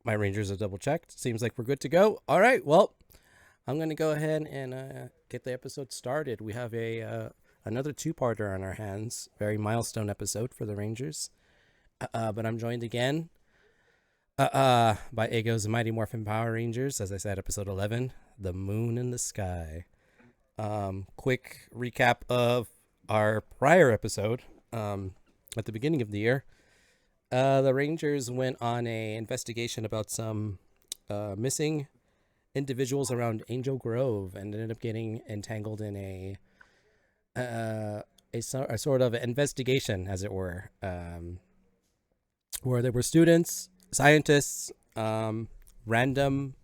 My Rangers are double checked. Seems like we're good to go. All right. Well, I'm gonna go ahead and get the episode started. We have a another two-parter on our hands. Very milestone episode for the Rangers. But I'm joined again by Eggo's Mighty Morphin Power Rangers. As I said, episode 11, The Moon in the Sky. Quick recap of our prior episode at the beginning of the year. The Rangers went on a investigation about some missing individuals around Angel Grove and ended up getting entangled in a sort of investigation, as it were, where there were students, scientists, random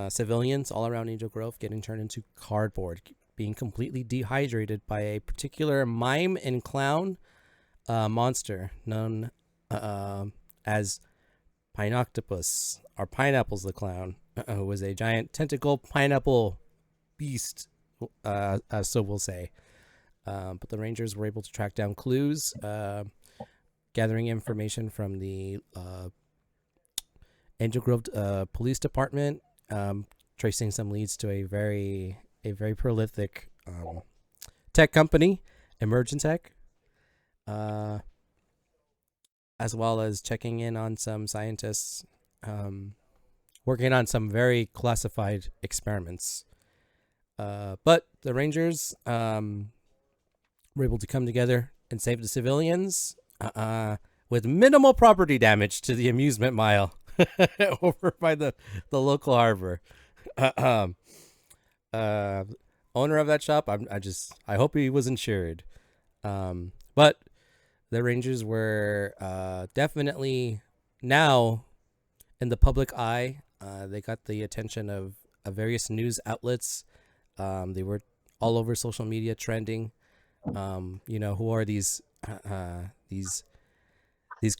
civilians all around Angel Grove getting turned into cardboard, being completely dehydrated by a particular mime and clown monster known as Pineoctopus, or Pineapples the Clown, who was a giant tentacle pineapple beast, so we'll say. But the Rangers were able to track down clues, gathering information from the Angel Grove Police Department, tracing some leads to a very prolific tech company, Emergent Tech, as well as checking in on some scientists working on some very classified experiments. But the Rangers were able to come together and save the civilians with minimal property damage to the amusement mile over by the local harbor. Owner of that shop, I hope he was insured. But the Rangers were definitely now in the public eye. They got the attention of various news outlets. They were all over social media trending. Who are these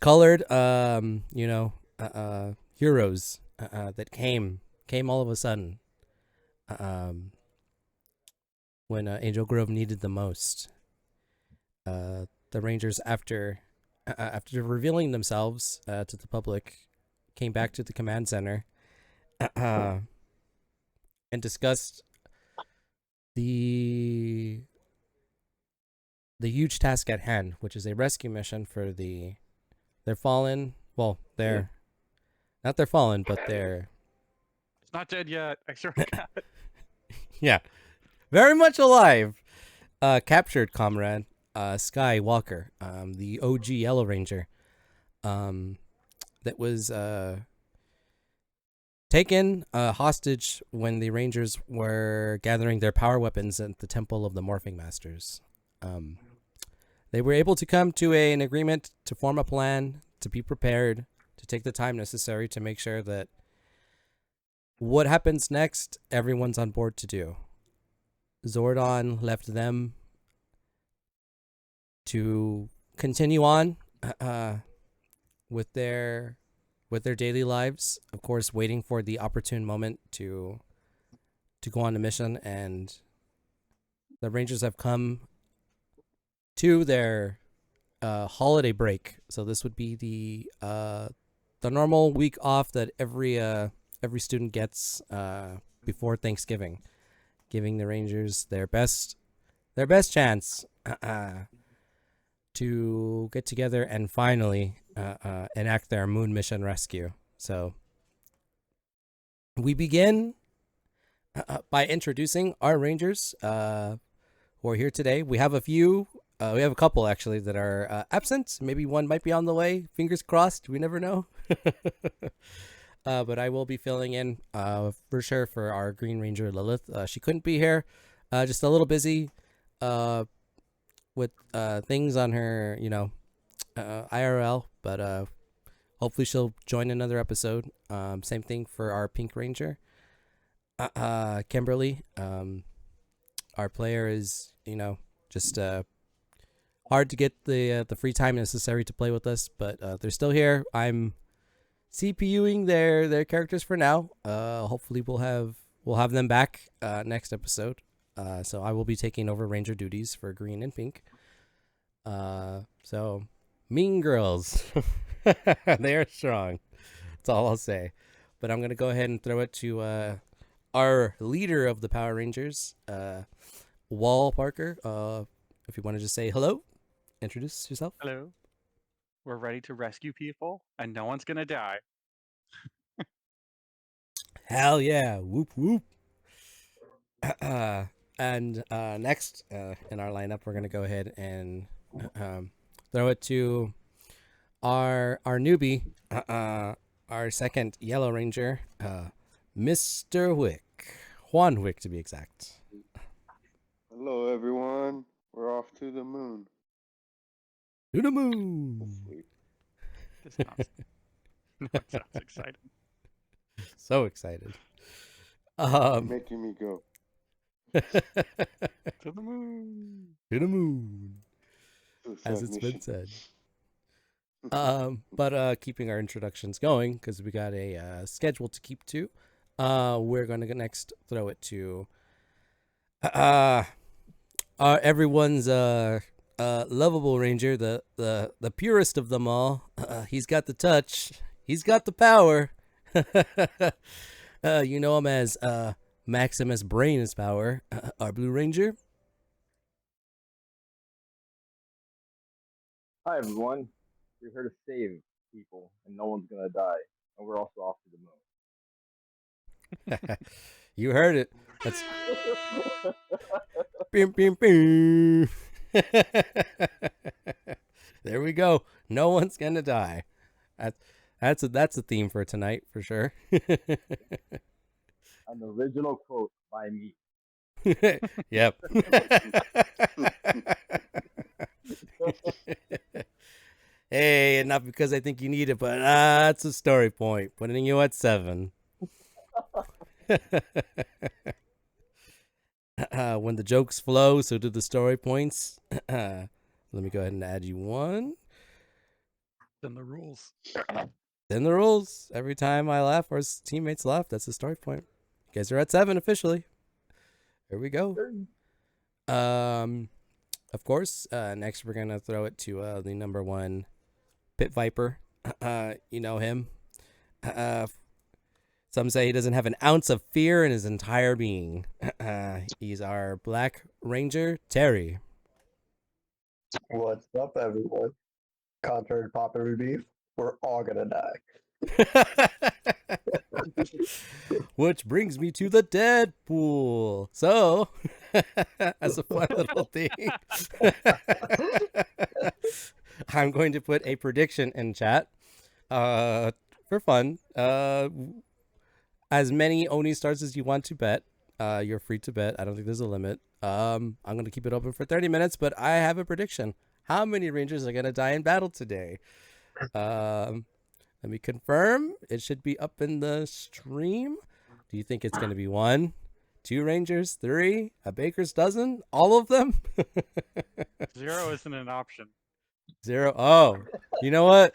colored heroes that came all of a sudden when Angel Grove needed the most. The Rangers, after revealing themselves to the public, came back to the command center and discussed the huge task at hand, which is a rescue mission for their fallen. Well, they're not their fallen, but they're It's not dead yet. I swear to God. yeah, very much alive. Captured comrade. Sky Walker, the OG Yellow Ranger, that was taken hostage when the Rangers were gathering their power weapons at the Temple of the Morphing Masters. They were able to come to an agreement to form a plan, to be prepared, to take the time necessary to make sure that what happens next, everyone's on board to do. Zordon left them to continue on with their daily lives, of course, waiting for the opportune moment to go on a mission. And the Rangers have come to their holiday break, so this would be the normal week off that every student gets before Thanksgiving, giving the Rangers their best chance to get together and finally enact their moon mission rescue. So we begin by introducing our Rangers who are here today. We have we have a couple actually that are absent. Maybe one might be on the way. Fingers crossed. We never know. But I will be filling in for sure for our Green Ranger Lilith. She couldn't be here. Just a little busy with things on her, IRL, but hopefully she'll join another episode. Same thing for our Pink Ranger, Kimberly. Our player is, just hard to get the free time necessary to play with us, but they're still here. I'm CPUing their characters for now. Hopefully we'll have them back next episode. So I will be taking over Ranger duties for Green and Pink. So Mean Girls. They are strong. That's all I'll say. But I'm gonna go ahead and throw it to our leader of the Power Rangers, Wall Parker. If you want to just say hello, introduce yourself. Hello. We're ready to rescue people, and no one's gonna die. Hell yeah! Whoop whoop. And next in our lineup, we're gonna go ahead and um, throw it to our newbie, our second Yellow Ranger, Mr. Wick, Juan Wick to be exact. Hello, everyone. We're off to the moon. To the moon. Hopefully. This sounds, no, it sounds exciting. So excited. Making me go. To the moon. To the moon, Suicide as it's mission. been said. But keeping our introductions going because we got a schedule to keep to. We're gonna next throw it to everyone's lovable ranger, the purest of them all. He's got the touch. He's got the power. You know him as Maximus Brain's Power, our Blue Ranger. Hi everyone, we're here to save people, and no one's gonna die, and we're also off to the moon. You heard it. That's bing, bing, bing. There we go. No one's gonna die. That's a theme for tonight for sure. An original quote by me. Yep. Hey, not because I think you need it, but that's a story point. Putting you at 7. When the jokes flow, so do the story points. Let me go ahead and add you 1. Then the rules. Then the rules. Every time I laugh or his teammates laugh, that's a story point. You guys are at 7 officially. Here we go. Of course, next we're gonna throw it to the number 1 Pit Viper. You know him. Some say he doesn't have an ounce of fear in his entire being. He's our Black Ranger, Terry. What's up, everyone? Contrary to popular belief, we're all gonna die. Which brings me to the Deadpool. So, as a fun little thing, I'm going to put a prediction in chat for fun. As many Oni stars as you want to bet. You're free to bet. I don't think there's a limit. I'm going to keep it open for 30 minutes, but I have a prediction. How many Rangers are going to die in battle today? Let me confirm. It should be up in the stream. Do you think it's going to be 1, 2 Rangers, 3, a baker's dozen, all of them? 0 isn't an option. 0. Oh, you know what?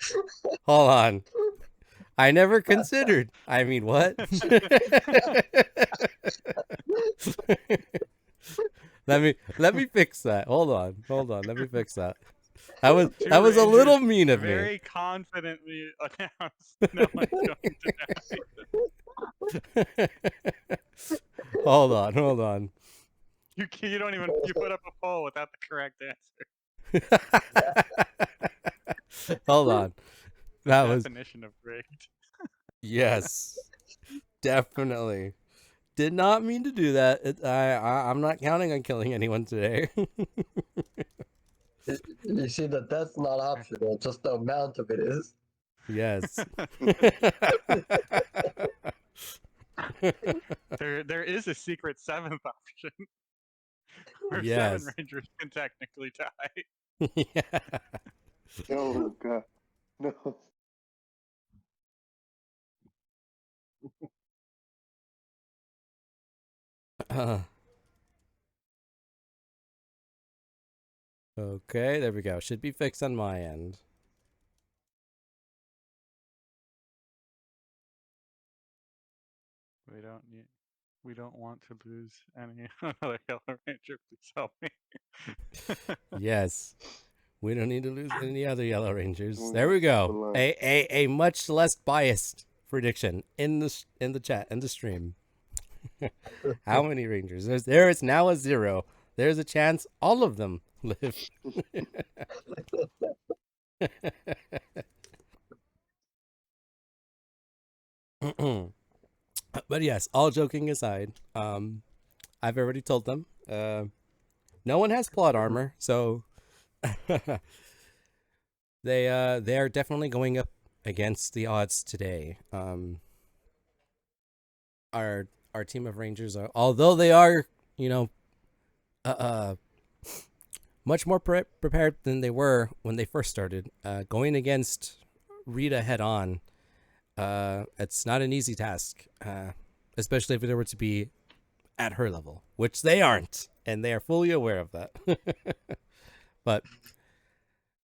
Hold on. I never considered. I mean, what? Let me fix that. Hold on. Let me fix that. That was Two a little Rangers mean of me. Very confidently announced no one's going to die. Hold on. You don't even you put up a poll without the correct answer. Hold on. That was Definition of rigged. yes, definitely. Did not mean to do that. I'm not counting on killing anyone today. You see that that's not optional, just the amount of it is. Yes. There is a secret 7th option. Where Yes. 7 Rangers can technically die. Yeah. Oh, God. No. Okay, there we go. Should be fixed on my end. We don't want to lose any other Yellow Ranger. Please help me. Yes. We don't need to lose any other Yellow Rangers. We'll There we skip a go. line. A much less biased prediction in the chat in the stream. How many Rangers? There is now a 0. There's a chance all of them live. But yes, all joking aside, I've already told them. No one has plot armor, so they are definitely going up against the odds today. Our team of Rangers are, although they are, much more prepared than they were when they first started, going against Rita head on. It's not an easy task, especially if they were to be at her level, which they aren't, and they are fully aware of that. But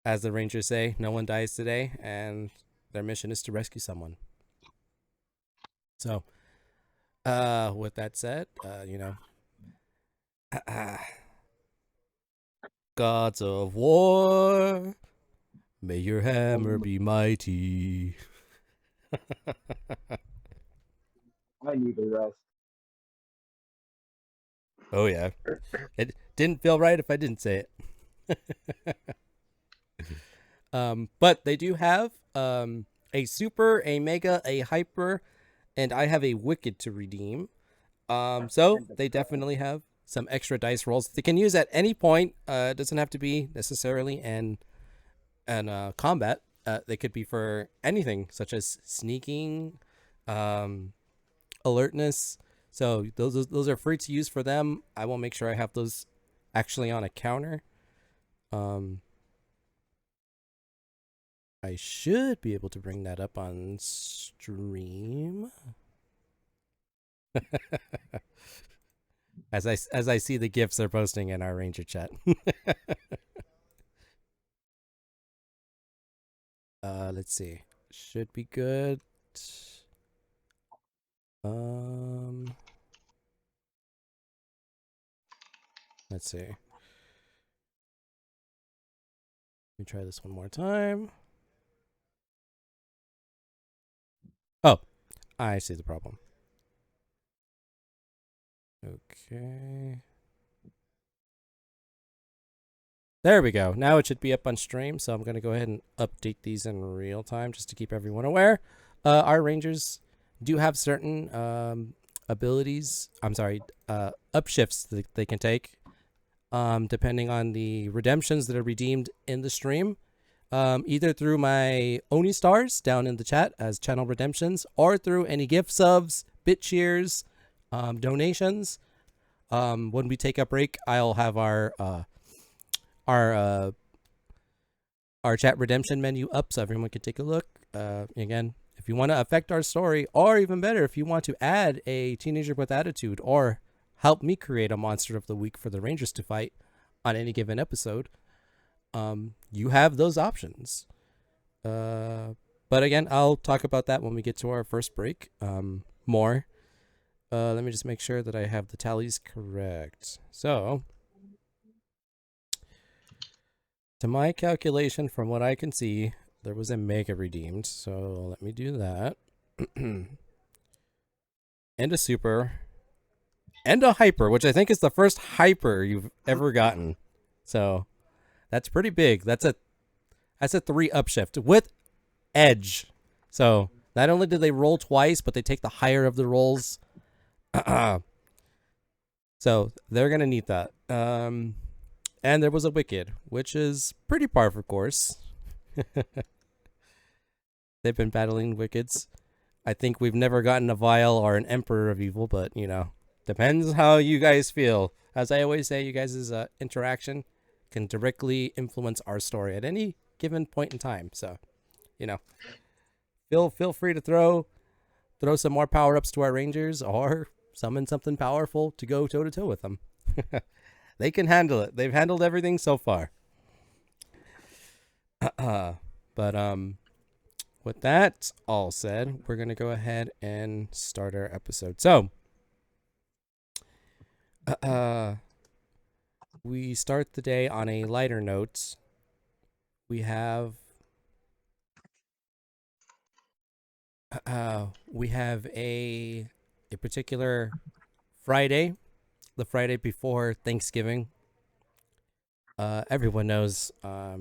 as the Rangers say, no one dies today, and their mission is to rescue someone. So, with that said, gods of war, may your hammer be mighty. I need a rest. Oh yeah, it didn't feel right if I didn't say it. But they do have a super, a mega, a hyper, and I have a wicked to redeem. So they definitely have some extra dice rolls they can use at any point. It doesn't have to be necessarily in combat. They could be for anything, such as sneaking, alertness. So those are free to use for them. I will make sure I have those actually on a counter. I should be able to bring that up on stream. as I see the gifs they're posting in our Ranger chat. Let's see. Should be good. Let's see. Let me try this one more time. Oh, I see the problem. Okay. There we go. Now it should be up on stream, so I'm going to go ahead and update these in real time just to keep everyone aware. Our Rangers do have certain abilities, upshifts that they can take, depending on the redemptions that are redeemed in the stream, either through my Oni stars down in the chat as channel redemptions, or through any gift subs, bit cheers, donations. When we take a break, I'll have our chat redemption menu up so everyone can take a look. Again, if you want to affect our story, or even better, if you want to add a teenager with attitude or help me create a monster of the week for the Rangers to fight on any given episode, you have those options. But again, I'll talk about that when we get to our first break more. Let me just make sure that I have the tallies correct. So, to my calculation, from what I can see, there was a mega redeemed. So let me do that. And a super. And a hyper, which I think is the first hyper you've ever gotten. So that's pretty big. That's a 3 upshift with edge. So not only did they roll twice, but they take the higher of the rolls. So they're gonna need that. And there was a wicked, which is pretty par for course. They've been battling wickeds. I think we've never gotten a Vial or an Emperor of Evil, but depends how you guys feel. As I always say, you guys' interaction can directly influence our story at any given point in time. So, feel free to throw some more power-ups to our Rangers, or summon something powerful to go toe-to-toe with them. They can handle it. They've handled everything so far. But with that all said, we're going to go ahead and start our episode. So, we start the day on a lighter note we have a particular Friday, the Friday before Thanksgiving. Everyone knows at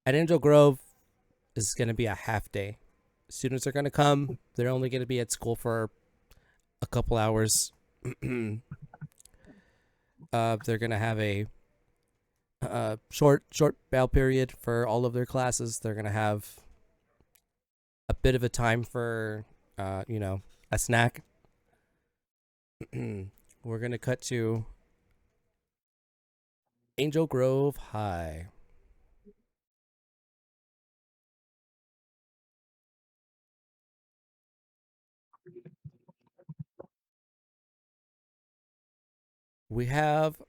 Angel Grove is going to be a half day. Students are going to come. They're only going to be at school for a couple hours. They're going to have a short bail period for all of their classes. They're going to have a bit of a time for a snack. We're going to cut to Angel Grove High. We have,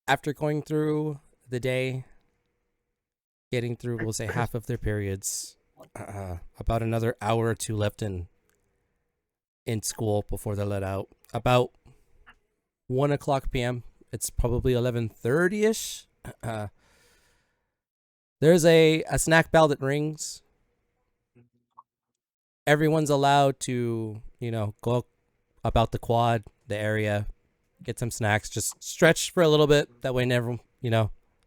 after going through the day, getting through, we'll say, half of their periods, about another hour or two left in school before they're let out. About 1:00 p.m. It's probably 11:30ish. There's a snack bell that rings. Everyone's allowed to, go about the quad, the area, get some snacks, just stretch for a little bit. That way, never,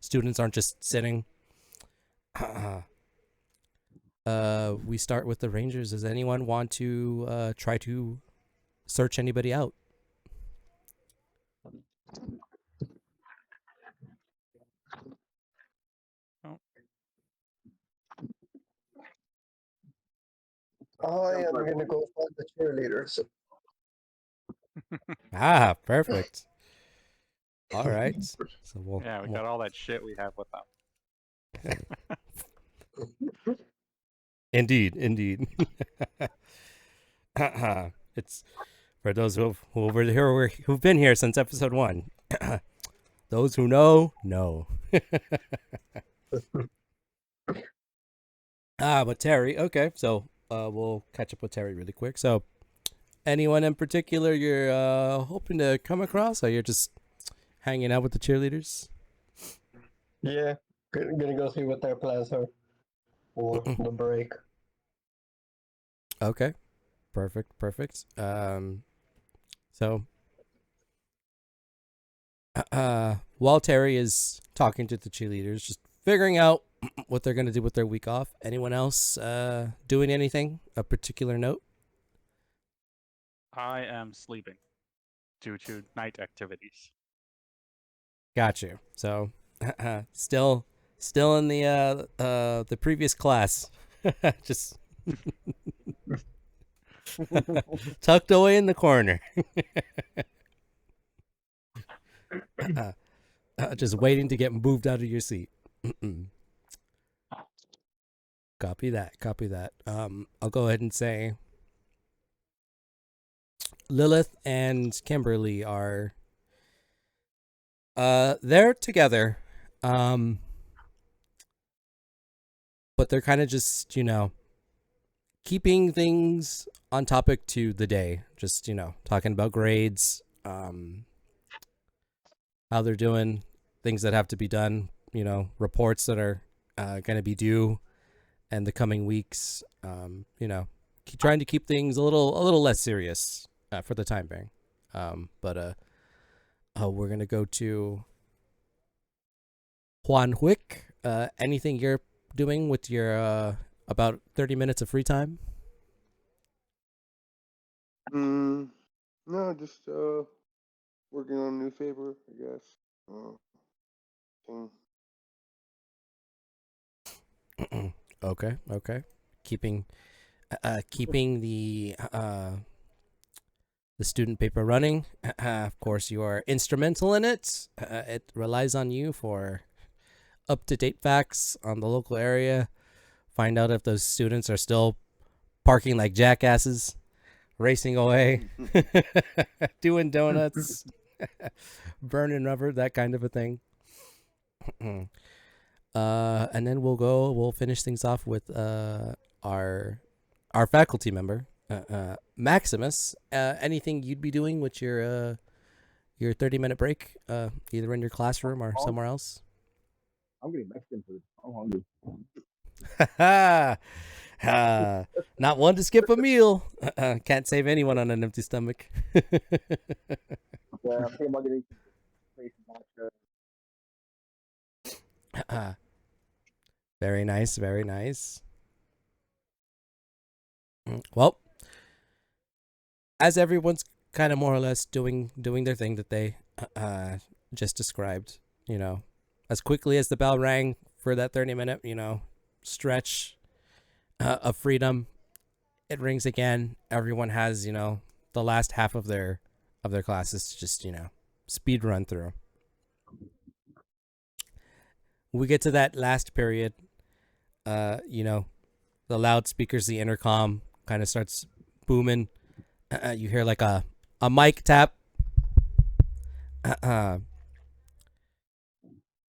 students aren't just sitting. We start with the Rangers. Does anyone want to try to search anybody out? I am gonna go find the cheerleaders. Ah, perfect. All right. So We got all that shit we have with them. Indeed. It's for those who've been here since episode 1. Those who know. But Terry, okay. So we'll catch up with Terry really quick. So anyone in particular you're hoping to come across, or you're just hanging out with the cheerleaders? Yeah, gonna go see what their plans are for the break. Okay, perfect. So while Terry is talking to the cheerleaders, just figuring out what they're gonna do with their week off, anyone else doing anything of particular note? I am sleeping due to night activities. Got you. So still in the previous class, just tucked away in the corner. Just waiting to get moved out of your seat. Copy that. I'll go ahead and say Lilith and Kimberly are they're together. But they're kind of just, keeping things on topic to the day. Just, talking about grades, how they're doing, things that have to be done, reports that are going to be due in the coming weeks. Trying to keep things a little less serious for the time being. But we're going to go to Juan Huick. Anything you're doing with your about 30 minutes of free time? No, just working on a new favor, I guess. Okay. Keeping the student paper running. Of course, you are instrumental in it. It relies on you for up-to-date facts on the local area. Find out if those students are still parking like jackasses, racing away, doing donuts, burning rubber, that kind of a thing. And then we'll finish things off with our faculty member, Maximus. Anything you'd be doing with your your 30-minute break, either in your classroom or somewhere else? I'm getting Mexican food. I'm hungry. Not one to skip a meal. Can't save anyone on an empty stomach. Yeah, I'm thinking about getting some place matcha. Very nice, very nice. Well, as everyone's kind of more or less doing their thing that they just described, as quickly as the bell rang for that 30-minute, stretch of freedom, it rings again. Everyone has, the last half of their classes to just, speed run through. We get to that last period, the loudspeakers, the intercom kind of starts booming. You hear like a mic tap.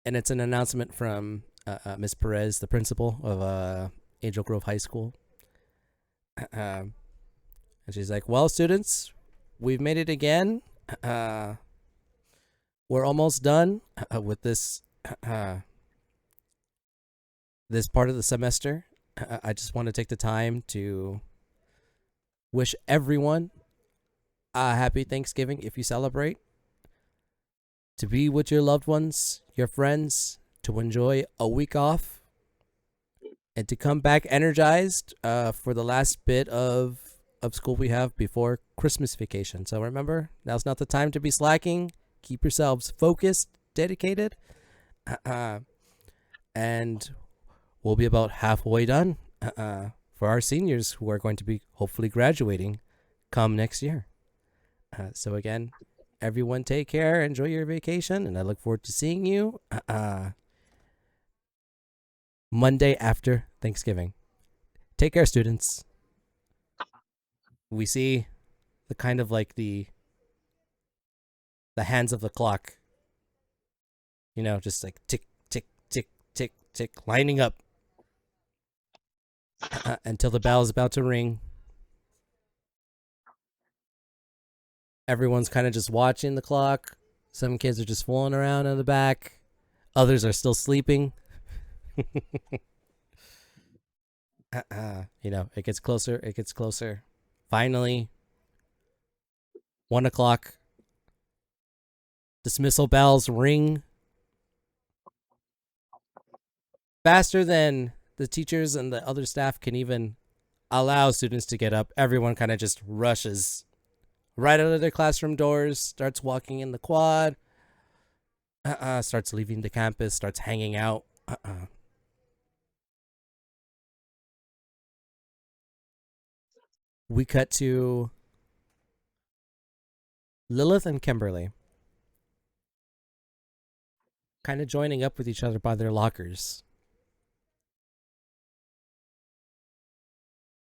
And it's an announcement from Miss Perez, the principal of Angel Grove High School. And she's like, well, students, we've made it again. We're almost done with this this part of the semester. I just want to take the time to wish everyone a happy Thanksgiving if you celebrate, to be with your loved ones, your friends, to enjoy a week off, and to come back energized for the last bit of school we have before Christmas vacation. So remember, now's not the time to be slacking. Keep yourselves focused, dedicated, and we'll be about halfway done for our seniors who are going to be hopefully graduating come next year. So again, everyone take care, enjoy your vacation, and I look forward to seeing you Monday after Thanksgiving. Take care, students. We see the kind of like the hands of the clock, just like tick, tick, tick, tick, tick, lining up until the bell is about to ring. Everyone's kind of just watching the clock. Some kids are just fooling around in the back. Others are still sleeping. It gets closer. It gets closer. Finally, 1 o'clock. Dismissal bells ring faster than the teachers and the other staff can even allow students to get up. Everyone kind of just rushes right out of their classroom doors, starts walking in the quad, starts leaving the campus, starts hanging out. We cut to Lilith and Kimberly kind of joining up with each other by their lockers.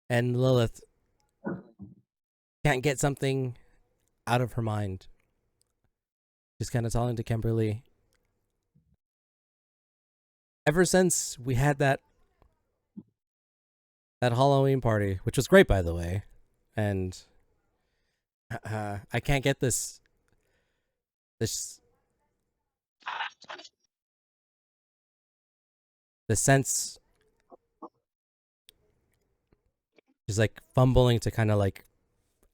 And Lilith can't get something out of her mind. Just kind of telling to Kimberly, ever since we had that Halloween party, which was great, by the way, and I can't get this the sense. She's like fumbling to kind of like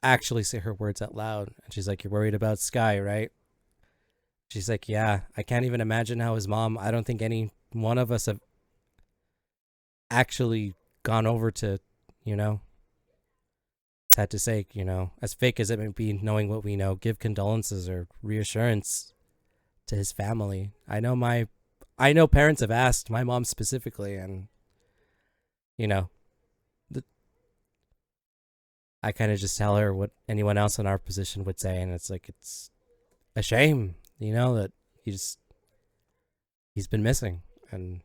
actually say her words out loud. And she's like, you're worried about Sky, right? She's like, yeah, I can't even imagine how his mom, I don't think any one of us have actually gone over to, sad to say, as fake as it may be, knowing what we know, give condolences or reassurance to his family. I know parents have asked, my mom specifically, and, I kind of just tell her what anyone else in our position would say, and it's like, it's a shame, that he's been missing, and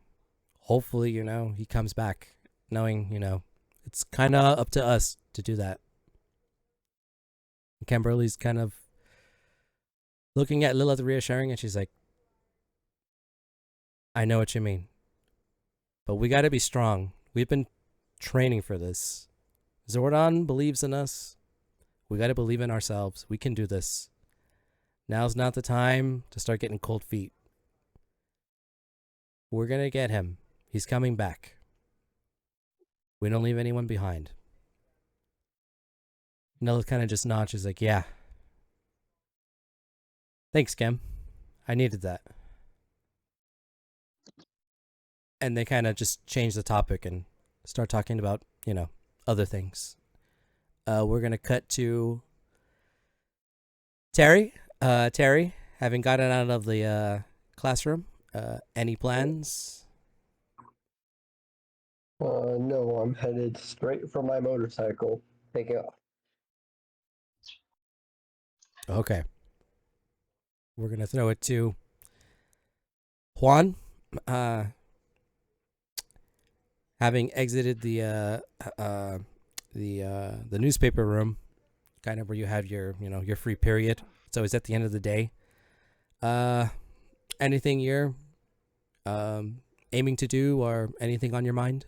hopefully, he comes back, knowing, it's kind of up to us to do that. Kimberly's kind of looking at Lilith reassuring, and she's like, I know what you mean, but we got to be strong. We've been training for this. Zordon believes in us. We got to believe in ourselves. We can do this. Now's not the time to start getting cold feet. We're gonna get him. He's coming back. We don't leave anyone behind. Nella kind of just nods. She's like, yeah. Thanks, Kim. I needed that. And they kind of just change the topic and start talking about, other things. We're going to cut to Terry. Terry, having gotten out of the classroom, any plans? No, I'm headed straight for my motorcycle. Taking off. Okay. We're going to throw it to Juan. Having exited the newspaper room, kind of where you have your free period. It's always at the end of the day. Anything you're aiming to do or anything on your mind?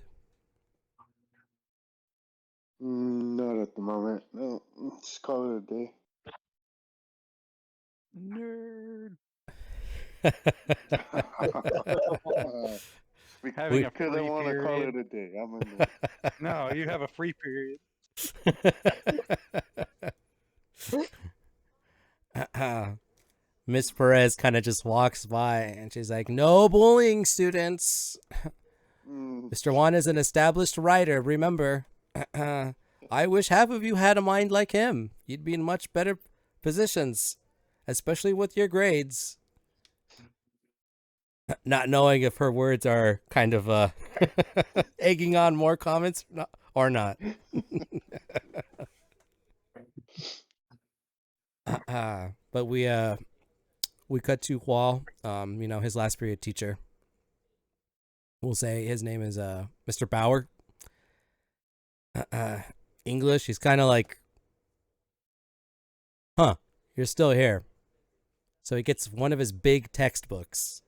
Not at the moment. No, let's call it a day. Nerd. Because a I free want to call period. it a day. I'm in there. No, you have a free period. Miss Perez kind of just walks by and she's like, "No bullying, students. Mr. Juan is an established writer. Remember, I wish half of you had a mind like him. You'd be in much better positions, especially with your grades." Not knowing if her words are kind of egging on more comments or not. But we cut to Hual, his last period teacher. We'll say his name is Mr. Bauer. English, he's kind of like, "Huh, you're still here." So he gets one of his big textbooks,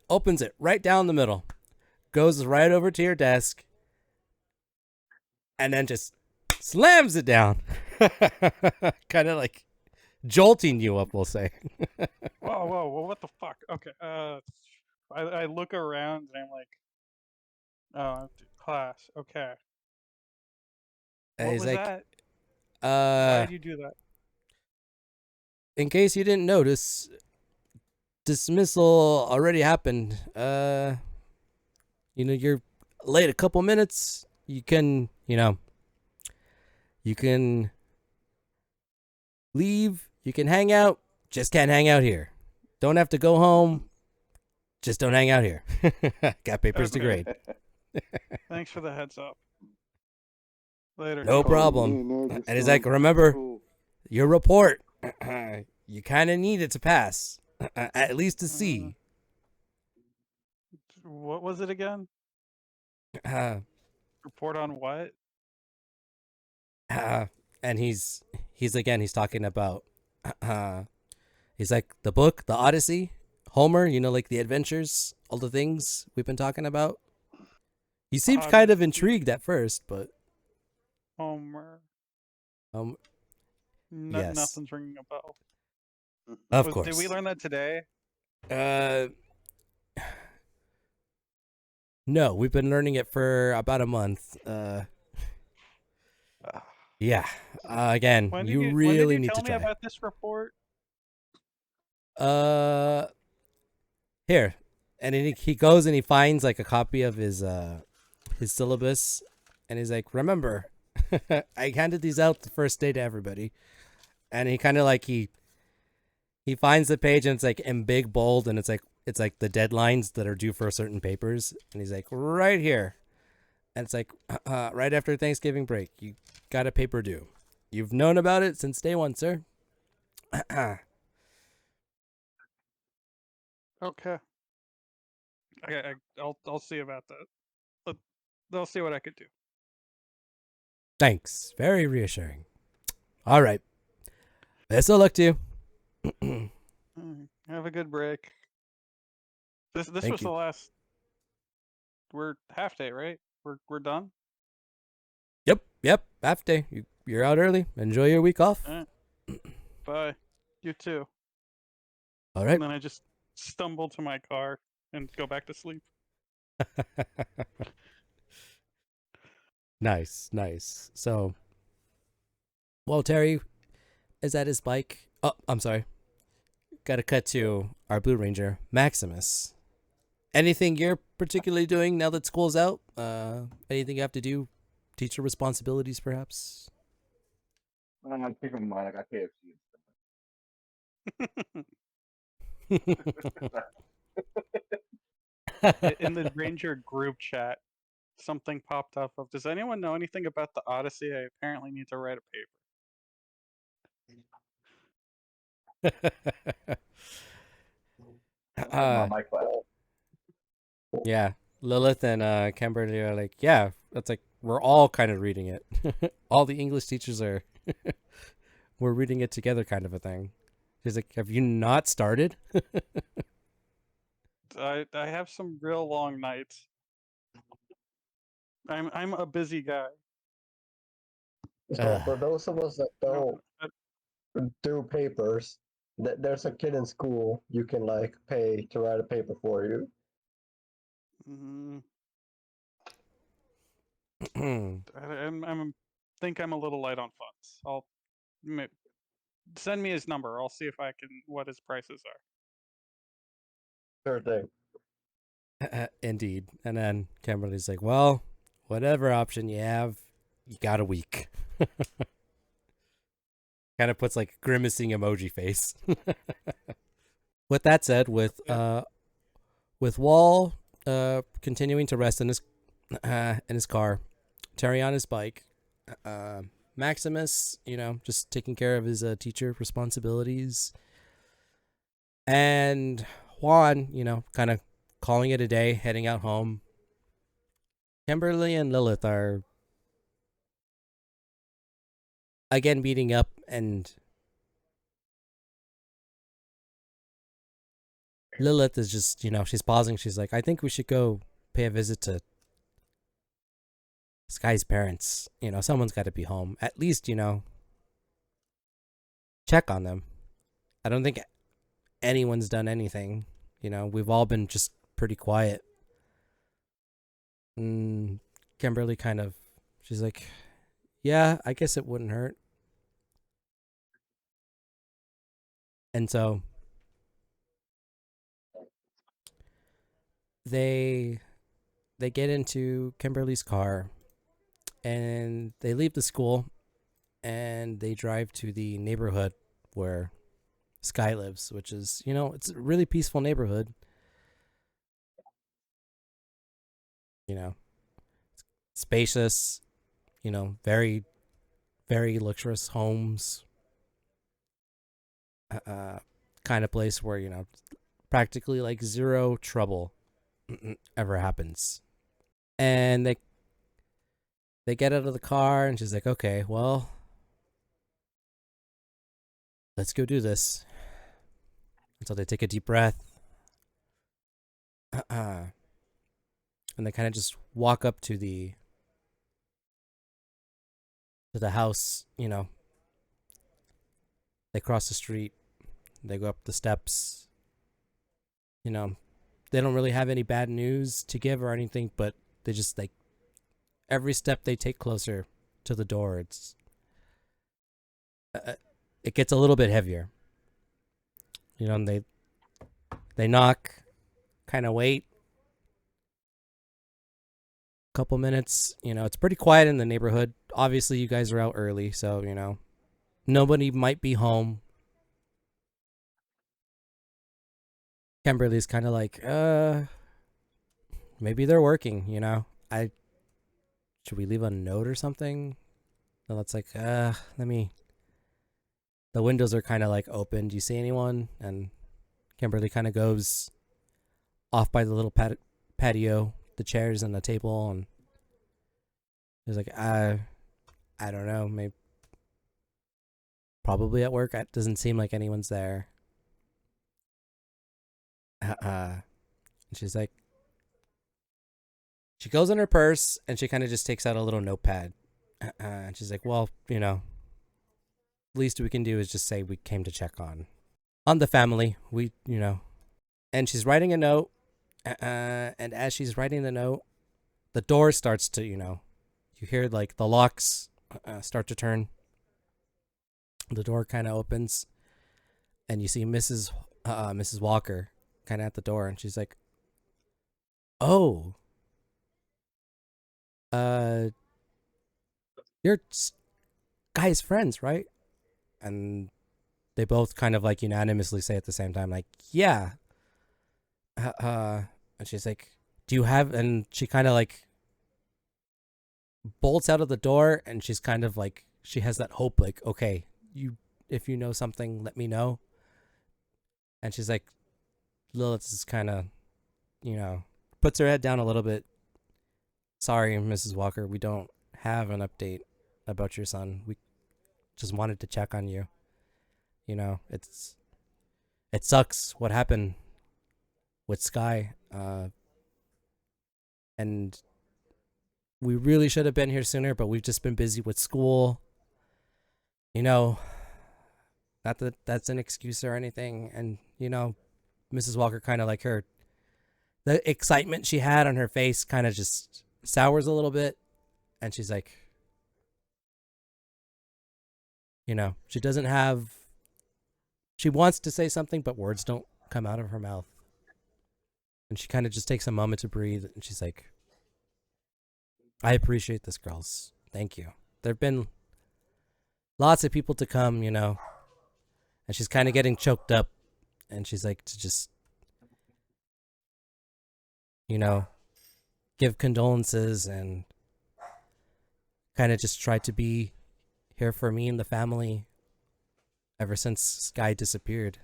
opens it right down the middle, goes right over to your desk, and then just slams it down. Kind of like jolting you up, we'll say. Whoa, what the fuck? Okay, I look around and I'm like, oh, class, okay. And What he's was like, that? Why uh, did you do that? in case you didn't notice, dismissal already happened. You're late a couple minutes. You can leave. You can hang out. Just can't hang out here. Don't have to go home. Just don't hang out here. Got papers to Okay. grade. Thanks for the heads up. Later. No Coach. problem. And he's like, remember, your report. You kind of need it to pass. At least to C. What was it again? Report on what? And he's talking about he's like, the book, the Odyssey, Homer, like the adventures, all the things we've been talking about. He seemed kind of intrigued at first, but Homer. Yes. Nothing's ringing a bell. Of course. Did we learn that today? No, we've been learning it for about a month. Yeah. Again, When did you when did really you need tell to me try. about this report? Here, and then he goes and he finds like a copy of his syllabus, and he's like, remember, I handed these out the first day to everybody, and he kind of like he finds the page and it's like in big bold, and it's like the deadlines that are due for certain papers, and he's like, right here, and it's like right after Thanksgiving break, you got a paper due. You've known about it since day one, sir. Okay. I'll see about that. I'll see what I could do. Thanks. Very reassuring. All right. Best of luck to you. Have a good break. This Thank was you. the last. We're half day, right? We're done. Yep. Half day. You're out early. Enjoy your week off. All right. Bye. You too. All right. And then I just stumble to my car and go back to sleep. Nice, nice. So, while Terry is at his bike, oh, I'm sorry. Got to cut to our Blue Ranger, Maximus. Anything you're particularly doing now that school's out? Anything you have to do? Teacher responsibilities, perhaps? I'm keeping in mind I got KFC In the Ranger group chat, something popped up of, does anyone know anything about the Odyssey? I apparently need to write a paper. my class. Yeah, Lilith and Kimberly are like, yeah, that's like, we're all kind of reading it. All the English teachers are, we're reading it together kind of a thing. She's like, have you not started? I have some real long nights. I'm a busy guy. So for those of us that No, don't do papers, there's a kid in school you can like pay to write a paper for you. mm, I'm think I'm a little light on funds. I'll send me his number. I'll see if I can what his prices are. Sure thing. Indeed. And then Kimberly's like, well, whatever option you have, you got a week. Kind of puts like grimacing emoji face. With that said, with Wall continuing to rest in his car, Terry on his bike, Maximus, just taking care of his teacher responsibilities, and Juan, kind of calling it a day, heading out home. Kimberly and Lilith are again meeting up, and Lilith is just, she's pausing. She's like, I think we should go pay a visit to Sky's parents. Someone's got to be home. At least, check on them. I don't think anyone's done anything. We've all been just pretty quiet. Kimberly she's like, yeah, I guess it wouldn't hurt. And so they get into Kimberly's car and they leave the school and they drive to the neighborhood where Sky lives, which is, it's a really peaceful neighborhood. Spacious, very, very luxurious homes. Kind of place where, practically like zero trouble ever happens. And they get out of the car and she's like, okay, well, let's go do this. And so they take a deep breath. And they kind of just walk up to the house, They cross the street. They go up the steps. They don't really have any bad news to give or anything, but they just like every step they take closer to the door, it gets a little bit heavier. And they knock, kind of wait. Couple minutes, it's pretty quiet in the neighborhood. Obviously, you guys are out early, so nobody might be home. Kimberly's kind of like, maybe they're working, should we leave a note or something? And it's like, the windows are kind of like open. Do you see anyone? And Kimberly kind of goes off by the little patio, the chairs and the table, and he's like, I don't know, maybe probably at work. It doesn't seem like anyone's there. She's like, she goes in her purse and she kind of just takes out a little notepad. And she's like, well, least we can do is just say we came to check on on the family. And she's writing a note. And as she's writing the note, the door starts to, you hear like the locks start to turn. The door kind of opens, and you see Mrs. Walker kind of at the door, and she's like, "Oh, you're guys' friends, right?" And they both kind of like unanimously say at the same time, like, "Yeah." And she's like, "Do you have?" And she kind of like bolts out of the door, and she's kind of like, she has that hope, like, okay, if you know something, let me know. And she's like, Lilith is kind of, puts her head down a little bit. "Sorry, Mrs. Walker, we don't have an update about your son. We just wanted to check on you. It sucks what happened with Sky. And we really should have been here sooner, but we've just been busy with school. Not that that's an excuse or anything." And, Mrs. Walker kind of like the excitement she had on her face kind of just sours a little bit. And she's like, she doesn't have, she wants to say something, but words don't come out of her mouth. And she kind of just takes a moment to breathe. And she's like, "I appreciate this, girls. Thank you. There've been lots of people to come, And she's kind of getting choked up. And she's like, to just, give condolences and kind of just try to be here for me and the family ever since Sky disappeared.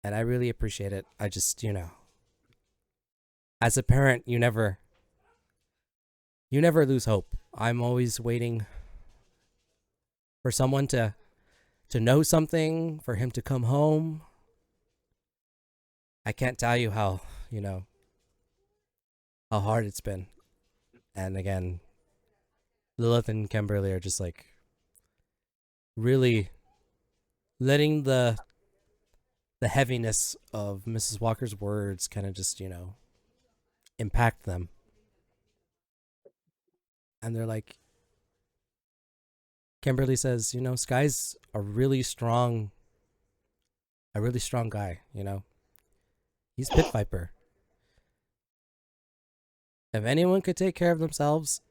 And I really appreciate it. I just, as a parent, you never lose hope. I'm always waiting for someone to know something, for him to come home. I can't tell you how hard it's been. And again, Lilith and Kimberly are just like really letting the heaviness of Mrs. Walker's words kind of just, impact them. And they're like, Kimberly says, Sky's a really strong guy, He's Pit Viper. If anyone could take care of themselves,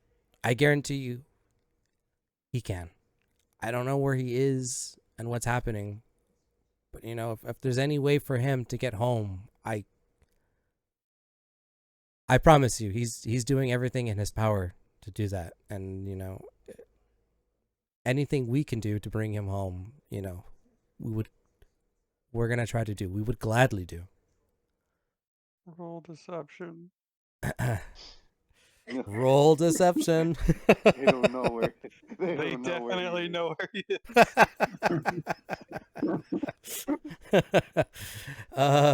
I guarantee you he can. I don't know where he is and what's happening, but if there's any way for him to get home, I promise you he's doing everything in his power to do that. And anything we can do to bring him home, we're going to try to do. We would gladly do. Roll deception. Roll deception. They don't know where. They They don't know where he definitely is. know where he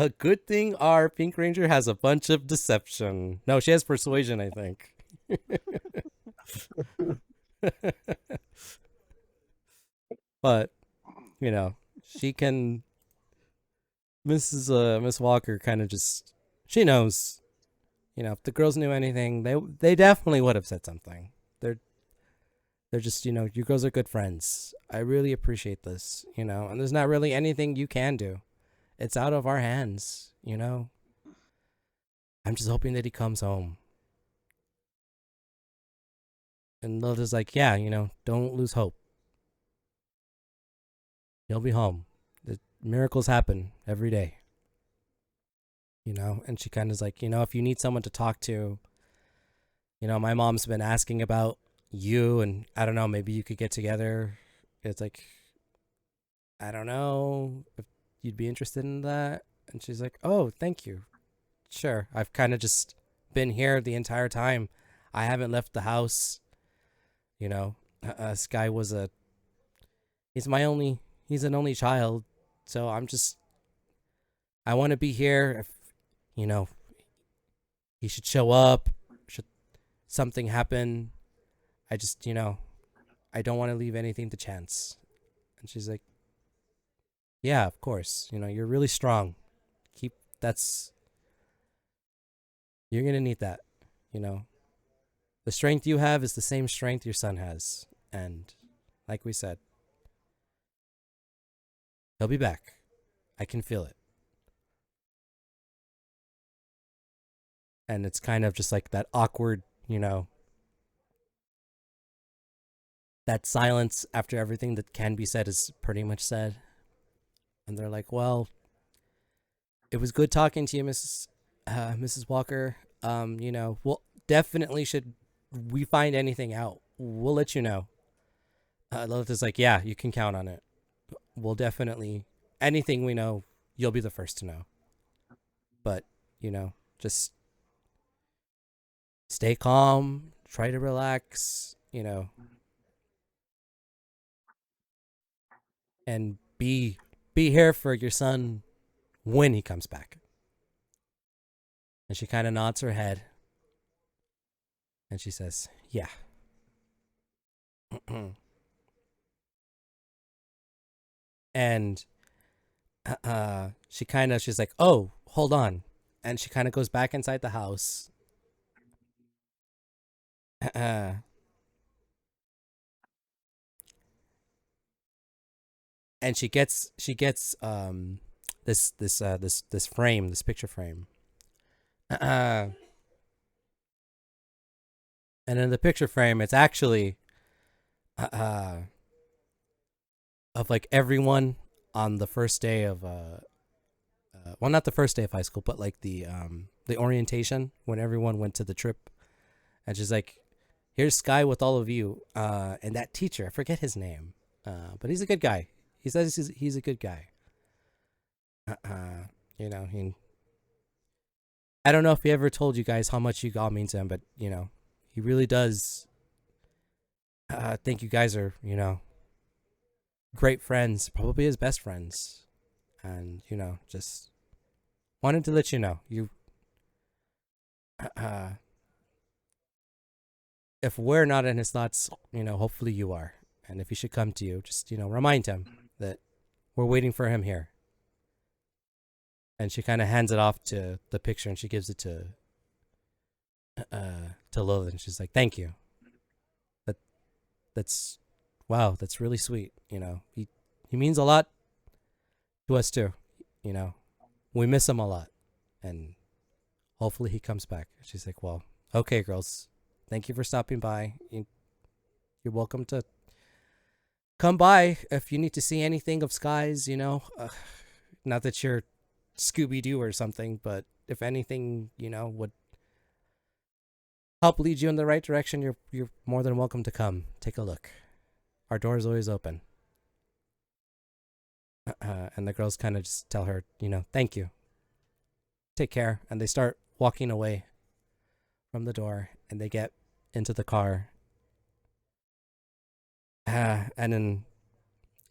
is. Good thing our Pink Ranger has a bunch of deception. No, she has persuasion, I think. But, she can. Miss Walker kind of just, she knows. If the girls knew anything, they definitely would have said something. They're just, you girls are good friends. I really appreciate this, and there's not really anything you can do. It's out of our hands, I'm just hoping that he comes home. And Lilith's like, yeah, don't lose hope. He'll be home. The miracles happen every day. And she kind of is like, if you need someone to talk to, my mom's been asking about you, and I don't know, maybe you could get together. It's like, I don't know if you'd be interested in that. And she's like, oh, thank you. Sure. I've kind of just been here the entire time. I haven't left the house. Sky was he's an only child. So I want to be here. If, he should show up, should something happen. I just, I don't want to leave anything to chance. And she's like, Yeah, of course. You know, you're really strong. Keep that's You're gonna need that. You know, the strength you have is the same strength your son has, and like we said, he'll be back. I can feel it. And it's kind of just like that awkward, you know, that silence after everything that can be said is pretty much said. And they're like, "Well, it was good talking to you, Mrs. Walker. You know, we'll definitely should we find anything out, we'll let you know." Lilith is like, "Yeah, you can count on it. We'll definitely anything we know, you'll be the first to know. But you know, just stay calm, try to relax, you know, and be here for your son when he comes back." And she kind of nods her head and she says, "Yeah." And she's like, "Oh, hold on." And she kind of goes back inside the house. And she gets this frame, this picture frame. And in the picture frame, it's actually of like everyone on the first day of well, not the first day of high school, but like the orientation when everyone went to the trip. And she's like, "Here's Sky with all of you, and that teacher, I forget his name, but he's a good guy. He says he's a good guy. You know, I don't know if he ever told you guys how much you all mean to him, but you know, he really does think you guys are, you know, great friends, probably his best friends, and you know, just wanted to let you know you." If we're not in his thoughts, you know, hopefully you are. And if he should come to you, just, you know, remind him that we're waiting for him here. And she kind of hands it off to the picture and she gives it to Lilith and she's like, "Thank you. That that's wow, that's really sweet, you know. He means a lot to us too, you know. We miss him a lot and hopefully he comes back." She's like, "Well, okay, girls. Thank you for stopping by. You're welcome to come by if you need to see anything of Sky's, you know. Not that you're Scooby-Doo or something, but if anything, you know, would help lead you in the right direction, you're more than welcome to come. Take a look. Our door is always open." And the girls kind of just tell her, you know, "Thank you. Take care." And they start walking away from the door and they get into the car. And then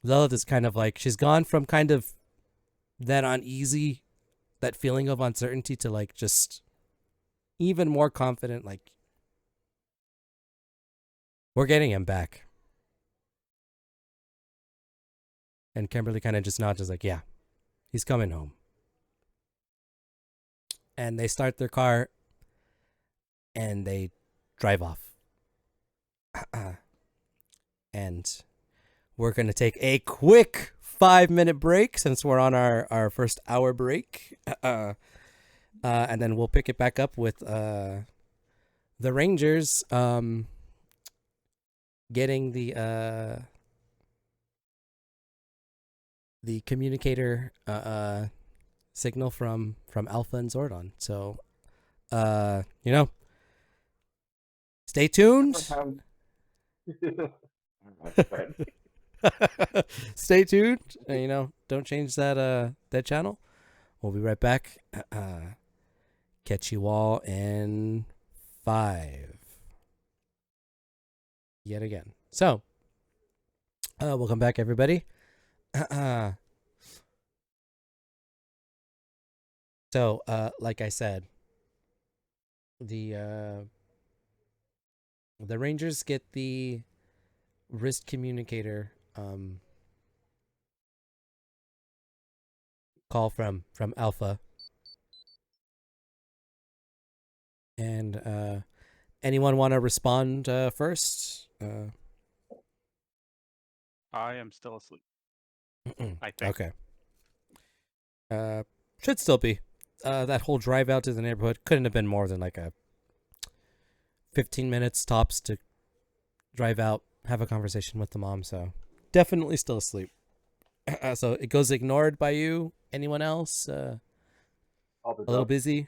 Lilith is kind of like, she's gone from kind of that uneasy, that feeling of uncertainty to like just even more confident, like, we're getting him back. And Kimberly kind of just nods, just like, "Yeah, he's coming home." And they start their car and they drive off. And we're going to take a quick 5-minute break since we're on our first hour break. And then we'll pick it back up with the Rangers getting the communicator signal from Alpha and Zordon. So, you know, stay tuned. Stay tuned. You know, don't change that channel. We'll be right back. Catch you all in 5. Yet again. So, welcome back, everybody. So, like I said, the Rangers get the wrist communicator call from Alpha. And anyone want to respond first? I am still asleep. I think. Okay. Should still be. That whole drive out to the neighborhood couldn't have been more than like a 15 minutes tops to drive out, have a conversation with the mom. So definitely still asleep. So it goes ignored by you. Anyone else? A little busy.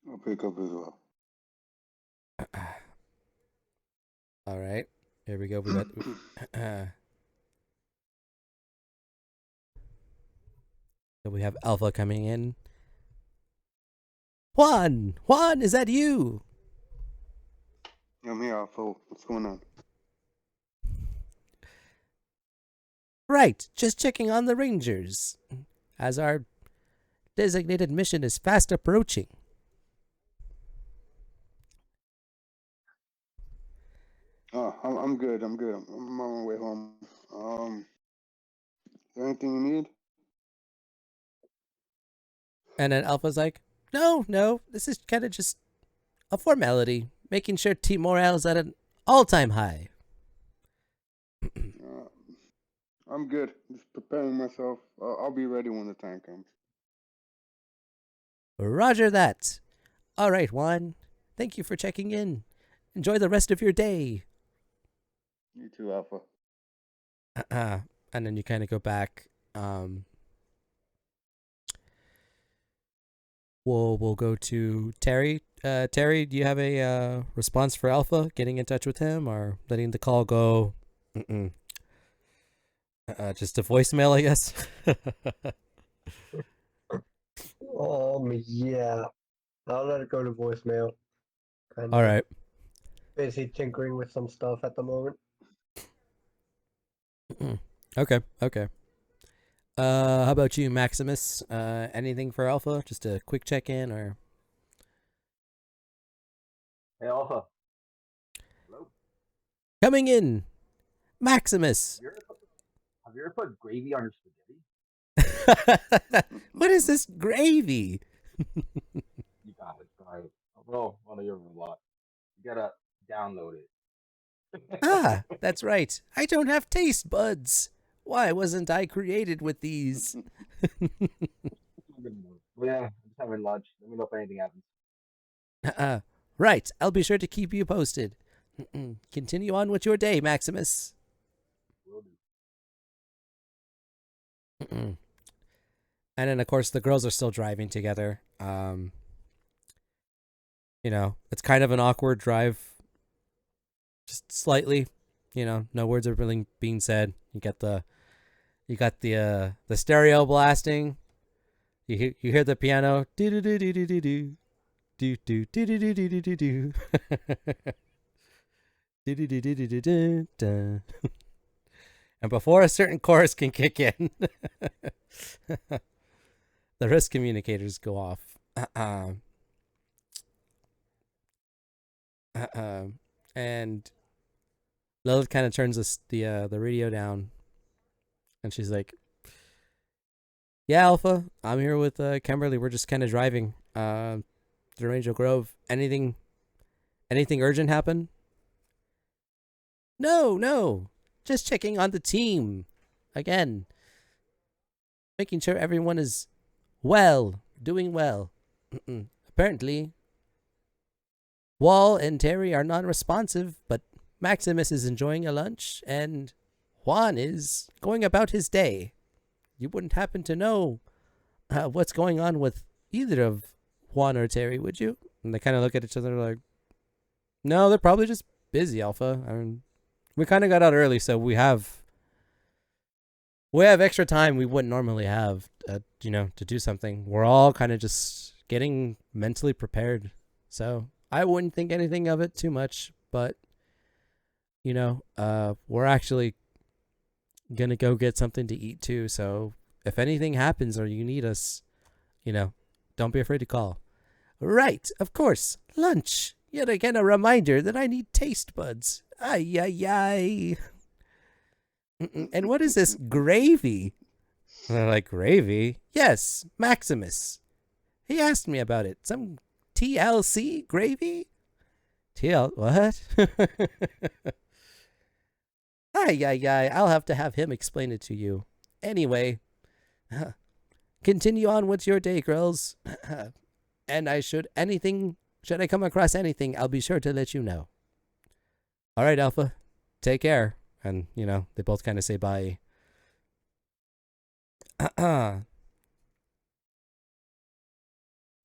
I'll pick up as well. All right. Here we go. We got. So we have Alpha coming in. Juan, is that you? I'm here, Alpha. What's going on? Right, just checking on the Rangers, as our designated mission is fast approaching. Oh, I'm good. I'm on my way home. Is there anything you need? And then Alpha's like, no, this is kind of just a formality, making sure team morale is at an all-time high. I'm good. Just preparing myself. I'll be ready when the time comes. Roger that. All right, Juan. Thank you for checking in. Enjoy the rest of your day. You too, Alpha. And then you kind of go back. We'll go to Terry. Terry, do you have a response for Alpha? Getting in touch with him or letting the call go? Just a voicemail, I guess. Yeah. I'll let it go to voicemail. All right. Busy tinkering with some stuff at the moment. Okay. How about you, Maximus? Anything for Alpha? Just a quick check-in or? Hey, Alpha. Hello? Coming in, Maximus. Have you ever put gravy on your spaghetti? What is this gravy? You got it. Try it. Well, one of your lot. You gotta download it. That's right. I don't have taste buds. Why wasn't I created with these? Yeah, I'm just having lunch. Let me know if anything happens. Right. I'll be sure to keep you posted. Continue on with your day, Maximus. Will do. And then, of course, the girls are still driving together. It's kind of an awkward drive. Just slightly. No words are really being said. You got the stereo blasting. You hear the piano. Do do do do do do do. Do do do do do do do do do. Do do do do do do do. And before a certain chorus can kick in, the risk communicators go off. And Lilith kind of turns the radio down, and she's like, "Yeah, Alpha, I'm here with Kimberly. We're just kind of driving through Angel Grove. Anything urgent happen?" No. Just checking on the team. Again. Making sure everyone is doing well. Apparently, Wall and Terry are non-responsive, but Maximus is enjoying a lunch, and Juan is going about his day. You wouldn't happen to know what's going on with either of Juan or Terry, would you? And they kind of look at each other like, no, they're probably just busy, Alpha. I mean, we kind of got out early, so we have extra time we wouldn't normally have, to do something. We're all kind of just getting mentally prepared. So I wouldn't think anything of it too much, but, we're actually going to go get something to eat too. So if anything happens or you need us, don't be afraid to call. Right, of course, lunch. Yet again, a reminder that I need taste buds. Ay. And what is this gravy? And they're like, gravy? Yes, Maximus. He asked me about it. Some TLC gravy? What? Ay. I'll have to have him explain it to you. Anyway, continue on with your day, girls. And should I come across anything, I'll be sure to let you know. All right, Alpha. Take care. And, they both kind of say bye.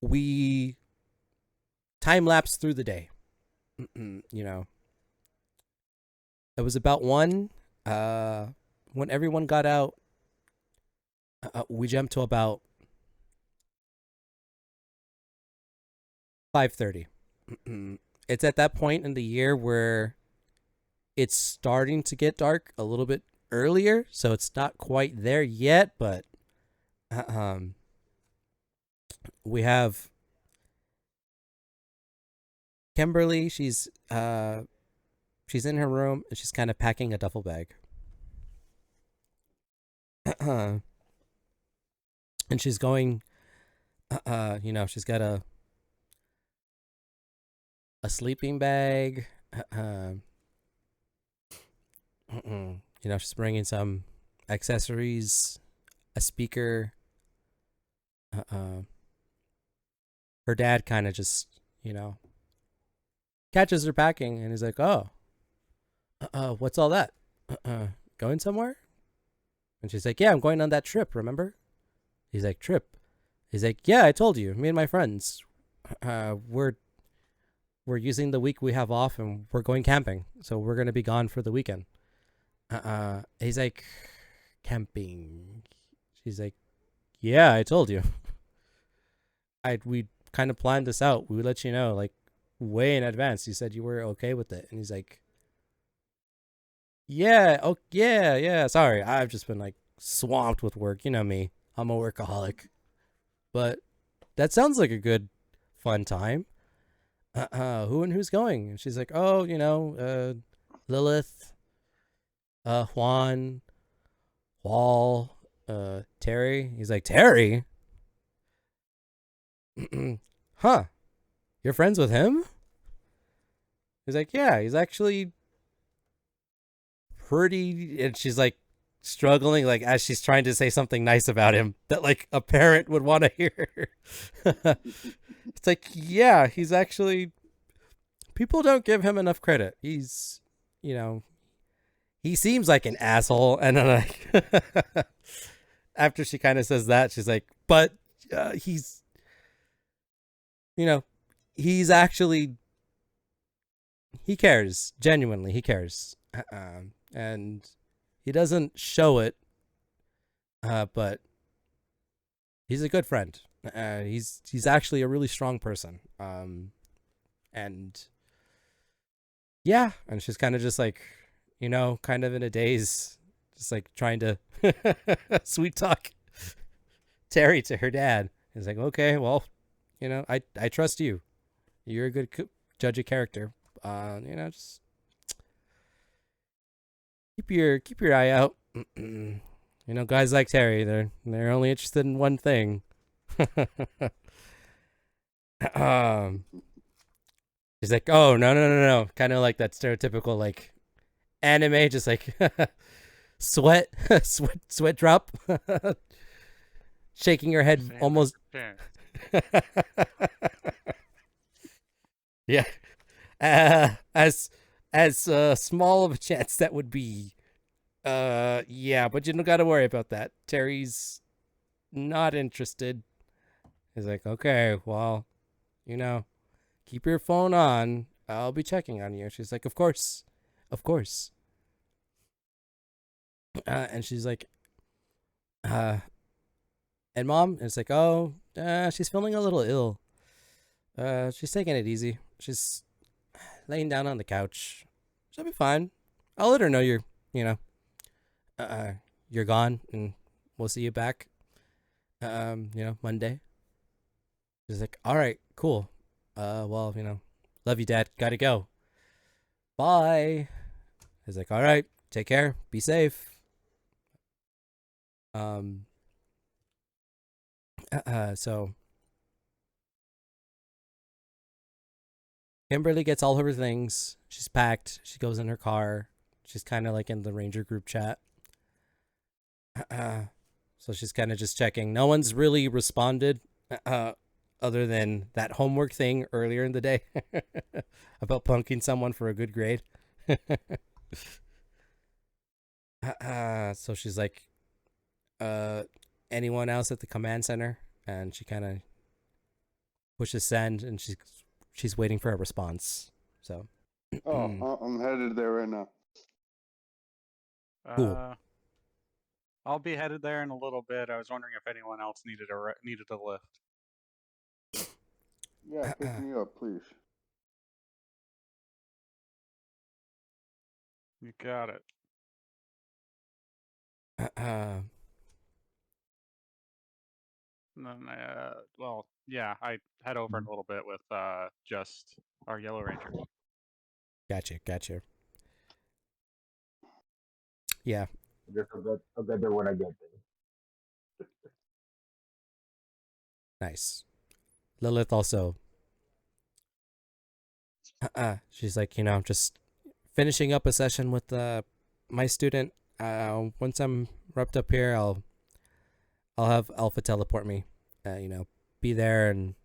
We time lapse through the day. It was about 1. When everyone got out, we jumped to about 5:30. It's at that point in the year where it's starting to get dark a little bit earlier, so it's not quite there yet, but we have Kimberly. She's in her room and she's kind of packing a duffel bag. And she's going she's got a sleeping bag. She's bringing some accessories, a speaker. Her dad kind of just, catches her packing and he's like, "Oh, what's all that? Going somewhere?" And she's like, "Yeah, I'm going on that trip, remember?" He's like, "Trip?" He's like, "Yeah, I told you, me and my friends. We're using the week we have off and we're going camping. So we're going to be gone for the weekend." He's like, "Camping?" She's like, "Yeah, I told you. We kind of planned this out. We would let you know, like, way in advance. You said you were okay with it." And he's like, "Yeah, oh, yeah. Sorry, I've just been, like, swamped with work. You know me. I'm a workaholic. But that sounds like a good, fun time. Who and who's going?" And she's like, "Oh, Lilith, Juan, Wall, Terry." He's like, "Terry? Huh? You're friends with him?" He's like, "Yeah, he's actually pretty," and she's like struggling, like as she's trying to say something nice about him that like a parent would want to hear. It's like, "Yeah, he's actually, people don't give him enough credit. He's, he seems like an asshole." And then like after she kind of says that, she's like, "But he's, he's actually, he cares, genuinely, he cares. And he doesn't show it, but he's a good friend. He's actually a really strong person. And yeah." And she's kind of just like, kind of in a daze, just like trying to sweet talk Terry to her dad. He's like, "Okay, well, I trust you. You're a good judge of character. Just keep your eye out. Guys like Terry, they're only interested in one thing." He's like, "Oh, no. Kind of like that stereotypical like anime, just like sweat drop, shaking your head almost. Yeah. As small of a chance that would be. Yeah, but you don't got to worry about that. Terry's not interested." He's like, "Okay, well, keep your phone on. I'll be checking on you." She's like, Of course. And she's like, and Mom, and it's like, "Oh, she's feeling a little ill. She's taking it easy. She's laying down on the couch. She'll be fine. I'll let her know you're gone, and we'll see you back, Monday." She's like, "All right, cool. Well, love you, Dad. Gotta go. Bye." He's like, "All right, take care. Be safe." So Kimberly gets all her things. She's packed. She goes in her car. She's kind of like in the Ranger group chat. So she's kind of just checking. No one's really responded other than that homework thing earlier in the day about punking someone for a good grade. So she's like, anyone else at the command center? And she kind of pushes send, and she's waiting for a response. So Oh, I'm headed there right now. Cool. I'll be headed there in a little bit. I was wondering if anyone else needed a lift. Yeah, pick me up, please. You got it. And then, well, yeah, I head over in a little bit with just our Yellow Rangers. Gotcha. Yeah, I guess I'll get there when I get there. nice. Lilith also. She's like, just finishing up a session with my student. Once I'm wrapped up here, I'll have Alpha teleport me. Be there in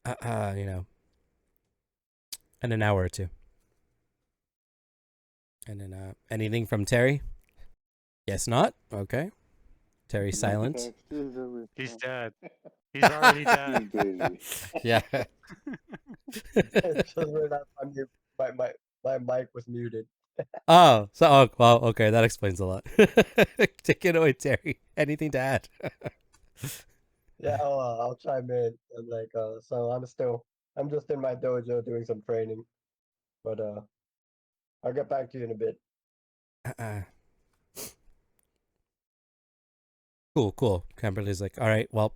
in an hour or two. And then anything from Terry? Guess not. Okay. Terry's silent. He's dead. He's already dead. Yeah. It's just when my mic was muted. Well, okay, that explains a lot. Take it away, Terry. Anything to add? Yeah, I'll chime in. I'm like, so I'm just in my dojo doing some training, but I'll get back to you in a bit. Cool. Kimberly's like, all right, well,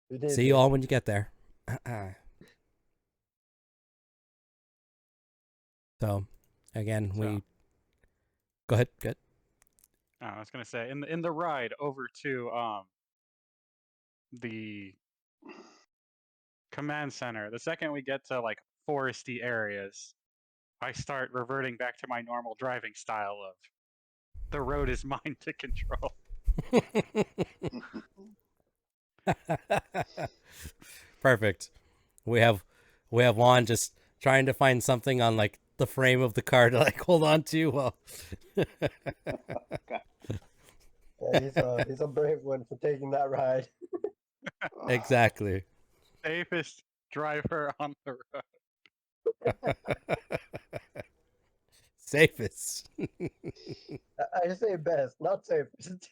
You did see you good. all when you get there. So, again, we go ahead. Good. I was gonna say in the ride over to the command center, the second we get to like foresty areas, I start reverting back to my normal driving style of the road is mine to control. Perfect. We have Juan just trying to find something on like the frame of the car to like hold on to. Well, Yeah, he's a brave one for taking that ride. exactly. Safest driver on the road. Safest. I say best, not safest.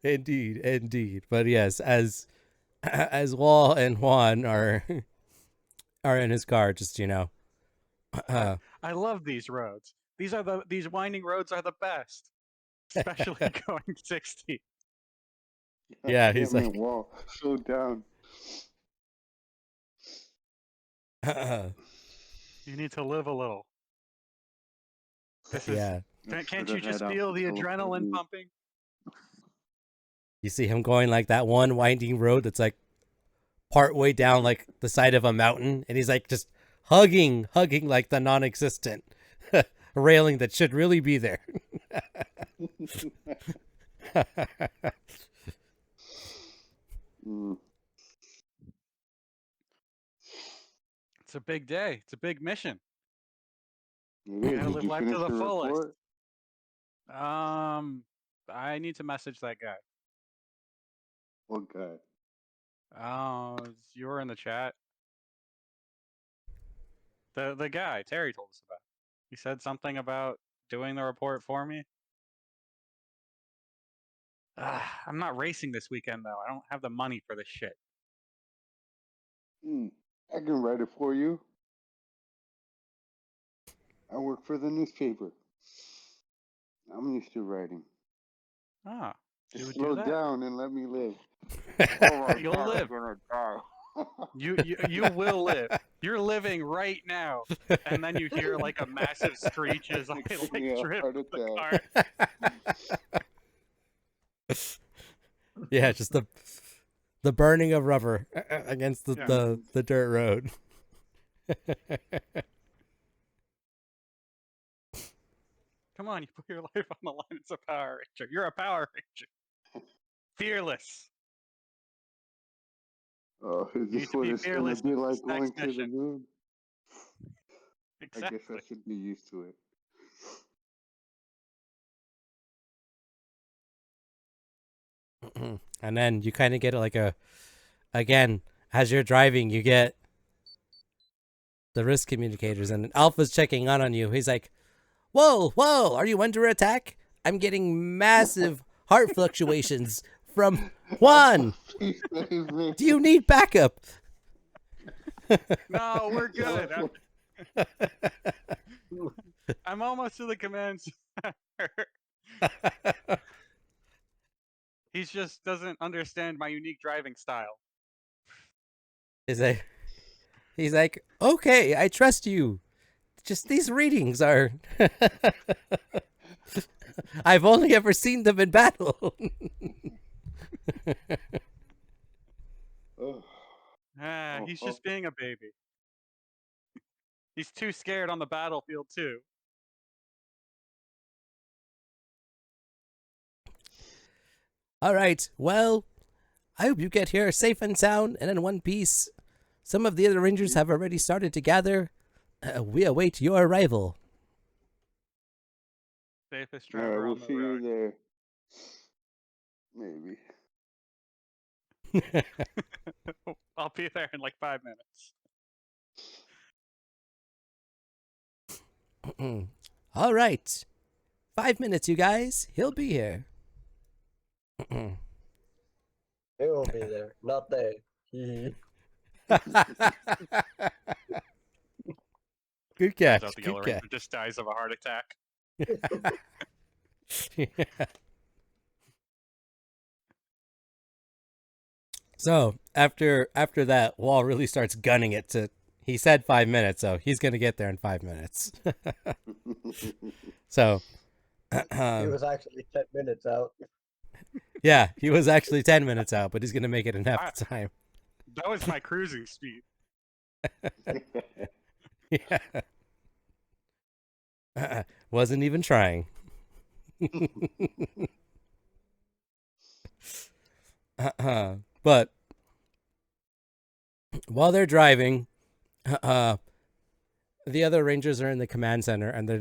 Indeed. But yes, as Wall and Juan are in his car, just I love these roads. These winding roads are the best, especially going 60. Yeah, he's like, wow, slow down. You need to live a little. This yeah. is. Can't you just feel the adrenaline pumping? You see him going like that one winding road that's like part way down like the side of a mountain, and he's like just hugging like the non-existent railing that should really be there. It's a big day. It's a big mission. It is. You gotta Did live you life to finish the the fullest. report? I need to message that guy. What guy? Oh, you were in the chat. The guy Terry told us about. He said something about doing the report for me. I'm not racing this weekend though. I don't have the money for this shit. I can write it for you. I work for the newspaper. I'm used to writing. Ah, you Just would slow do that. down and let me live. You'll live. I'm gonna die. You will live. You're living right now, and then you hear like a massive screech as I Give like me a drip heart the attack. car. Yeah, just the burning of rubber against Yeah. the dirt road. Come on, you put your life on the line. It's a Power Ranger. You're a Power Ranger. Fearless. Oh, is You need this to what be it's gonna fearless be with like this going next to the mission. moon? I guess Exactly. I should be used to it. And then you kind of get like again, as you're driving, you get the risk communicators, and Alpha's checking on you. He's like, whoa, are you under attack? I'm getting massive heart fluctuations from Juan. Please save me. Do you need backup? No, we're good. I'm almost to the command center. He just doesn't understand my unique driving style. He's like, okay, I trust you. Just these readings are. I've only ever seen them in battle. Oh, He's just being a baby. He's too scared on the battlefield too. All right, well, I hope you get here safe and sound and in one piece. Some of the other Rangers have already started to gather. We await your arrival. Safest all right, driver we'll on the see you road. there. Maybe. I'll be there in like 5 minutes. All right. 5 minutes, you guys. He'll be here. He will be there, not they. Hee Good Turns catch. out the Yellow Good Ranger catch. just dies of a heart attack. So after that, Wall really starts gunning it to. He said 5 minutes, so he's gonna get there in 5 minutes. So, He was actually 10 minutes out. yeah, he was actually 10 minutes out, but he's gonna make it in half the time. That was my cruising speed. Yeah. Wasn't even trying. But while they're driving, the other Rangers are in the command center, and they're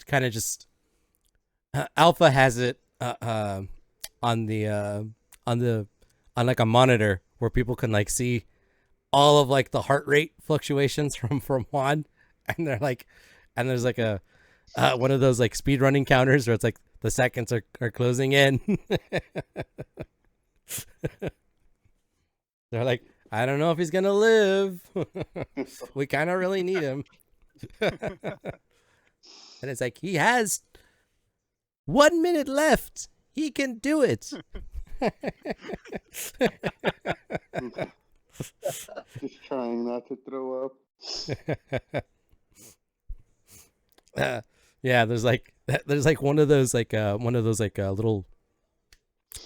kind of just Alpha has it on like a monitor where people can like see all of like the heart rate fluctuations from Juan, and they're like, and there's like a one of those like speed running counters where it's like the seconds are closing in. They're like, I don't know if he's gonna live. We kind of really need him. And it's like, he has 1 minute left. He can do it. Just trying not to throw up. Yeah, there's like one of those little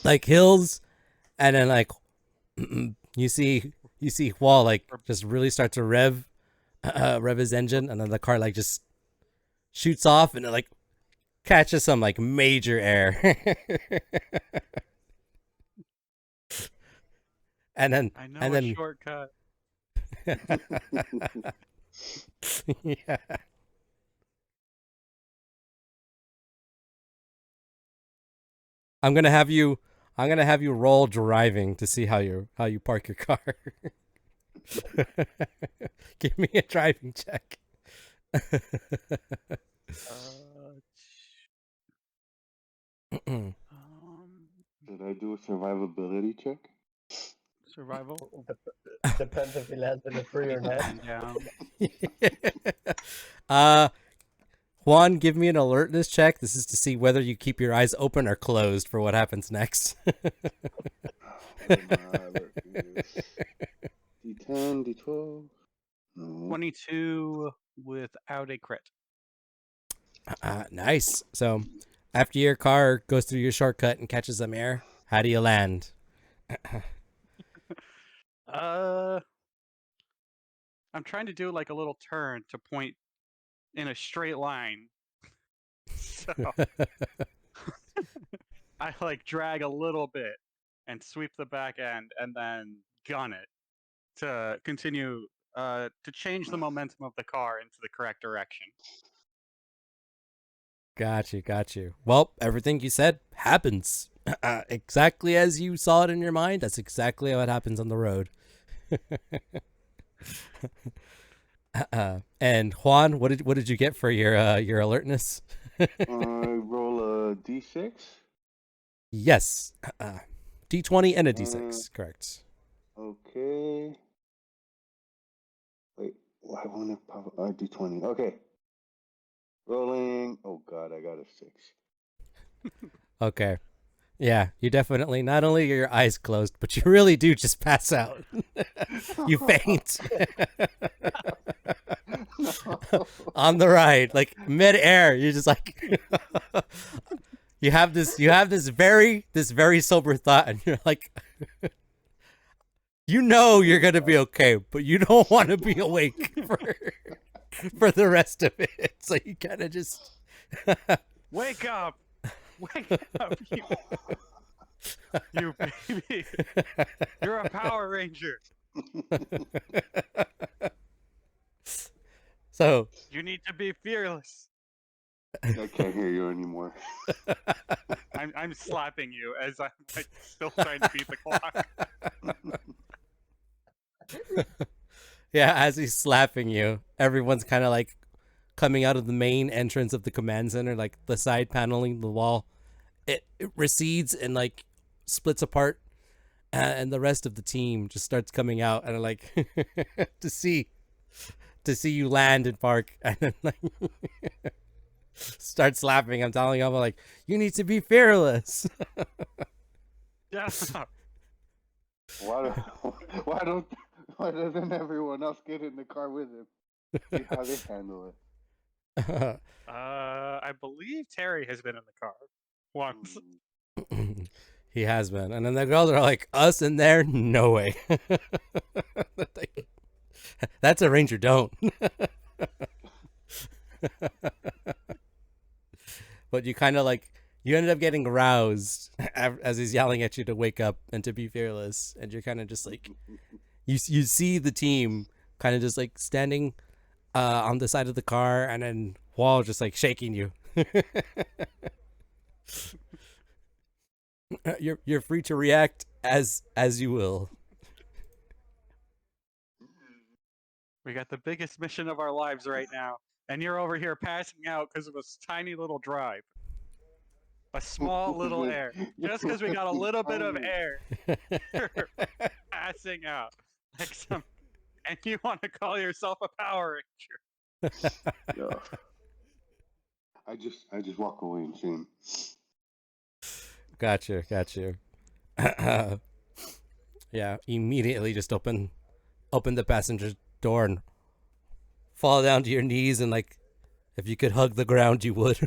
like hills, and then like you see Wall like just really start to rev his engine, and then the car like just shoots off, and it like catches some like major air. and then I know and a then shortcut. yeah. I'm gonna have you roll driving to see how you park your car. Give me a driving check. Did I do a survivability check? Survival. Depends if he lands in a tree or not. Down. Juan, give me an alertness check. This is to see whether you keep your eyes open or closed for what happens next. 12. No. 22 without a crit. Nice. So after your car goes through your shortcut and catches some air, how do you land? I'm trying to do like a little turn to point in a straight line. So I like drag a little bit and sweep the back end and then gun it to continue to change the momentum of the car into the correct direction. Got you. Well, everything you said happens. Exactly as you saw it in your mind, that's exactly how it happens on the road. And Juan, what did you get for your alertness? Roll a d6. Yes. D20 and a D6, correct. Okay. Wait, I want to d20. Okay. Rolling. Oh God, I got a 6. Okay. Yeah, you definitely, not only are your eyes closed, but you really do just pass out. You faint. No. On the ride, like mid-air, you're just like you have this very sober thought, and you're like, you know you're gonna be okay, but you don't want to be awake for the rest of it. So you kind of just Wake up! Wake up, you baby! You're a Power Ranger. So You need to be fearless. I can't hear you anymore. I'm slapping you as I'm like still trying to beat the clock. yeah, as he's slapping you, everyone's kind of like coming out of the main entrance of the command center, like the side paneling, the wall. It recedes and like splits apart, and the rest of the team just starts coming out and like to see you land and park, and then like start slapping. I'm telling them, like, you need to be fearless. Yeah. Why doesn't everyone else get in the car with him? See how they handle it. I believe Terry has been in the car once. He has been, and then the girls are like, us in there? No way. That's a Ranger don't. But you kind of like, you ended up getting roused as he's yelling at you to wake up and to be fearless, and you're kind of just like, you see the team kind of just like standing on the side of the car, and then Wall just like shaking you. You're free to react as you will. We got the biggest mission of our lives right now, and you're over here passing out because of a tiny little drive. A small little air. Just because we got a little bit of air, you're passing out. Like some, and you want to call yourself a Power Ranger. Yeah. I just walk away and see him. Got you. Yeah, immediately just open the passenger door and fall down to your knees, and like, if you could hug the ground, you would.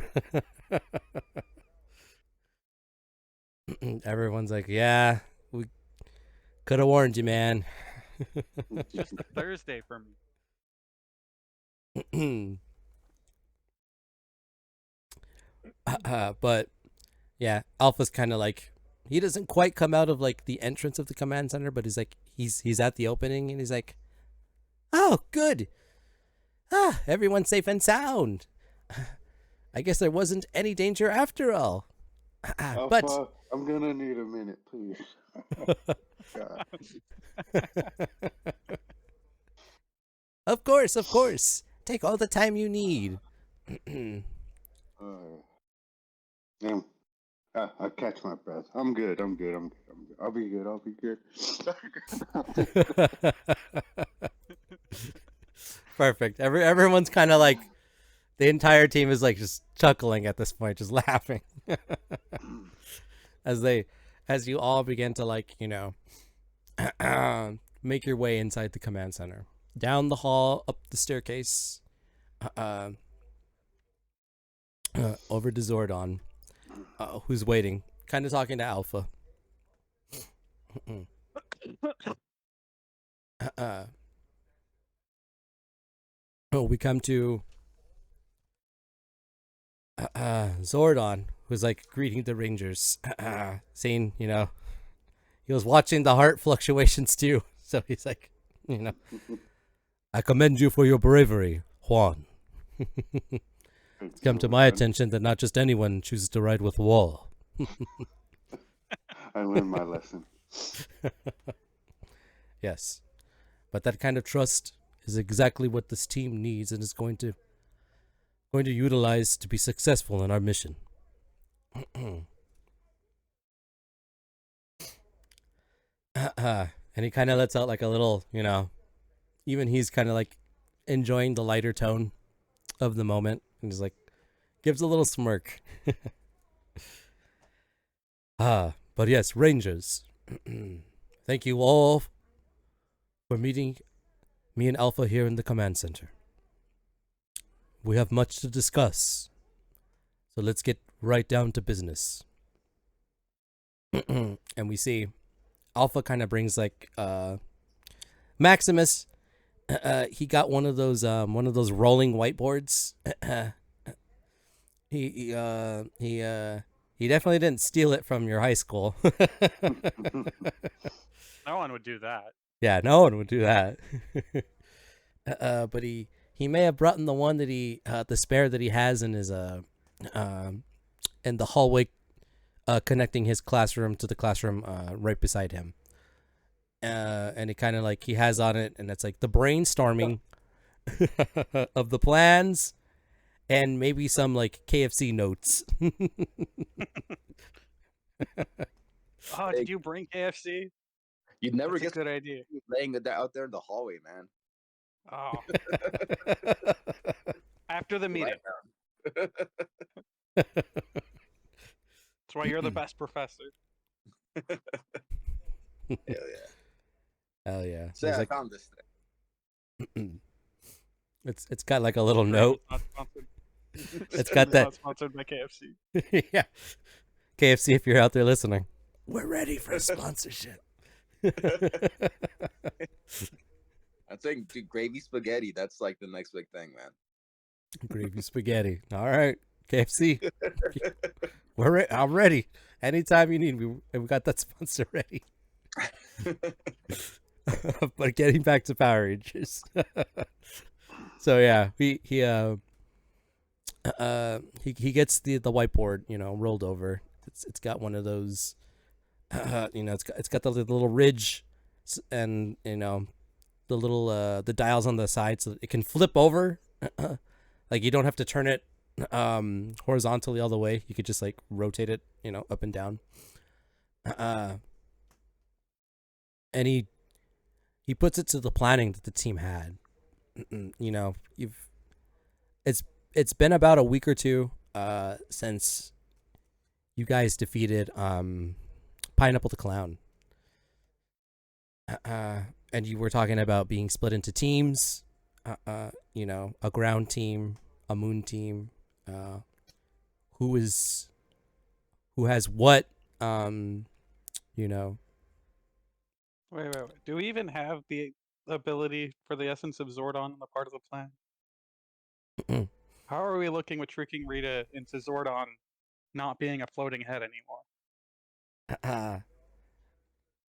Everyone's like, yeah, we could have warned you, man. It's just a Thursday for me. But yeah, Alpha's kind of like, he doesn't quite come out of like the entrance of the command center, but he's like, he's at the opening, and he's like, oh, good. Everyone's safe and sound. I guess there wasn't any danger after all. Alpha, But I'm gonna need a minute, please. God. Of course. Take all the time you need. Damn. I catch my breath. I'm good. I'll be good. Perfect. Everyone's kind of like, the entire team is like just chuckling at this point, just laughing. as you all begin to like, make your way inside the command center, down the hall, up the staircase, over to Zordon, who's waiting, kind of talking to Alpha. We come to Zordon, who's like greeting the Rangers, saying, you know, he was watching the heart fluctuations too. So he's like, you know, I commend you for your bravery, Juan. It's come to my attention that not just anyone chooses to ride with Wall. I learned my lesson. Yes. But that kind of trust is exactly what this team needs and is going to utilize to be successful in our mission. And he kind of lets out like a little, you know, even he's kind of like enjoying the lighter tone of the moment, and just like gives a little smirk. But yes, Rangers, thank you all for meeting me and Alpha here in the command center. We have much to discuss, so let's get right down to business. And we see Alpha kind of brings like Maximus. He got one of those rolling whiteboards. He definitely didn't steal it from your high school. No one would do that. Yeah, no one would do that. But he may have brought in the one that the spare that he has in his in the hallway, connecting his classroom to the classroom right beside him. And it kind of like he has on it, and it's like the brainstorming of the plans, and maybe some like KFC notes. Oh, did you bring KFC? You'd never That's a get good idea. laying it out there in the hallway, man. Oh, after the meeting. Right. That's why you're the best professor. Hell yeah. Hell yeah! So There's I like, found this thing. it's got like a little note. Not sponsored. It's got that. Not sponsored by KFC. Yeah, KFC, if you're out there listening, we're ready for a sponsorship. I'm saying, dude, gravy spaghetti. That's like the next big thing, man. Gravy spaghetti. All right, KFC. I'm ready. Anytime you need me, we got that sponsor ready. But getting back to Power Rangers. So yeah, he gets the whiteboard, you know, rolled over. It's got one of those, you know, it's got the little ridge, and you know, the little the dials on the side, so that it can flip over. Like you don't have to turn it horizontally all the way. You could just like rotate it, you know, up and down. And he puts it to the planning that the team had. You know, it's been about a week or two since you guys defeated Pineapple the Clown. And you were talking about being split into teams. You know, a ground team, a moon team. Who has what? You know. Wait. Do we even have the ability for the essence of Zordon on the part of the plan? How are we looking with tricking Rita into Zordon not being a floating head anymore?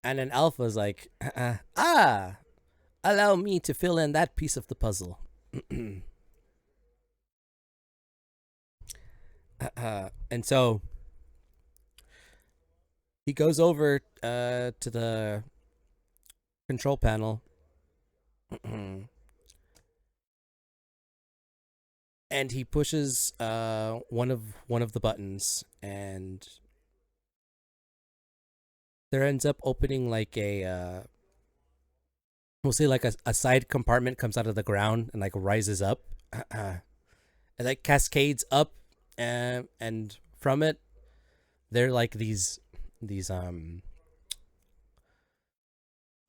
And then Alpha's like, allow me to fill in that piece of the puzzle. And so he goes over to the control panel. And he pushes one of the buttons, and there ends up opening like a we'll say like a side compartment comes out of the ground and like rises up. It like cascades up, and from it they're like these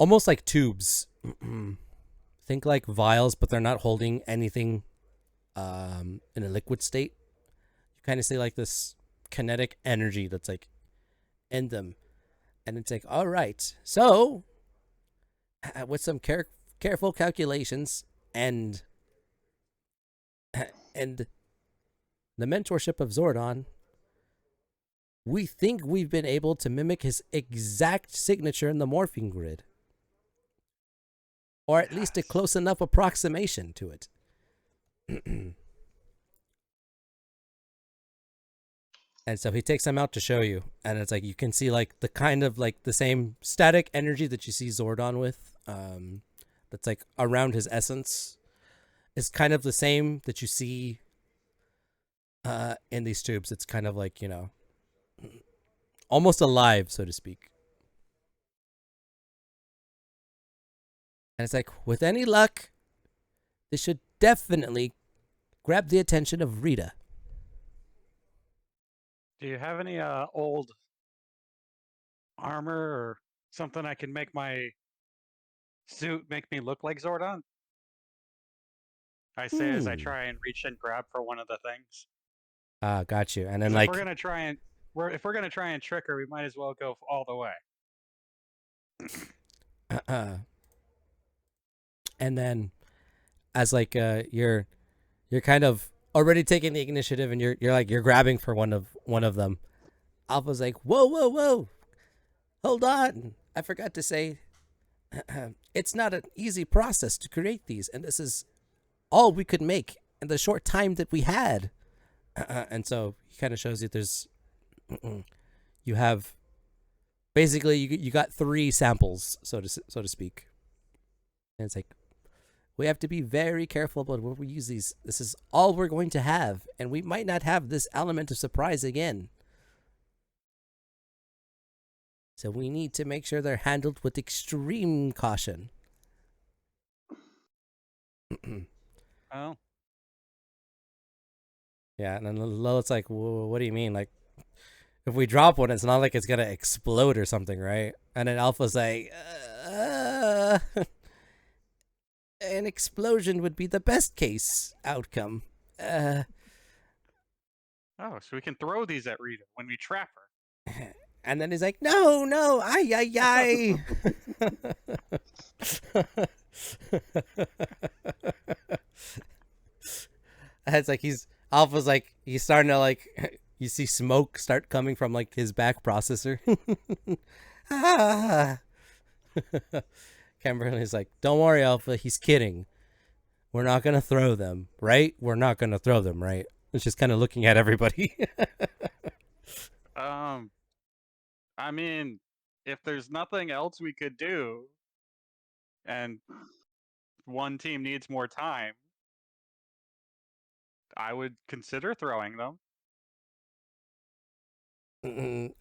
almost like tubes. Think like vials, but they're not holding anything in a liquid state. You kind of see like this kinetic energy that's like in them. And it's like, all right, so with some careful calculations and and the mentorship of Zordon, we think we've been able to mimic his exact signature in the morphing grid. Or at least a close enough approximation to it. And so he takes them out to show you. And it's like, you can see like the kind of like the same static energy that you see Zordon with. That's like around his essence. Is kind of the same that you see in these tubes. It's kind of like, you know, almost alive, so to speak. And it's like, with any luck, this should definitely grab the attention of Rita. Do you have any old armor or something I can make my suit make me look like Zordon? I say as I try and reach and grab for one of the things. Got you. And then If like, we're gonna try and trick her, we might as well go all the way. And then as like you're kind of already taking the initiative, and you're grabbing for one of them. Alpha's like, whoa, hold on, I forgot to say, it's not an easy process to create these, and this is all we could make in the short time that we had. And so he kind of shows you there's you have basically you got 3 samples, so to speak. And it's like, we have to be very careful about when we use these. This is all we're going to have, and we might not have this element of surprise again. So we need to make sure they're handled with extreme caution. Oh. Yeah, and then Lilith's like, what do you mean? Like, if we drop one, it's not like it's going to explode or something, right? And then Alpha's like, an explosion would be the best case outcome. Oh, so we can throw these at Rita when we trap her. And then he's like, no, ay. And it's like Alpha's like, he's starting to like, you see smoke start coming from like his back processor. Kimberly's like, don't worry, Alpha, he's kidding. We're not going to throw them, right? We're not going to throw them, right? It's just kind of looking at everybody. I mean, if there's nothing else we could do, and one team needs more time, I would consider throwing them.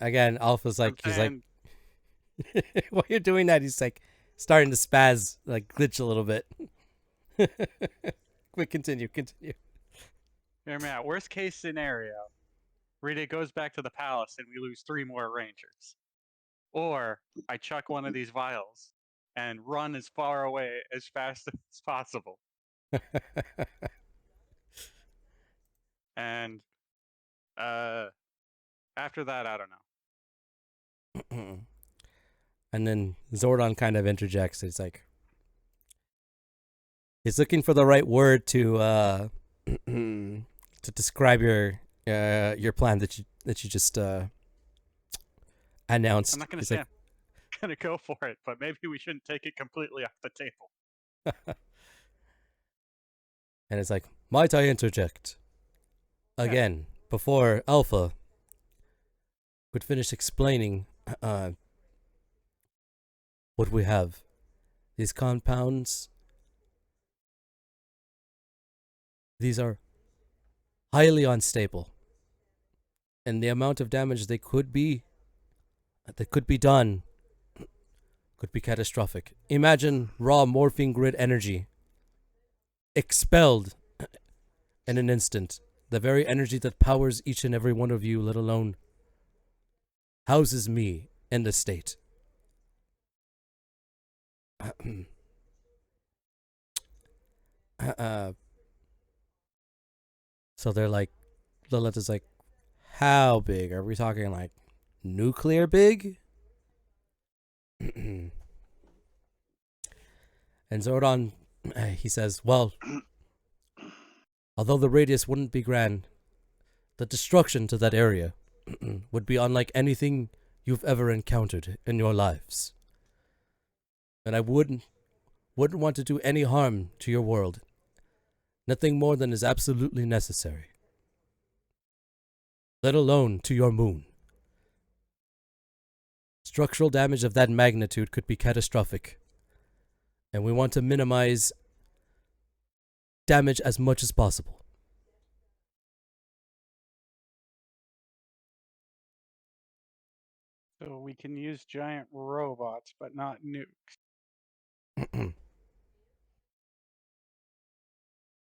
Again, Alpha's like, he's like, while you're doing that, he's like starting to spaz, like glitch a little bit. But continue. Hear me out. Worst case scenario, Rita goes back to the palace and we lose 3 more Rangers. Or I chuck one of these vials and run as far away as fast as possible. And after that, I don't know. And then Zordon kind of interjects. It's like, he's looking for the right word to describe your plan that you just announced. I'm not gonna He's say like, I'm gonna go for it, but maybe we shouldn't take it completely off the table. And it's like, might I interject again before Alpha could finish explaining what we have? These compounds, these are highly unstable, and the amount of damage that could be done could be catastrophic. Imagine raw morphing grid energy expelled in an instant. The very energy that powers each and every one of you, let alone houses me in the state. So they're like, Lilith is like, how big? Are we talking like nuclear big? And Zordon, he says, well, although the radius wouldn't be grand, the destruction to that area would be unlike anything you've ever encountered in your lives. And I wouldn't want to do any harm to your world. Nothing more than is absolutely necessary. Let alone to your moon. Structural damage of that magnitude could be catastrophic, and we want to minimize damage as much as possible. So we can use giant robots, but not nukes.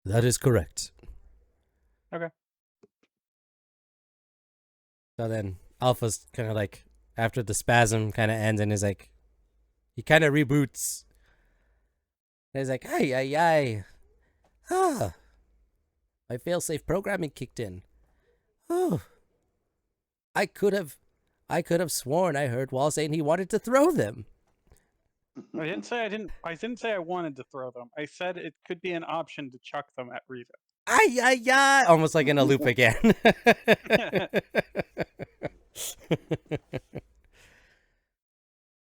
That is correct. Okay. So then Alpha's kind of like, after the spasm kind of ends, and is like, he kind of reboots. And he's like, ay. Ah, my failsafe programming kicked in. Oh, I could have sworn I heard Wall saying he wanted to throw them. I didn't say I wanted to throw them. I said it could be an option to chuck them at Rita. Ay. Almost like in a loop again.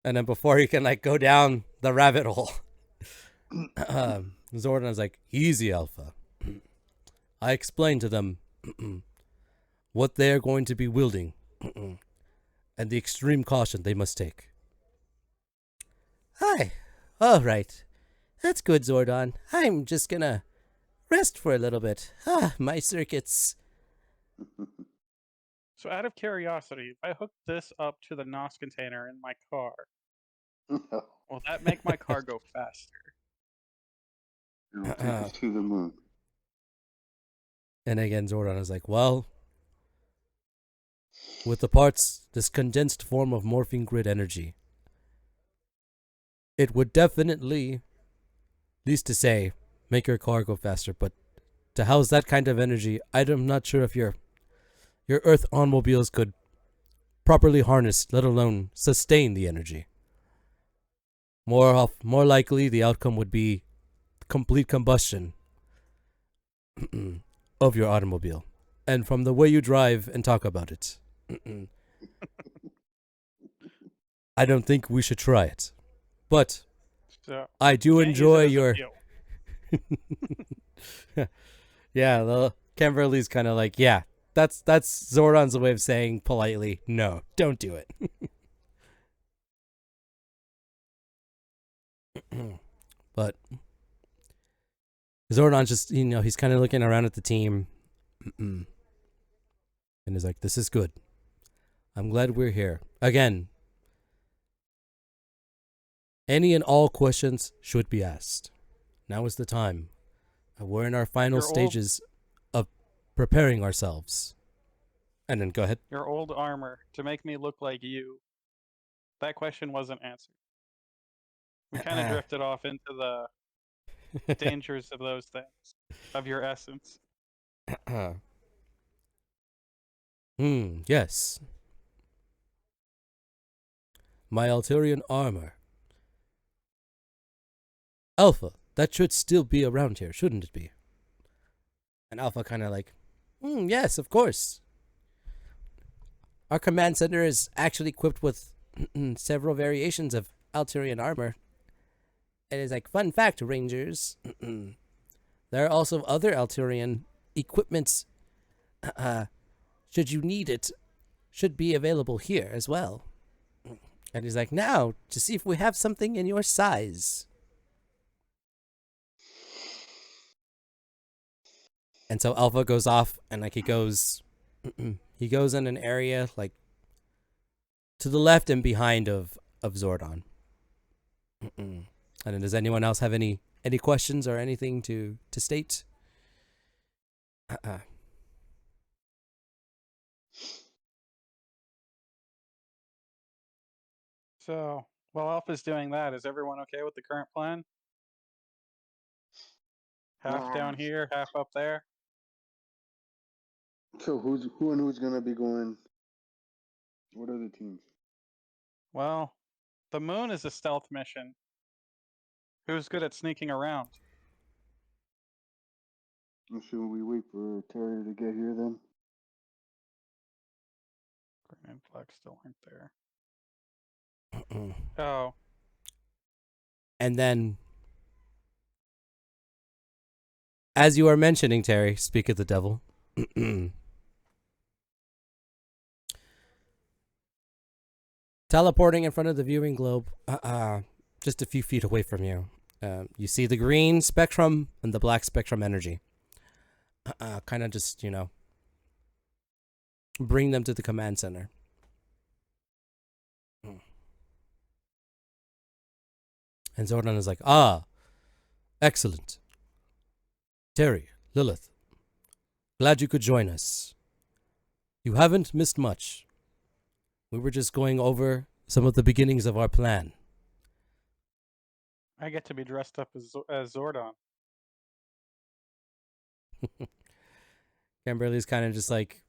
And then before he can like go down the rabbit hole, Zordon's like, easy, Alpha. I explained to them what they're going to be wielding and the extreme caution they must take. Hi. All right. That's good, Zordon. I'm just gonna rest for a little bit. My circuits. So out of curiosity, if I hook this up to the NOS container in my car, No. will that make my car go faster? It'll take us to the moon. And again, Zordon is like, well, with the parts, this condensed form of morphing grid energy, it would definitely, least to say, make your car go faster. But to house that kind of energy, I'm not sure if your Earth automobiles could properly harness, let alone sustain the energy. More likely, the outcome would be complete combustion of your automobile. And from the way you drive and talk about it, I don't think we should try it. But So I do can't use enjoy it as a your... fuel. Yeah, the Kimberly's kind of like, yeah, that's Zordon's way of saying politely, no, don't do it. But Zordon's just, he's kind of looking around at the team and is like, this is good. I'm glad we're here. Again, any and all questions should be asked. Now is the time. We're in our final stages of preparing ourselves. And then go ahead. Your old armor to make me look like you. That question wasn't answered. We kind of drifted off into the dangers of those things, of your essence. Yes. My Alterian armor. Alpha, that should still be around here, shouldn't it be? And Alpha kind of like, yes, of course. Our command center is actually equipped with several variations of Alterian armor. It is like, fun fact, Rangers. There are also other Alterian equipments, should you need it, should be available here as well. And he's like, now, to see if we have something in your size. And so Alpha goes off, and like he goes in an area like to the left and behind of Zordon. And then does anyone else have any questions or anything to state? So While Alpha's doing that, is everyone okay with the current plan? Half down here, half up there. So who's gonna be going? What are the teams? Well, the moon is a stealth mission. Who's good at sneaking around? Should we wait for Terry to get here then? Green and black still aren't there. Oh, And then, as you are mentioning, Terry, speak of the devil. Teleporting in front of the viewing globe, just a few feet away from you. You see the green spectrum and the black spectrum energy. Kind of just, bring them to the command center. And Zordon is like, excellent. Terry, Lilith, glad you could join us. You haven't missed much. We were just going over some of the beginnings of our plan. I get to be dressed up as Zordon. Kimberly's kind of just like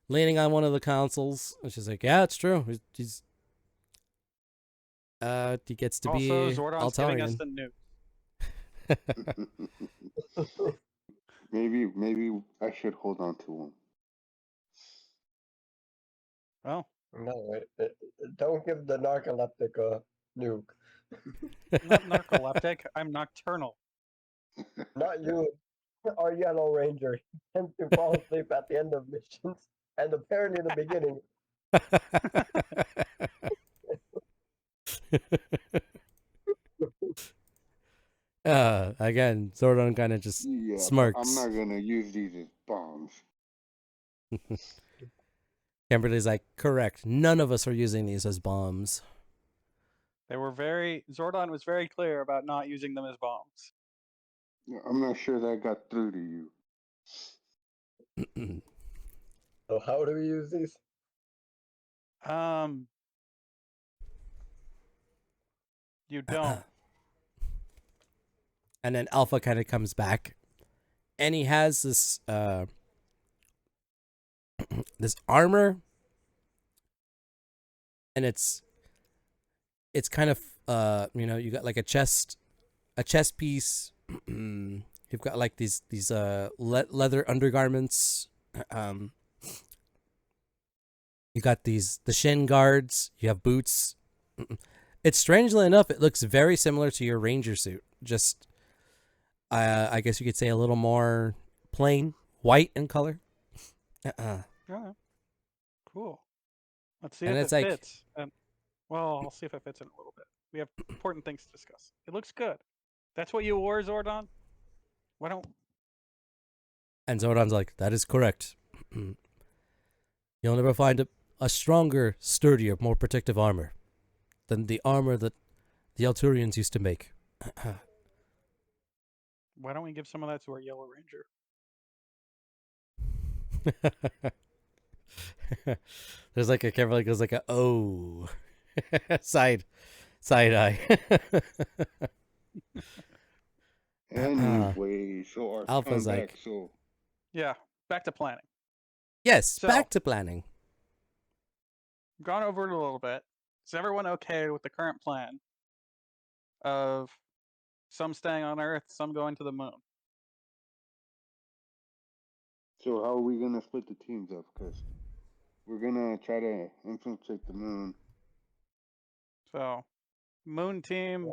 leaning on one of the consoles, and she's like, "Yeah, it's true. He gets to be Also, Zordon's giving us Altarian." the nuke. Maybe I should hold on to him. Well, No, don't give the narcoleptic a nuke. I'm not narcoleptic. I'm nocturnal. Not you. Our Yellow Ranger tends to fall asleep at the end of missions, and apparently the beginning. Again, Zordon kind of just smirks. I'm not gonna use these as bombs. Kimberly's like, correct. None of us are using these as bombs. Zordon was very clear about not using them as bombs. I'm not sure that got through to you. So how do we use these? You don't. And then Alpha kind of comes back, and he has this this armor, and it's kind of you got like a chest piece. You've got like these leather undergarments. You got the shin guards. You have boots. It's strangely enough, it looks very similar to your ranger suit. Just I guess you could say a little more plain white in color. Yeah. Cool. Let's see And if it's it like- fits. Well, I'll see if it fits in a little bit. We have important things to discuss. It looks good. That's what you wore, Zordon? Why don't... And Zordon's like, that is correct. You'll never find a stronger, sturdier, more protective armor than the armor that the Alturians used to make. Why don't we give some of that to our Yellow Ranger? There's like a camera goes like a oh side eye. Anyway, so our Alpha's comeback, like- so Yeah, back to planning. Yes, So- back to planning. Gone over it a little bit. Is everyone okay with the current plan of some staying on Earth, some going to the moon? how are we gonna split the teams up? Because we're gonna try to infiltrate the moon. So, moon team,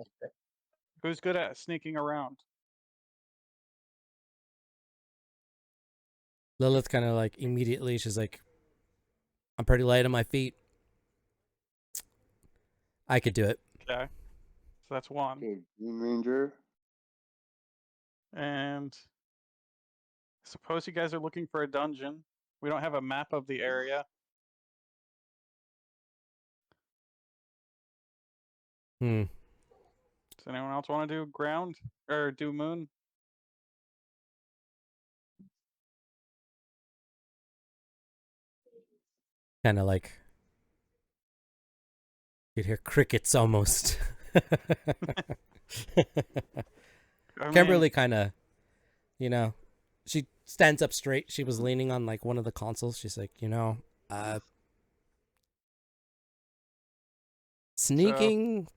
who's good at sneaking around? Lilith kind of like immediately, she's like, I'm pretty light on my feet. I could do it. Okay. So that's one. Okay, Green Ranger. And suppose you guys are looking for a dungeon. We don't have a map of the area. Hmm. Does anyone else want to do ground or do moon? Kind of like You'd hear crickets almost. I Kimberly mean, kind of, she stands up straight. She was leaning on like one of the consoles. She's like, sneaking,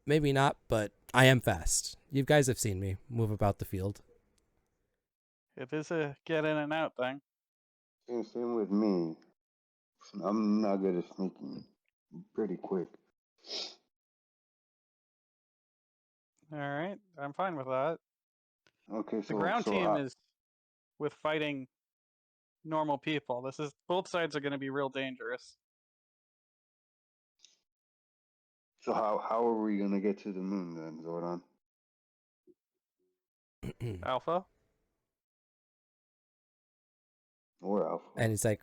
maybe not, but I am fast. You guys have seen me move about the field. it is a get in and out thing. Same with me. I'm not good at sneaking. I'm pretty quick. All right, I'm fine with that. Okay, The ground so team is with fighting normal people. Both sides are going to be real dangerous. so how are we gonna get to the moon then, Zordon? Alpha? Or Alpha? And he's like,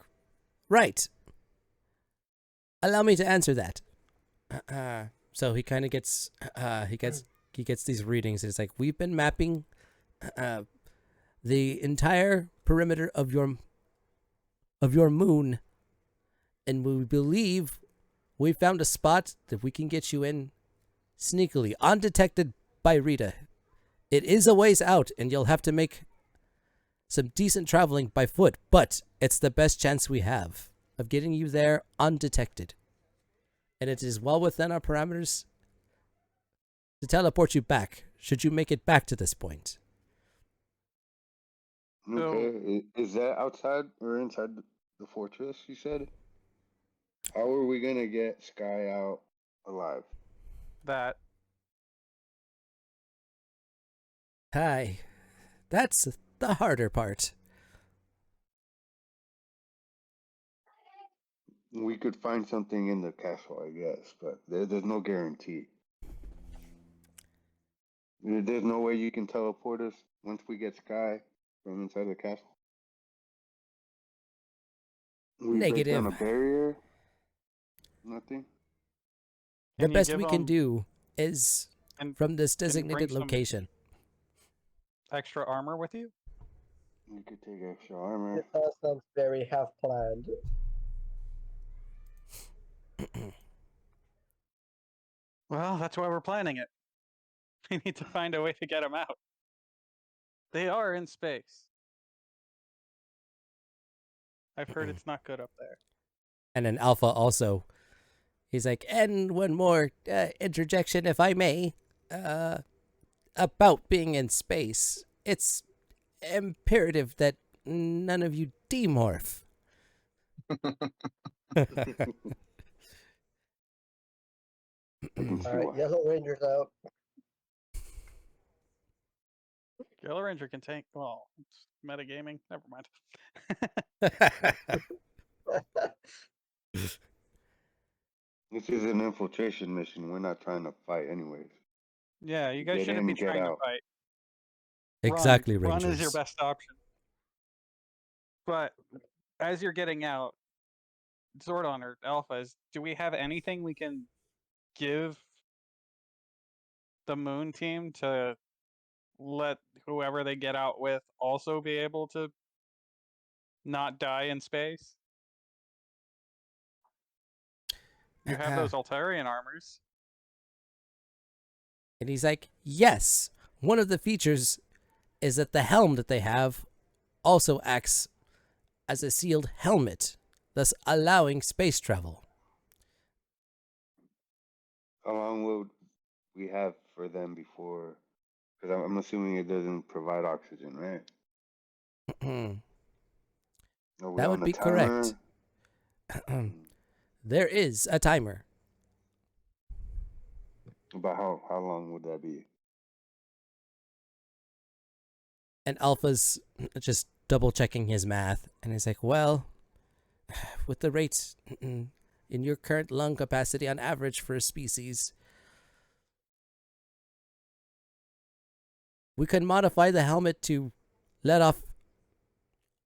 right. Allow me to answer that. So he kind of gets, he gets these readings. It's like, we've been mapping the entire perimeter of your moon, and we believe we found a spot that we can get you in sneakily, undetected by Rita. It is a ways out, and you'll have to make some decent traveling by foot, but it's the best chance we have of getting you there undetected. And it is well within our parameters to teleport you back, should you make it back to this point. Okay, is that outside or inside the fortress, you said? How are we gonna get Sky out alive? That. Hi. That's the harder part. We could find something in the castle, I guess, but there's no guarantee. There's no way you can teleport us once we get Sky from inside the castle. We break down a Negative. barrier? Nothing? The Can you best give we can 'em- do is and from this can you bring designated some location. extra armor with you? We could take extra armor. This all sounds very half planned. Well, that's why we're planning it. We need to find a way to get them out. They are in space. I've heard it's not good up there. And then Alpha also, he's like, and one more interjection, if I may, about being in space. It's imperative that none of you demorph. Alright, Yellow Ranger's out. Yellow Ranger can tank. Well, it's metagaming. Never mind. This is an infiltration mission. We're not trying to fight anyways. Yeah, you guys Get shouldn't in, be get trying out. to fight. Exactly, Run. Rangers. Run is your best option. But as you're getting out, Zordon or Alphas, do we have anything we can give the Moon team to let whoever they get out with also be able to not die in space? You have those Altarian armors. And he's like, yes, one of the features is that the helm that they have also acts as a sealed helmet, thus allowing space travel. How long will we have for them before? Because I'm assuming it doesn't provide oxygen, right? Are we That on would a be timer? correct. There is a timer. About how long would that be? And Alpha's just double checking his math. And he's like, well, with the rates in your current lung capacity on average for a species, we can modify the helmet to let off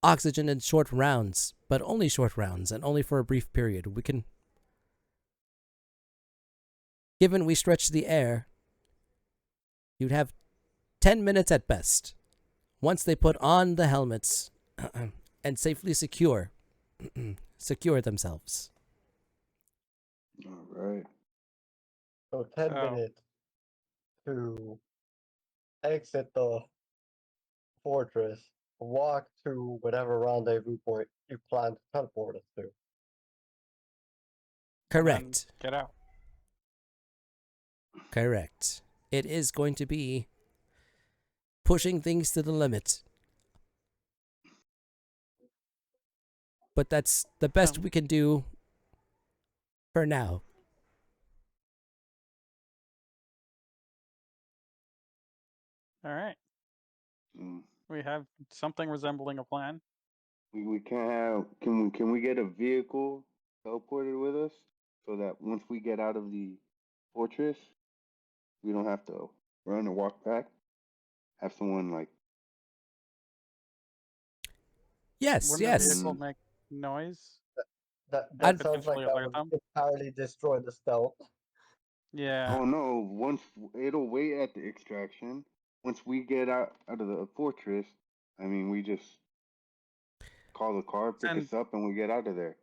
oxygen in short rounds, but only short rounds and only for a brief period. We can, given we stretch the air, you'd have 10 minutes at best. Once they put on the helmets and safely secure themselves. All right. So 10 So- minutes to exit the fortress, walk to whatever rendezvous point you plan to teleport us to. and then Correct. Get out. Correct. It is going to be pushing things to the limit. But that's the best we can do for now. All right. Mm. We have something resembling a plan. We can't have. Can we get a vehicle teleported with us so that once we get out of the fortress, we don't have to run or walk back? Have someone like. Yes, Wouldn't a yes. vehicle make noise? That I'd sounds like potentially that alert would them? entirely destroy the stealth. Yeah. Oh no! Once it'll wait at the extraction. Once we get out of the fortress, I mean, we just call the car, pick Send. us up, and we get out of there.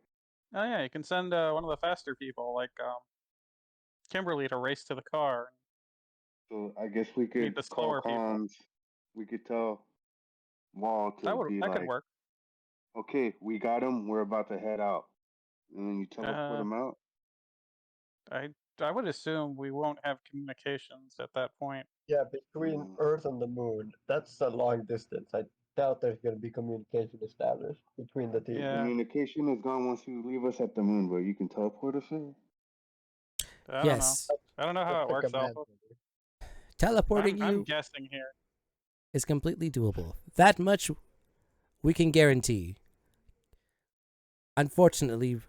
Oh yeah, you can send one of the faster people, like Kimberly, to race to the car. So I guess we Meet could the call slower people. comms. We could tell Maul to be That could like, work. "Okay, we got him. We're about to head out," and then you teleport him out. I would assume we won't have communications at that point. Yeah, between Mm. Earth and the Moon, that's a long distance. I doubt there's going to be communication established between the two. Yeah. Communication is gone once you leave us at the moon, but you can teleport us there. I Yes. don't know. I don't know how That's it the works, command Alpha. center. Teleporting I'm you guessing here. is completely doable. That much we can guarantee. Unfortunately,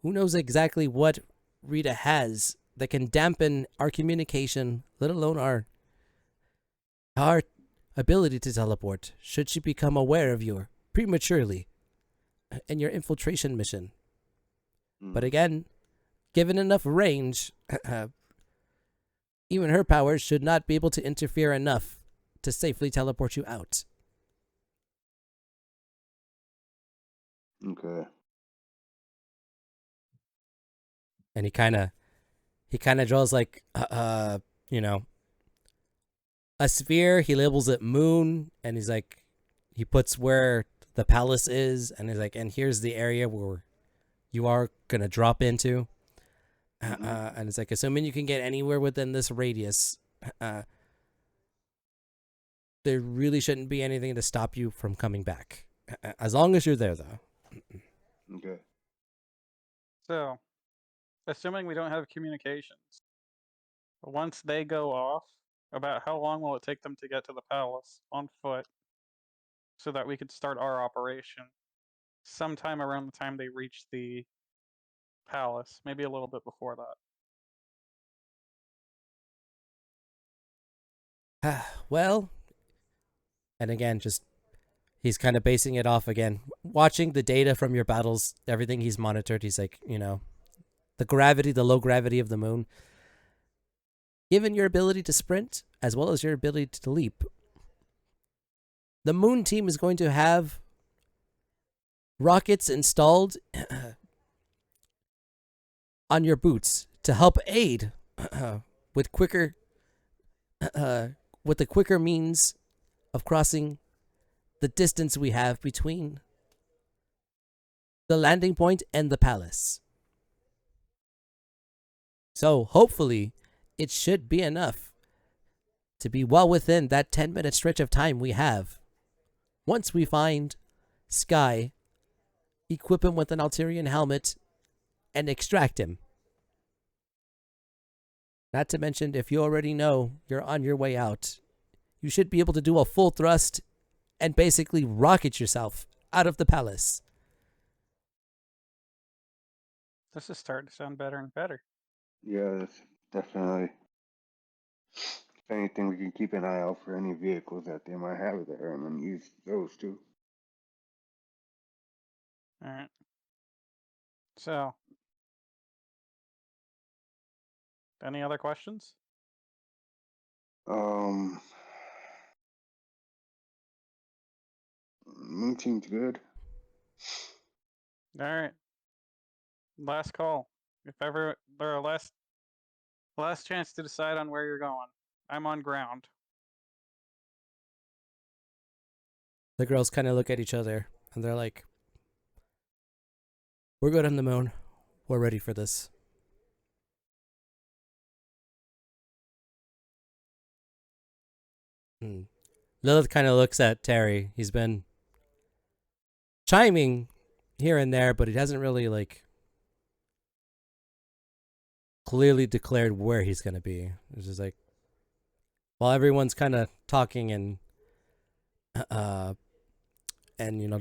who knows exactly what Rita has that can dampen our communication, let alone our ability to teleport, should she become aware of you prematurely in your infiltration mission. But again, given enough range, even her powers should not be able to interfere enough to safely teleport you out. Okay. And he kind of draws like you know, a sphere. He labels it moon, and he's like, he puts where the palace is, and he's like, and here's the area where you are gonna drop into. And it's like, assuming you can get anywhere within this radius, there really shouldn't be anything to stop you from coming back, as long as you're there, though. Okay. So, assuming we don't have communications, once they go off, about how long will it take them to get to the palace on foot so that we could start our operation sometime around the time they reach the palace, maybe a little bit before that? Well, and again, just he's kind of basing it off again, watching the data from your battles, everything he's monitored. He's like, the gravity, the low gravity of the moon, given your ability to sprint as well as your ability to leap, the moon team is going to have rockets installed on your boots to help aid with quicker with the quicker means of crossing the distance we have between the landing point and the palace. So hopefully it should be enough to be well within that 10-minute stretch of time we have. Once we find Sky, equip him with an Alterian helmet, and extract him. Not to mention, if you already know you're on your way out, you should be able to do a full thrust and basically rocket yourself out of the palace. This is starting to sound better and better. Yeah, that's definitely. If anything, we can keep an eye out for any vehicles that they might have there and then use those too. All right. So, any other questions? Moon team's good. All right. Last call. If ever there are last Last chance to decide on where you're going. I'm on ground. The girls kind of look at each other and they're like, "We're good on the moon. We're ready for this." Lilith kind of looks at Terry. He's been chiming here and there, but he hasn't really like clearly declared where he's gonna be. It's just like while everyone's kind of talking and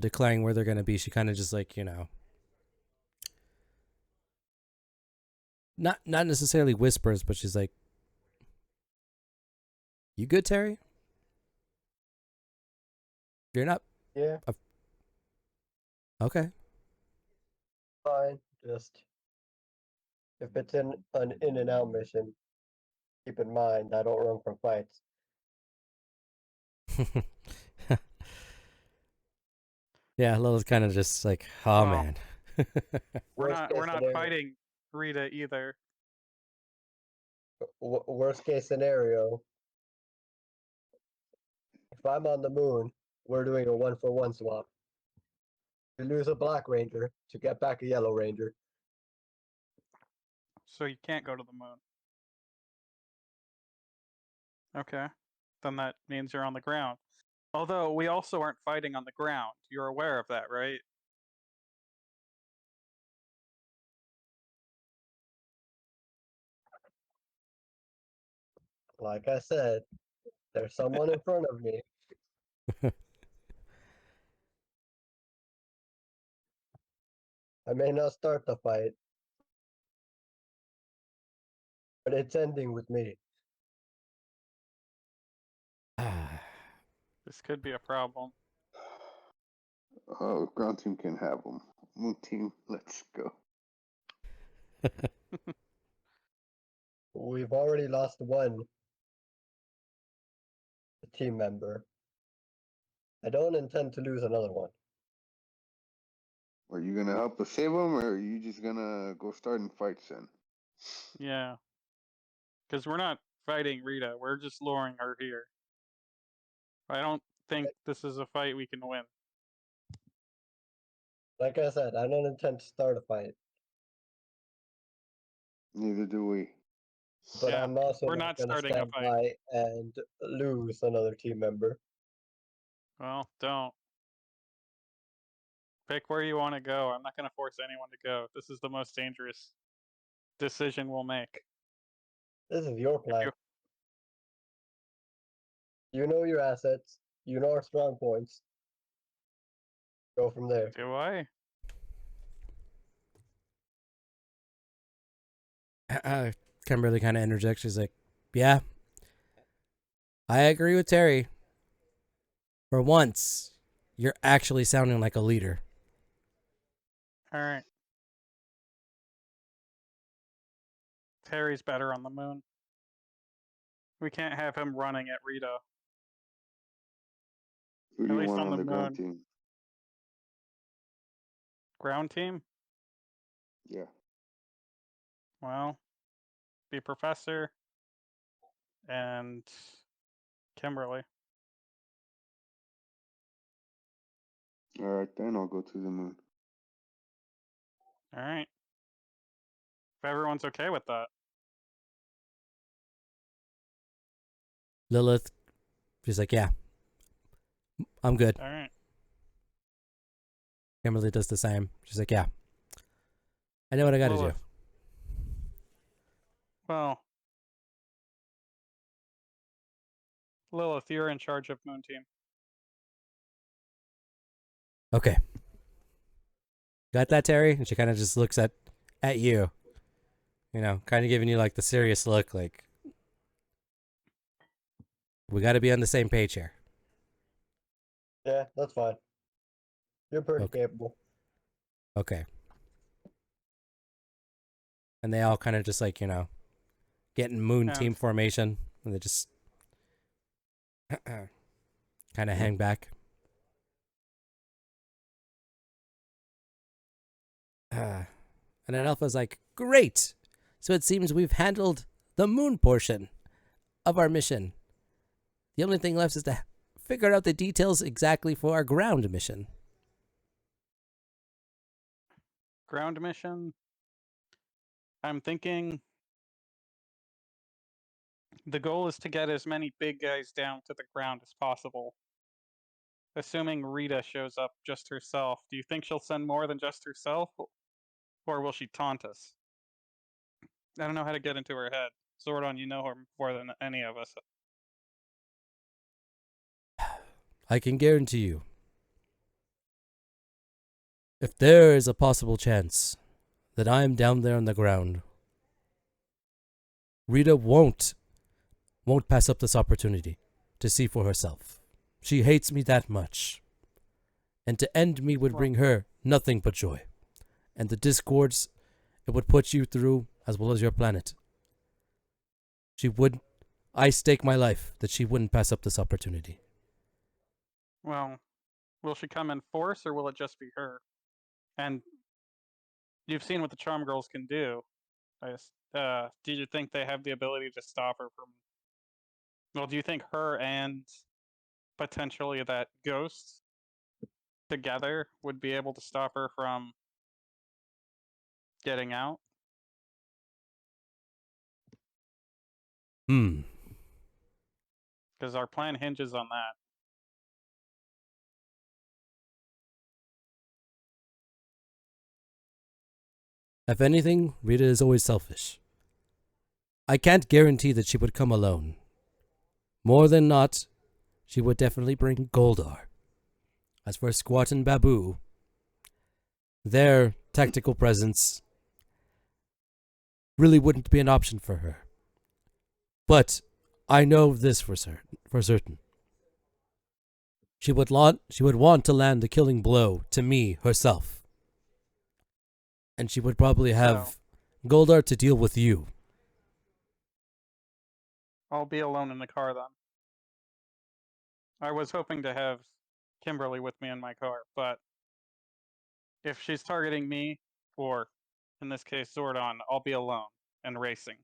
declaring where they're gonna be, she kind of just like not necessarily whispers, but she's like, "You good, Terry? You're not Yeah, okay." fine. Just if it's an in and out mission, keep in mind I don't run from fights. Yeah, Lilith's kind of just like, "Oh Well, man." We're Worst not case we're not scenario- fighting Rita either. Worst case scenario, if I'm on the moon, we're doing a 1-for-1 swap. You lose a Black Ranger to get back a Yellow Ranger. So you can't go to the moon. Okay. Then that means you're on the ground. Although we also aren't fighting on the ground. You're aware of that, right? Like I said, there's someone in front of me. I may not start the fight, but it's ending with me. This could be a problem. Oh, ground team can have them. Moon team, let's go. We've already lost one team member. I don't intend to lose another one. Are you gonna help us save them, or are you just gonna go start and fight then? Yeah. Because we're not fighting Rita. We're just luring her here. I don't think this is a fight we can win. Like I said, I don't intend to start a fight, Neither do we. but Yeah, I'm also we're not not going to starting a stand fight. by and lose another team member. Well, don't. Pick where you want to go. I'm not going to force anyone to go. This is the most dangerous decision we'll make. This is your plan. you- You know your assets. You know our strong points. Go from there. Do I? Kimberly kind of interjects. She's like, "Yeah, I agree with Terry. For once, you're actually sounding like a leader." All right. Terry's better on the moon. We can't have him running at Rita. Who At do you least want on on the the ground moon. team? Ground team? Yeah. Well, be Professor and Kimberly. All right, then I'll go to the moon. All right. If everyone's okay with that. Lilith, she's like, "Yeah, I'm good." All right. Kimberly does the same. She's like, "Yeah, I know what I got to do." Lilith. Well, Lilith, you're in charge of Moon Team. Okay. Got that, Terry? And she kind of just looks at you. Kind of giving you like the serious look, like, we got to be on the same page here. Yeah, that's fine. You're pretty Okay. capable. Okay. And they all kind of just like, get in moon And- team formation. And they just kind of hang back. And then Alpha's like, "Great. So it seems we've handled the moon portion of our mission. The only thing left is to figure out the details exactly for our ground mission. Ground mission. I'm thinking the goal is to get as many big guys down to the ground as possible. Assuming Rita shows up just herself, do you think she'll send more than just herself? Or will she taunt us? I don't know how to get into her head. Zordon, you know her more than any of us. I can guarantee you, if there is a possible chance that I am down there on the ground, Rita won't pass up this opportunity to see for herself. She hates me that much. And to end me would bring her nothing but joy. And the discords it would put you through, as well as your planet. I stake my life that she wouldn't pass up this opportunity. Well, will she come in force or will it just be her? And you've seen what the Charm Girls can do. Do you think they have the ability to stop her from... Well, do you think her and potentially that ghost together would be able to stop her from getting out? Because our plan hinges on that. If anything, Rita is always selfish. I can't guarantee that she would come alone. More than not, she would definitely bring Goldar. As for Squat and Babu, their tactical presence really wouldn't be an option for her. But I know this for certain. She would want to land the killing blow to me herself. And she would probably have Goldar to deal with you. I'll be alone in the car then. I was hoping to have Kimberly with me in my car, but if she's targeting me, or in this case Zordon, I'll be alone and racing.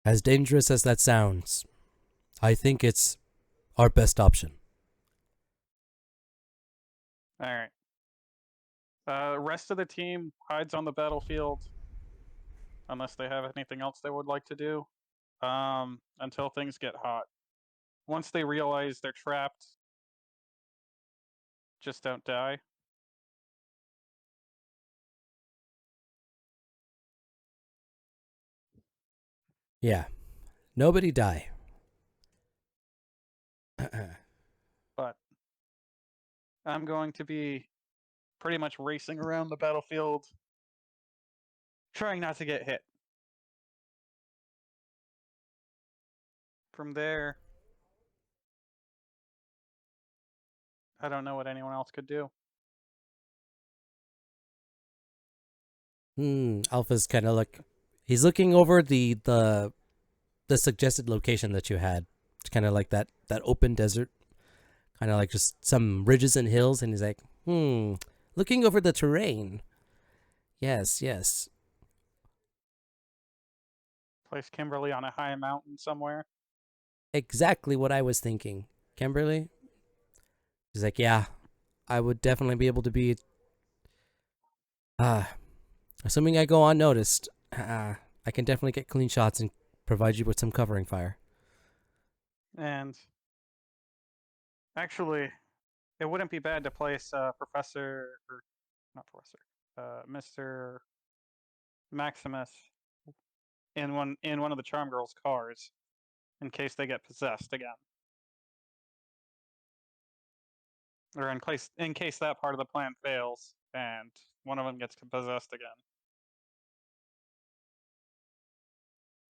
As dangerous as that sounds, I think it's our best option. Alright. Rest of the team hides on the battlefield, unless they have anything else they would like to do, until things get hot. Once they realize they're trapped, just don't die. Yeah. Nobody die. But I'm going to be pretty much racing around the battlefield, trying not to get hit. From there, I don't know what anyone else could do. Alpha's kind of he's looking over the suggested location that you had. It's kind of like that open desert, kind of like just some ridges and hills, and he's like, looking over the terrain. Yes. Place Kimberly on a high mountain somewhere. Exactly what I was thinking. Kimberly? He's like, yeah, I would definitely be able to be... assuming I go unnoticed, I can definitely get clean shots and provide you with some covering fire. And actually, it wouldn't be bad to place Mr. Maximus in one of the Charm Girls' cars, in case they get possessed again, or in case that part of the plan fails and one of them gets possessed again.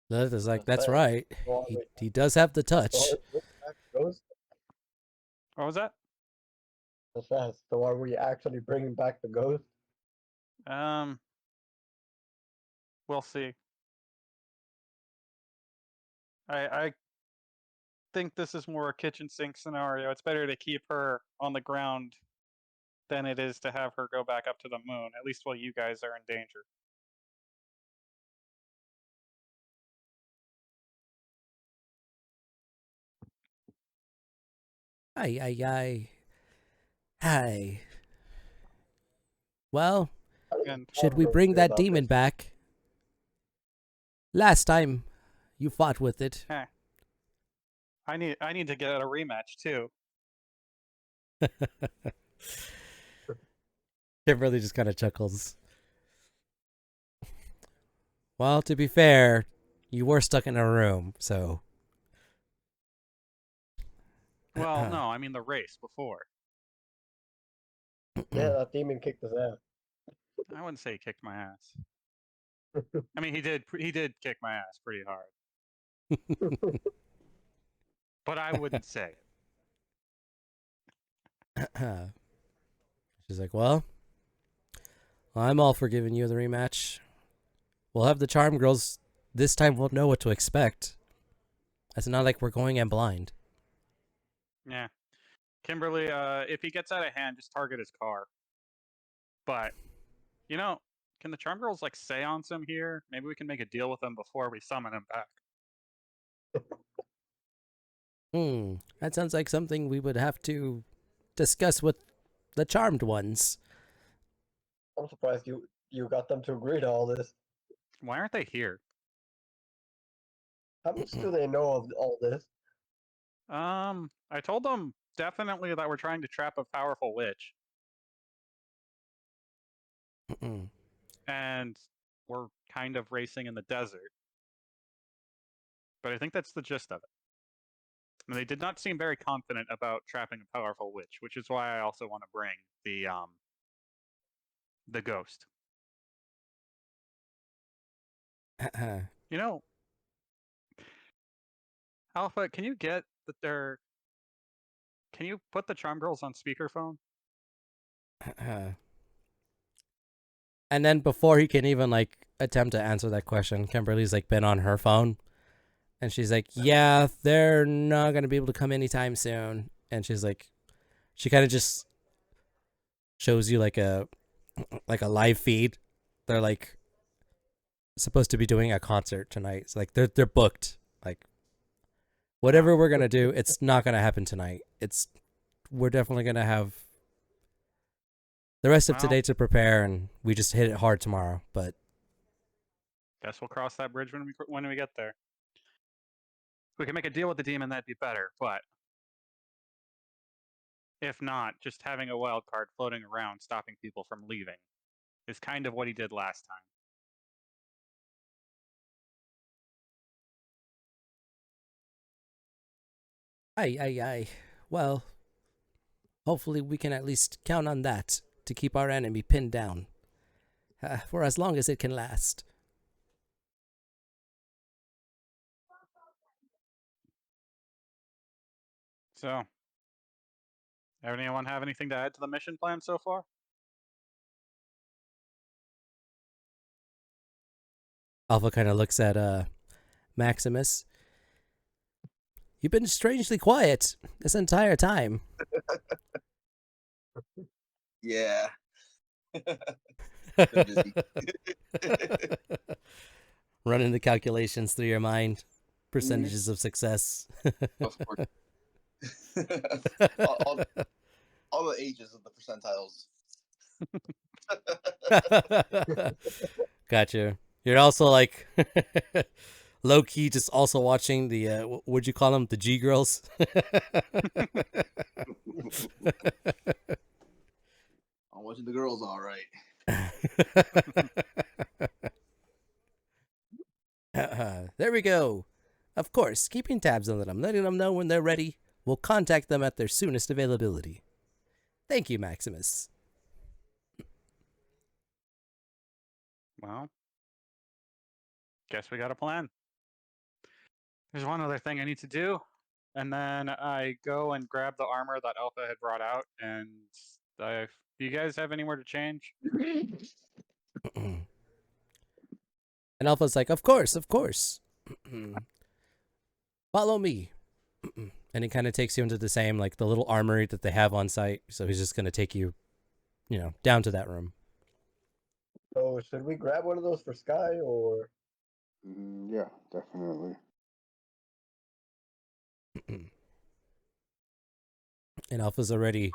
Lilith is like, that's right. He does have the touch. What was that? So are we actually bringing back the ghost? We'll see. I think this is more a kitchen sink scenario. It's better to keep her on the ground than it is to have her go back up to the moon, at least while you guys are in danger. Ay, ay, ay. Hi. Well, And should we bring that demon back? Last time you fought with it. I need to get a rematch too. Kimberly just kind of chuckles. Well, to be fair, you were stuck in a room, so. Well, no, I mean the race before. Yeah, that demon kicked us out. I wouldn't say he kicked my ass. I mean, he did kick my ass pretty hard, but I wouldn't say it. She's like, well, I'm all for giving you the rematch. We'll have the Charm Girls. This time we'll know what to expect. It's not like we're going in blind. Yeah. Kimberly, if he gets out of hand, just target his car. But, you know, can the Charm Girls, like, seance him here? Maybe we can make a deal with him before we summon him back. That sounds like something we would have to discuss with the Charmed Ones. I'm surprised you got them to agree to all this. Why aren't they here? How much do they know of all this? I told them definitely that we're trying to trap a powerful witch. And we're kind of racing in the desert. But I think that's the gist of it. And they did not seem very confident about trapping a powerful witch, which is why I also want to bring the ghost. You know, Alpha, can you get that they're... Can you put the Charm Girls on speakerphone? And then before he can even like attempt to answer that question, Kimberly's like been on her phone. And she's like, yeah, they're not going to be able to come anytime soon. And she's like, she kind of just shows you like a live feed. They're like supposed to be doing a concert tonight. It's like they're booked. Like whatever we're going to do, it's not going to happen tonight. We're definitely going to have the rest of today to prepare, and we just hit it hard tomorrow. But guess we'll cross that bridge when we get there. If we can make a deal with the demon, that'd be better, but if not, just having a wild card floating around stopping people from leaving is kind of what he did last time. Aye. Well, hopefully we can at least count on that to keep our enemy pinned down for as long as it can last. So, anyone have anything to add to the mission plan so far? Alpha kind of looks at Maximus. You've been strangely quiet this entire time. Yeah. Been busy. Running the calculations through your mind. Percentages of success. Of course. all the ages of the percentiles. Gotcha. You're also like low key, just also watching the what'd you call them? The G girls. I'm watching the girls, all right. There we go. Of course, keeping tabs on them, letting them know when they're ready. We'll contact them at their soonest availability. Thank you, Maximus. Well, guess we got a plan. There's one other thing I need to do, and then I go and grab the armor that Alpha had brought out, and do you guys have anywhere to change? And Alpha's like, of course. Follow me. And he kind of takes you into the same, like the little armory that they have on site. So he's just going to take you down to that room. So should we grab one of those for Sky or? Yeah, definitely. And Alpha's already.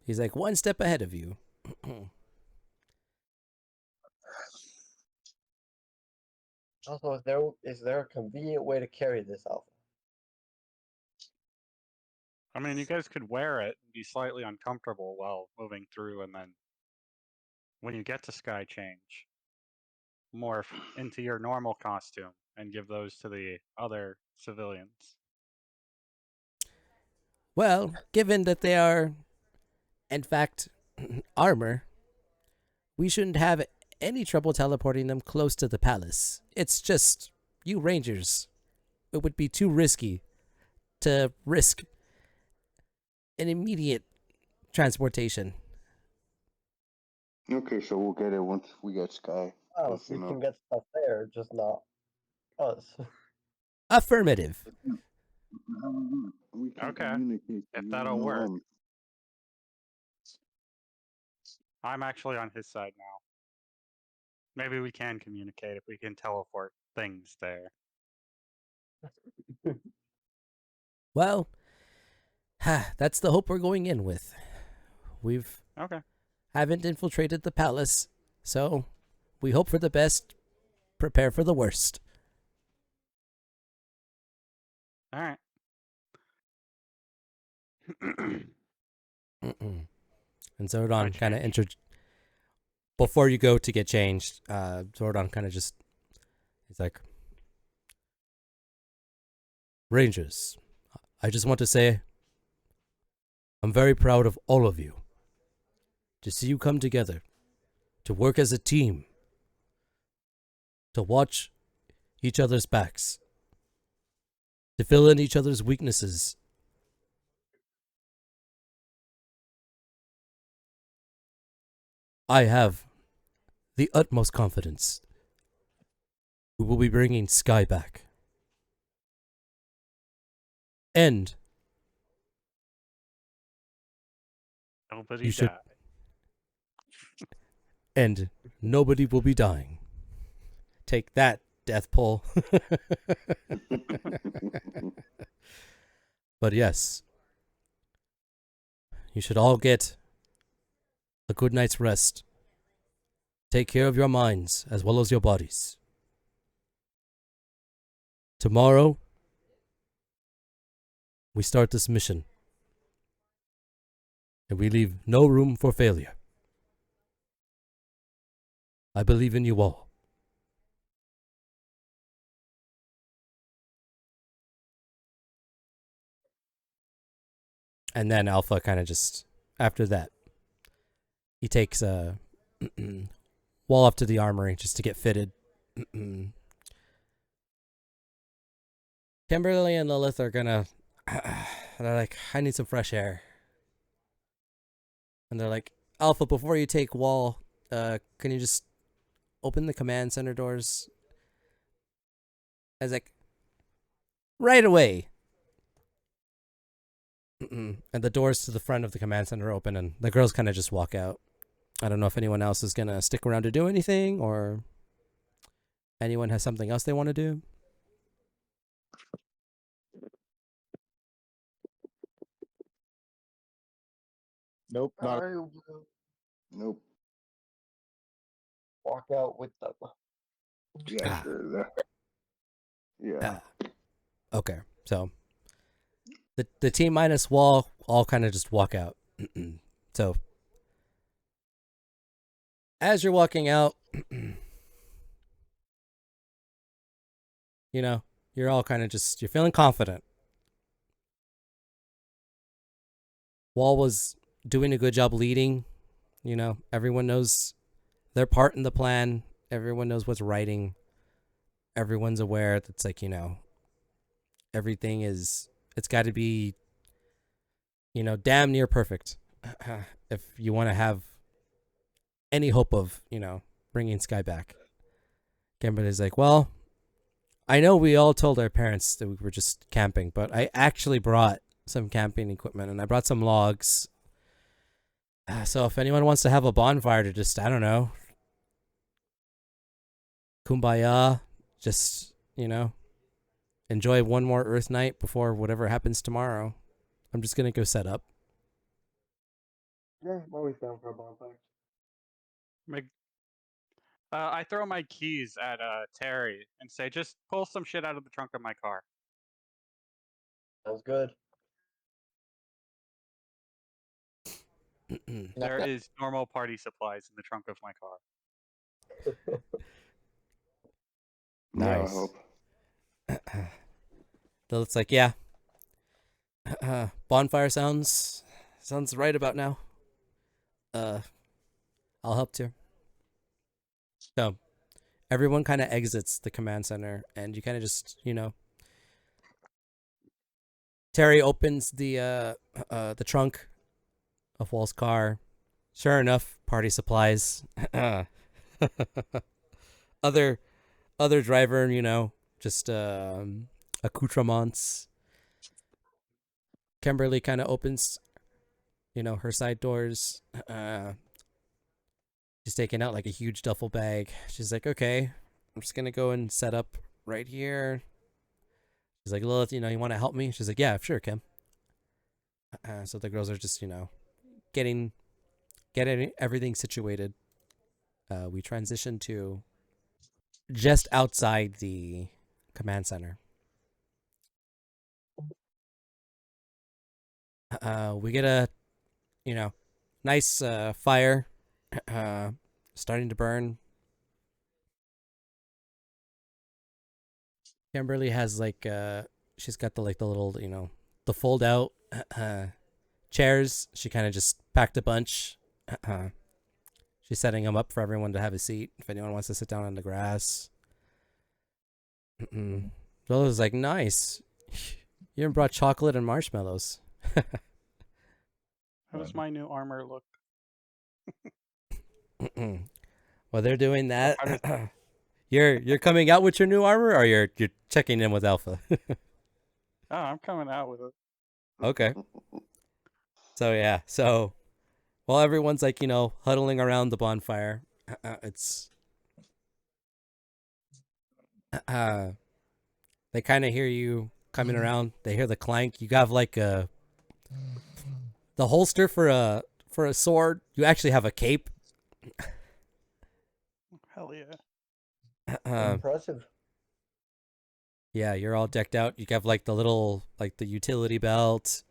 He's like one step ahead of you. Also, is there a convenient way to carry this, Alpha? I mean, you guys could wear it and be slightly uncomfortable while moving through, and then when you get to Sky, change, morph into your normal costume, and give those to the other civilians. Well, given that they are, in fact, armor, we shouldn't have any trouble teleporting them close to the palace. It's just you Rangers. It would be too risky to risk an immediate transportation. Okay, so we'll get it once we get Sky. Oh, Close so you enough. can get stuff there, just not us. Affirmative. We can Okay, communicate. if you that'll know, work. I'm actually on his side now. Maybe we can communicate if we can teleport things there. Well, that's the hope we're going in with. We've Okay. haven't infiltrated the palace, so we hope for the best, prepare for the worst. All right. And Zordon kind of change. before you go to get changed, Zordon kind of just, he's like, Rangers, I just want to say I'm very proud of all of you. To see you come together, to work as a team, to watch each other's backs, to fill in each other's weaknesses. I have the utmost confidence we will be bringing Sky back. And Nobody you should- died. and nobody will be dying. Take that, death pull. But yes, you should all get a good night's rest. Take care of your minds as well as your bodies. Tomorrow, we start this mission. And we leave no room for failure. I believe in you all. And then Alpha kind of just, after that, he takes a wall up to the armory just to get fitted. Kimberly and Lilith are gonna, they're like, I need some fresh air. And they're like, Alpha, before you take Wall, can you just open the command center doors? I was like, right away. And the doors to the front of the command center open, and the girls kind of just walk out. I don't know if anyone else is gonna stick around to do anything, or anyone has something else they want to do. Nope, not I will Nope. walk out with them. Yeah, sure. Yeah. Okay, so the team minus Wall all kind of just walk out. So as you're walking out, you know, you're all kind of just, you're feeling confident. Wall was doing a good job leading. You know, everyone knows their part in the plan. Everyone knows what's writing. Everyone's aware that's like, you know, everything is, it's got to be, you know, damn near perfect if you want to have any hope of, you know, bringing Sky back. Kimberly's like, well, I know we all told our parents that we were just camping, but I actually brought some camping equipment, and I brought some logs. So if anyone wants to have a bonfire to just, I don't know, kumbaya, just, enjoy one more Earth night before whatever happens tomorrow. I'm just going to go set up. Yeah, I'm always down for a bonfire. I throw my keys at Terry and say, just pull some shit out of the trunk of my car. Sounds good. There is normal party supplies in the trunk of my car. Yeah, I Nice. hope. So it's like, yeah. Bonfire sounds right about now. I'll help too. So everyone kind of exits the command center, and you kind of just, Terry opens the trunk of Wall's car. Sure enough, party supplies. other driver, just accoutrements. Kimberly kind of opens, her side doors. She's taking out like a huge duffel bag. She's like, okay, I'm just gonna go and set up right here. She's like, Lilith, you want to help me? She's like, yeah, sure, Kim. So the girls are just, getting everything situated. We transition to just outside the command center. We get a, nice fire starting to burn. Kimberly has like she's got the little, the fold out chairs. She kind of just packed a bunch. She's setting them up for everyone to have a seat if anyone wants to sit down on the grass. Lola's like, nice. You even brought chocolate and marshmallows. How does my new armor look? While they're doing that, you're coming out with your new armor, or you're checking in with Alpha? Oh, I'm coming out with it. Okay. So yeah, so while everyone's like, huddling around the bonfire, it's they kind of hear you coming around. They hear the clank. You have like the holster for a sword. You actually have a cape. Hell yeah. Impressive. Yeah, you're all decked out. You have like the little, like the utility belt,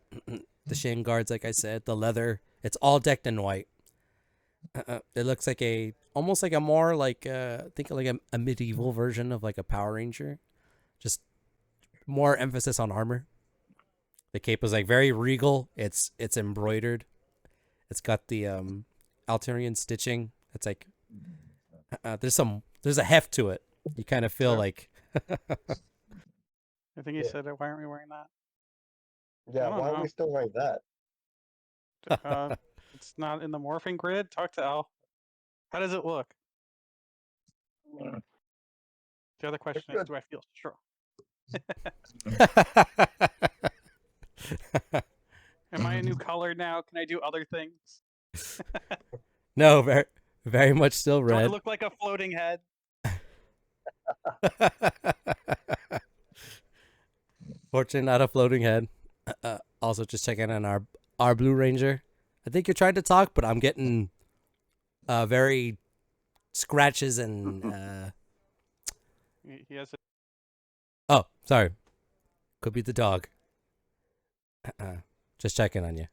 the shin guards, like I said, the leather. It's all decked in white. It looks like almost like a more like think of like a medieval version of like a Power Ranger, just more emphasis on armor. The cape is like very regal. It's embroidered. It's got the Altarian stitching. It's like there's a heft to it. You kind of feel like. I think he said it. Why aren't we wearing that? Yeah, I don't why are know. we still wearing that? It's not in the morphing grid. Talk to Al. How does it look? The other question is, good. do I feel strong? Am I a new color now? Can I do other things? No, very very much still Do I red. look like a floating head? Fortunately, not a floating head. Also, just checking on our Blue Ranger. I think you're trying to talk, but I'm getting very scratches and. He has a Oh, sorry. Could be the dog. Just checking on you.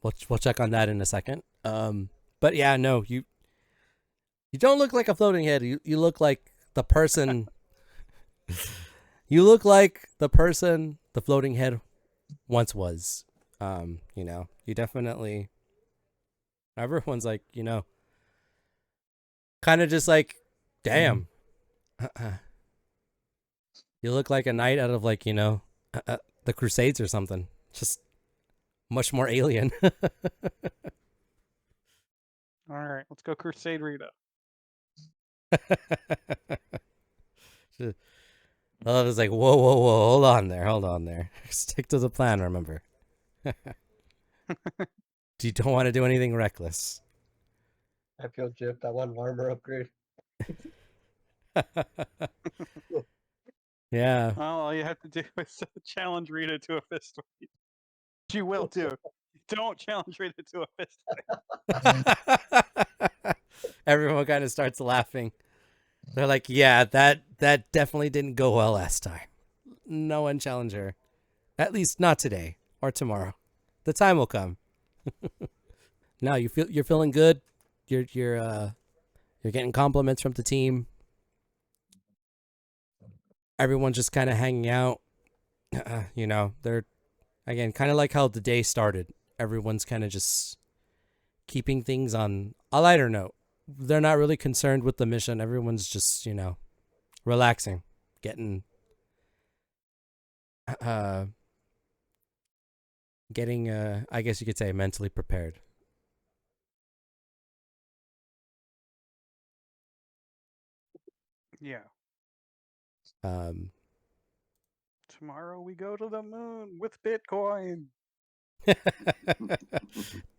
We'll check on that in a second. But yeah, no, you don't look like a floating head. You look like the person. You look like the person the floating head once was. You definitely. Everyone's like, kind of just like, damn. You look like a knight out of like, the Crusades or something. Just much more alien. All right, let's go Crusade Rita. I was like, whoa, hold on there. Stick to the plan, remember. you don't want to do anything reckless. I feel gypped. I want an armor upgrade. Yeah. Well, all you have to do is challenge Rita to a fist fight. Which you will do. Don't challenge Rita to a fist fight. Everyone kind of starts laughing. They're like, yeah, that definitely didn't go well last time. No one challenge her. At least not today or tomorrow. The time will come. No, you're feeling good. You're getting compliments from the team. Everyone's just kind of hanging out. You know, they're again kind of like how the day started. Everyone's kind of just keeping things on a lighter note. They're not really concerned with the mission. Everyone's just, you know, relaxing, getting I guess you could say mentally prepared. Yeah. Um Tomorrow we go to the moon with Bitcoin.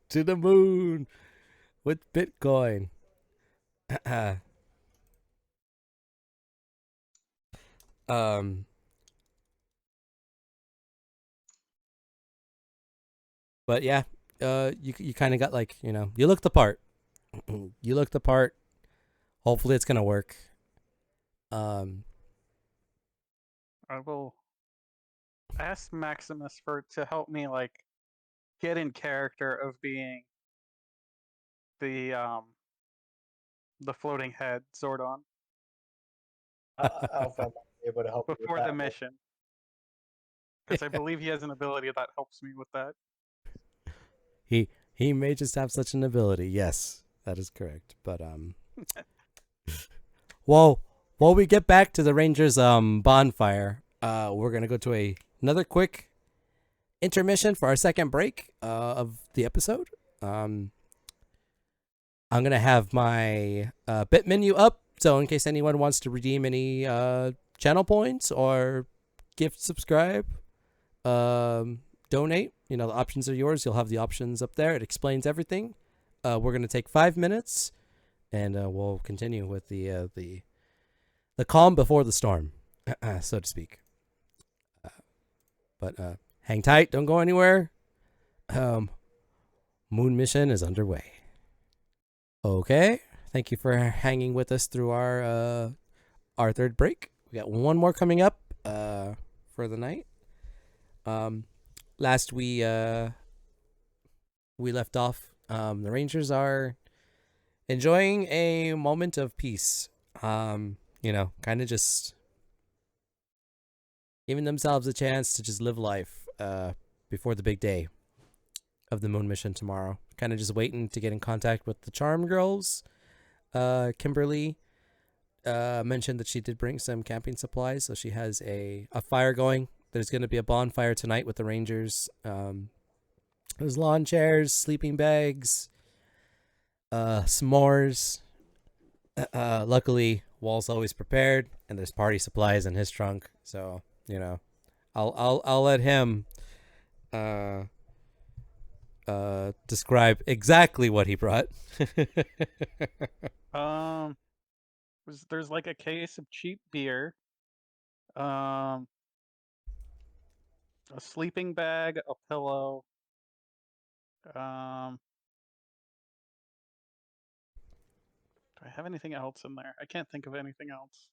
to the moon with Bitcoin. um But yeah, you kind of got like, you know, you look the part. You look the part. Hopefully it's gonna work. I will ask Maximus to help me like get in character of being the floating head Zordon Alpha might be able to help you with before that the one. mission. Because I believe he has an ability that helps me with that. He may just have such an ability. Yes, that is correct. But while we get back to the Rangers bonfire, we're gonna go to another quick intermission for our second break of the episode. I'm gonna have my bit menu up, so in case anyone wants to redeem any channel points or gift subscribe, donate, you know, the options are yours. You'll have the options up there. It explains everything. We're gonna take 5 minutes, and we'll continue with the calm before the storm, so to speak. But hang tight, don't go anywhere. Moon mission is underway. Okay, thank you for hanging with us through our third break. We got one more coming up for the night. Last we left off, the Rangers are enjoying a moment of peace. You know, kind of just giving themselves a chance to just live life before the big day of the moon mission tomorrow. Kind of just waiting to get in contact with the Charm Girls. Kimberly mentioned that she did bring some camping supplies, so she has a fire going. There's going to be a bonfire tonight with the Rangers. There's lawn chairs, sleeping bags, s'mores. Luckily, Wall's always prepared, and there's party supplies in his trunk. So, you know, I'll let him describe exactly what he brought. There's like a case of cheap beer, a sleeping bag, a pillow, do I have anything else in there? I can't think of anything else.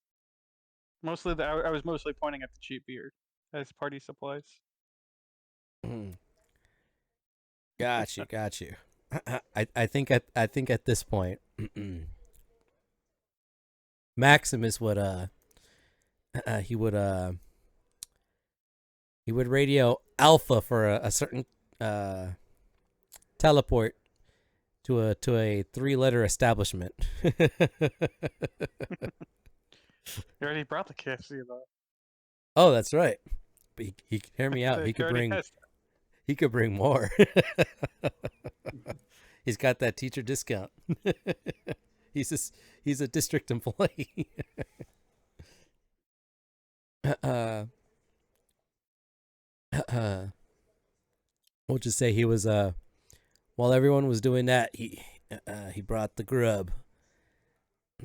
Mostly, I was mostly pointing at the cheap beer as party supplies. Got you. I think at this point, Maximus would he would radio Alpha for a certain teleport to a 3-letter establishment. You already brought the KFC though. Oh, that's right. But he hear me out. He could already bring has he could bring more. He's got that teacher discount. He's a district employee. We'll just say he was while everyone was doing that, he brought the grub.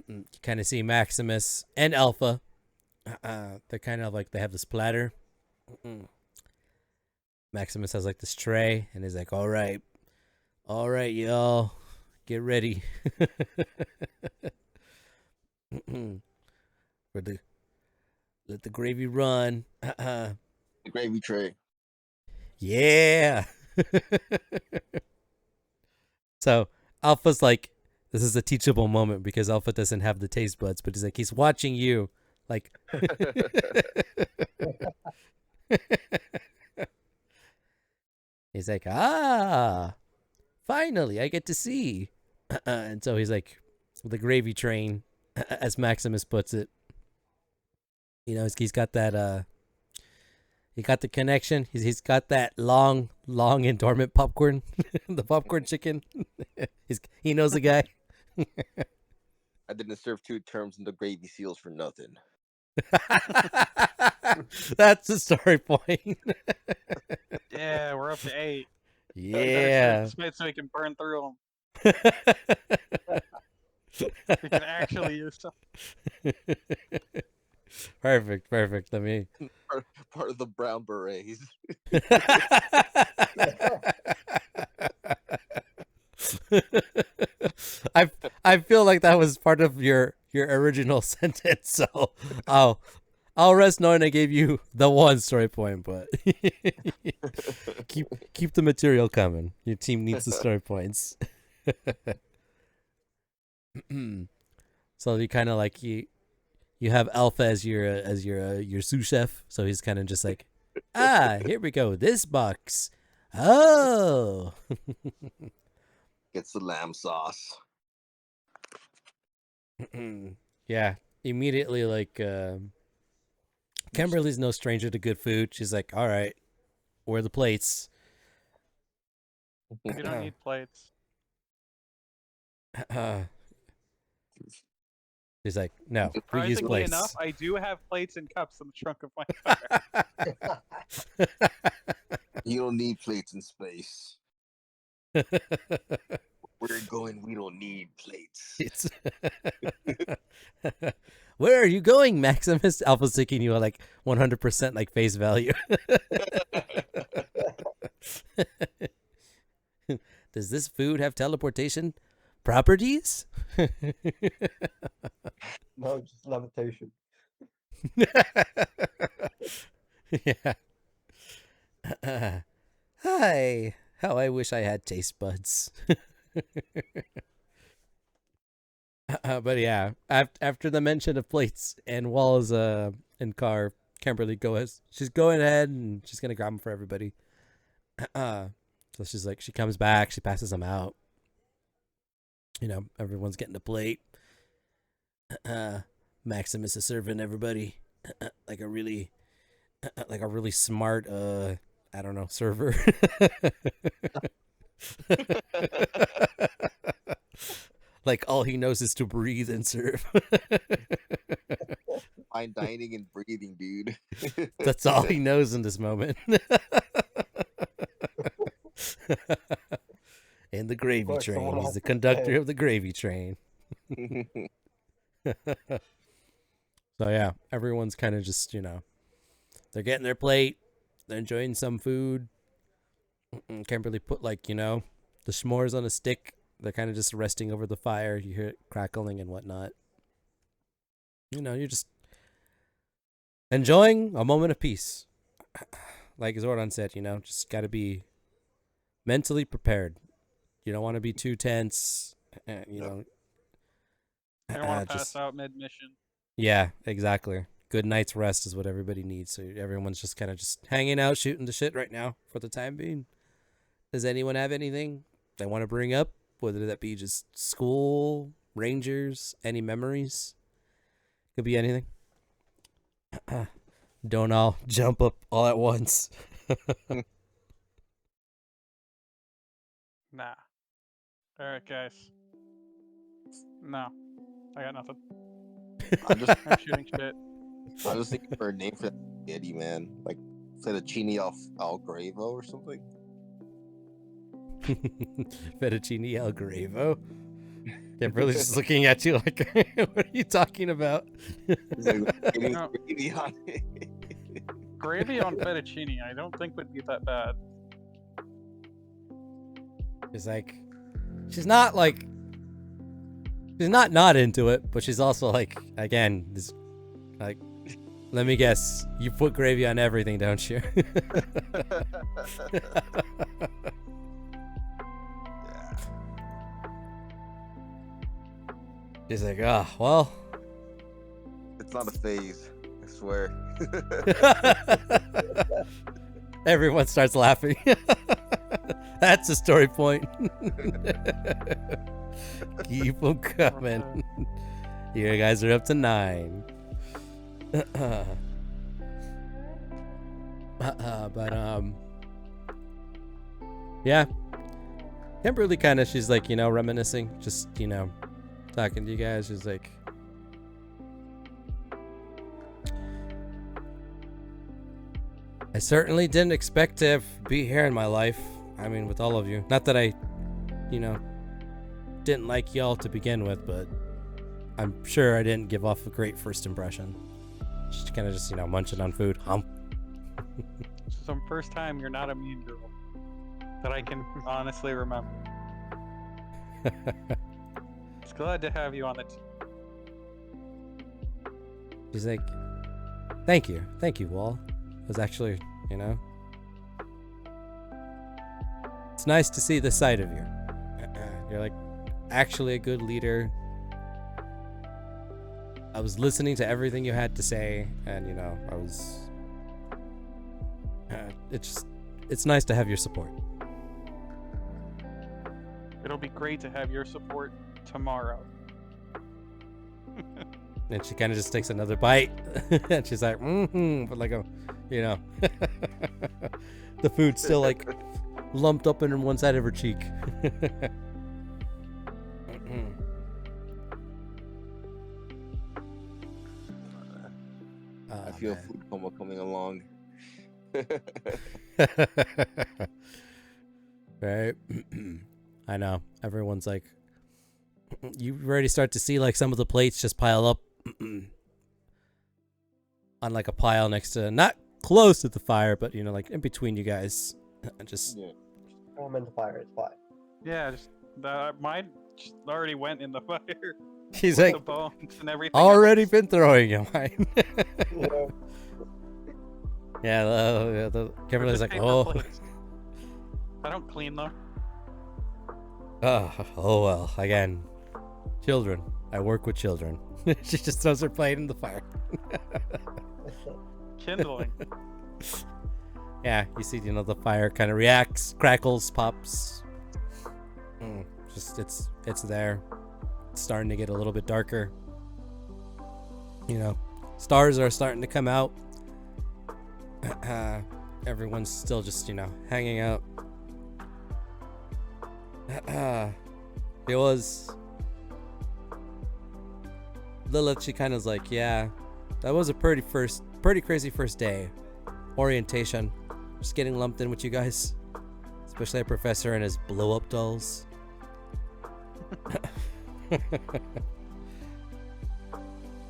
You kind of see Maximus and Alpha. They're kind of like they have this platter. Maximus has like this tray, and he's like, all right, y'all, get ready. Let the gravy run. The gravy tray. Yeah. So Alpha's like, this is a teachable moment because Alpha doesn't have the taste buds, but he's like, he's watching you. Like, he's like, finally, I get to see. And so he's like, the gravy train, as Maximus puts it. You know, he's got that, he got the connection. He's got that long and dormant popcorn, the popcorn chicken. He knows the guy. I didn't serve 2 terms in the gravy seals for nothing. That's the story point. Yeah, we're up to 8. Yeah. Smith, so we can burn through them. We can actually use them. Perfect. Let me. Part of the brown berets. I feel like that was part of your original sentence, so I'll rest knowing I gave you the one story point, but keep the material coming. Your team needs the story points. So you kind of like you have Alpha as your sous chef, so he's kind of just like, here we go, this box. Oh. Gets the lamb sauce. Yeah, immediately like Kimberly's no stranger to good food. She's like, all right, where are the plates? You don't need plates. He's like, no, we use Surprisingly plates. enough, I do have plates and cups in the trunk of my car. You don't need plates in space. We're going, we don't need plates. Where are you going, Maximus? Alpha's taking you like 100% like face value. Does this food have teleportation properties? No, just levitation. Yeah. Hi. How I wish I had taste buds. But yeah, after the mention of plates and walls and car, Kimberly she's going ahead and she's gonna grab them for everybody. So she's like, she comes back, she passes them out. You know, everyone's getting a plate. Maximus is serving everybody like a really smart I don't know, server. Like all he knows is to breathe and serve. Fine dining and breathing, dude. That's all he knows in this moment. In the gravy train. He's the conductor of the gravy train. So yeah, everyone's kind of just, you know, they're getting their plate. They're enjoying some food. Kimberly put like, you know, the s'mores on a stick. They're kind of just resting over the fire. You hear it crackling and whatnot. You know, you're just enjoying a moment of peace. Like Zordon said, you know, just got to be mentally prepared. You don't want to be too tense. You know. I don't want to pass out mid-mission. Yeah, exactly. Good night's rest is what everybody needs. So everyone's just kind of just hanging out, shooting the shit right now for the time being. Does anyone have anything they want to bring up? Whether that be just school, Rangers, any memories. Could be anything. Don't all jump up all at once. Nah. Alright, guys. No. I got nothing. I'm shooting shit. I was thinking for a name for that spaghetti, man. Like, fettuccine Alfredo or something. Fettuccine El Gravo. Kimberly's just looking at you like, what are you talking about? It's like getting No. gravy on it. Gravy on fettuccine, I don't think would be that bad. She's like, she's not not into it, but she's also like, again, this, like, let me guess, you put gravy on everything, don't you? She's like, oh, well. It's not a phase, I swear. Everyone starts laughing. That's a story point. Keep them coming. You guys are up to 9. Yeah. Kimberly kind of, she's like, reminiscing, just, talking to you guys. She's like, I certainly didn't expect to be here in my life. I mean, with all of you. Not that I, didn't like y'all to begin with, but I'm sure I didn't give off a great first impression. She's kind of just, munching on food. Some first time you're not a mean girl that I can honestly remember. It's glad to have you on the team. She's like, thank you, Wall. It was actually, it's nice to see this side of you. You're like actually a good leader. I was listening to everything you had to say, and I was. It's nice to have your support. It'll be great to have your support tomorrow. And she kind of just takes another bite, and she's like, but like the food's still like lumped up in one side of her cheek. I feel food coma coming along. Right. I know. Everyone's like, you already start to see like some of the plates just pile up on like a pile next to, not close to the fire, but like in between you guys. Just I'm in the fire. It's fine. Yeah, just mine just already went in the fire. he's with like, the bones and everything. already been throwing you mine. Yeah. The Kimberly's like, Paper oh. plates. I don't clean them. Oh well. Again, children. I work with children. She just throws her plate in the fire. Kindling. Yeah, you see, the fire kind of reacts, crackles, pops. Just it's there. It's starting to get a little bit darker. Stars are starting to come out. Everyone's still just, hanging out. It was Lilith, she kind of was like, yeah, that was a pretty crazy first day. Orientation. Just getting lumped in with you guys. Especially a professor and his blow-up dolls.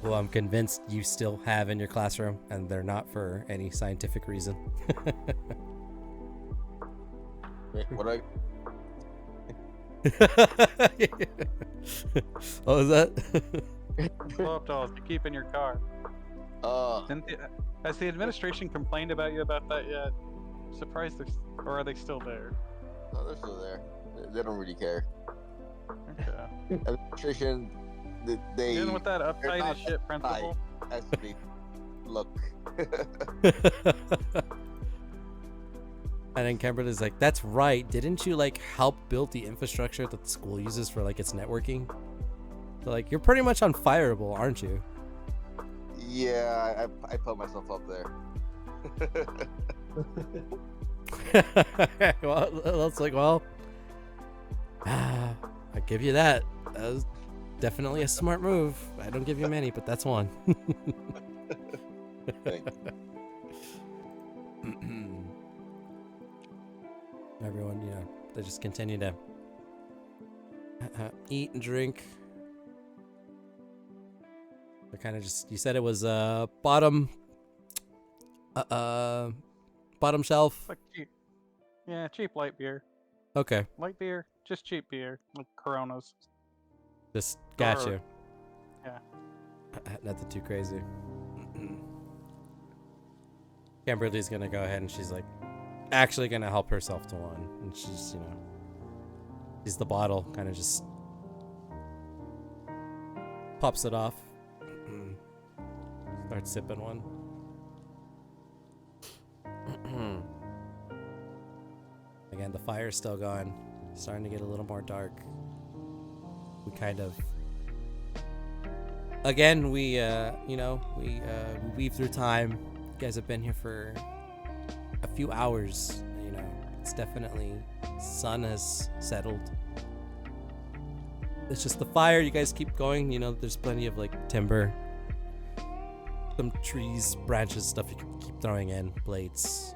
Well, I'm convinced you still have in your classroom, and they're not for any scientific reason. Wait, what I What was that? Blow up dolls you keep in your car. Has the administration complained about you about that yet? I'm surprised or are they still there? no, they're still there. They don't really care. Okay. Administration, they Dealing with that they're uptight not as shit principal. actually look. And then Kimberly's like, that's right. Didn't you help build the infrastructure that the school uses for its networking? So you're pretty much unfireable, aren't you? Yeah, I put myself up there. Well, it's like, well, I give you that. That was definitely a smart move. I don't give you many, but that's one. Thank Everyone, They just continue to eat and drink. They kind of just. You said it was bottom shelf. Like cheap. Yeah, cheap light beer. Okay, Light beer, just cheap beer, like Coronas. just got Or- you. yeah. Nothing too crazy. Kimberly's gonna go ahead and she's like actually gonna help herself to one, and she's she's the bottle, kind of just pops it off, starts sipping one. Again, the fire's still going, starting to get a little more dark. We kind of again we weave through time. You guys have been here for a few hours. It's definitely sun has settled. It's just the fire. You guys keep going. There's plenty of like timber, some trees, branches, stuff you can keep throwing in, blades.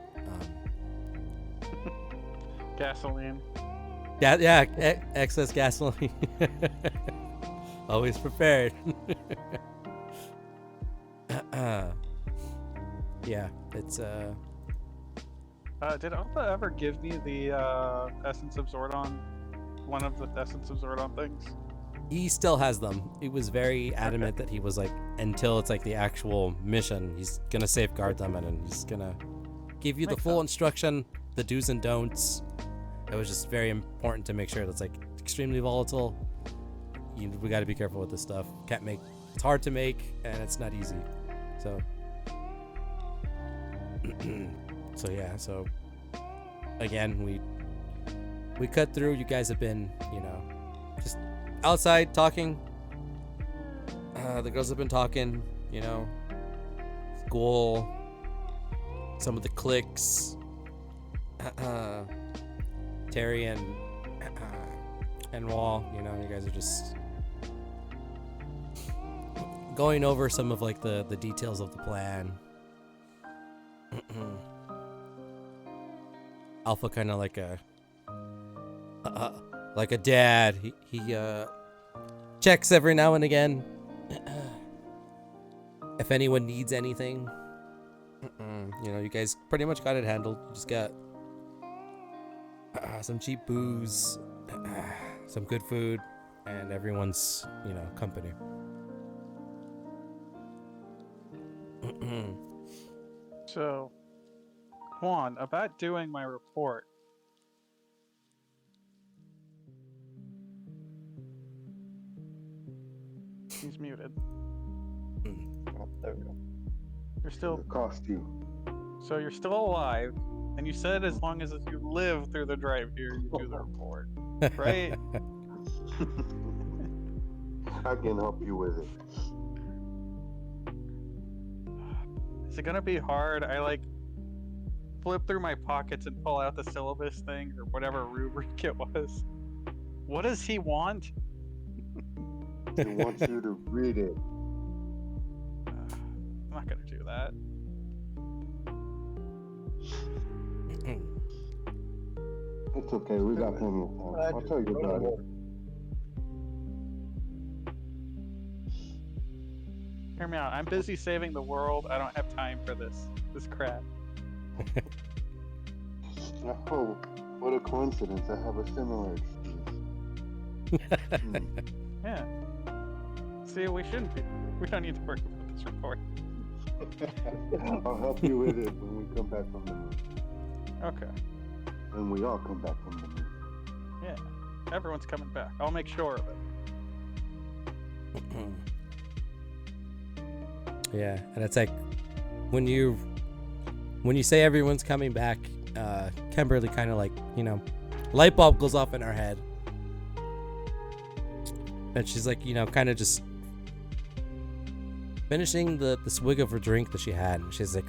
Gasoline. Excess gasoline. Always prepared. Yeah, it's Did Alpha ever give me the Essence of Zordon? One of the Essence of Zordon things? he still has them. He was very adamant that he was like, until it's like the actual mission, he's gonna safeguard them and he's gonna give you the Makes full sense. instruction, the do's and don'ts. It was just very important to make sure that's like extremely volatile. We got to be careful with this stuff. It's hard to make and it's not easy. So so again, we cut through. You guys have been, just outside talking. The girls have been talking, school, some of the cliques, Terry and Wall, you guys are just going over some of like the details of the plan. Alpha kind of like a dad. He checks every now and again if anyone needs anything. You guys pretty much got it handled. You just got some cheap booze, some good food, and everyone's company. So, Juan, about doing my report. He's muted. Oh, there we go. You're still It cost you. So you're still alive, and you said as long as you live through the drive here, you do the report, right? I can help you with it. Is it gonna be hard? I like flip through my pockets and pull out the syllabus thing or whatever rubric it was. What does he want? He wants you to read it. I'm not gonna do that. It's okay. We got plenty of time. I'll tell you about it. Hear me out. I'm busy saving the world. I don't have time for this crap. Oh, what a coincidence. I have a similar excuse. Yeah. See, we shouldn't be. We don't need to worry about this report. I'll help you with it when we come back from the moon. Okay. When we all come back from the moon. Yeah. Everyone's coming back. I'll make sure of it. Yeah, and it's like when you say everyone's coming back, Kimberly kind of like, light bulb goes off in her head. And she's like, kind of just finishing the swig of her drink that she had. And she's like,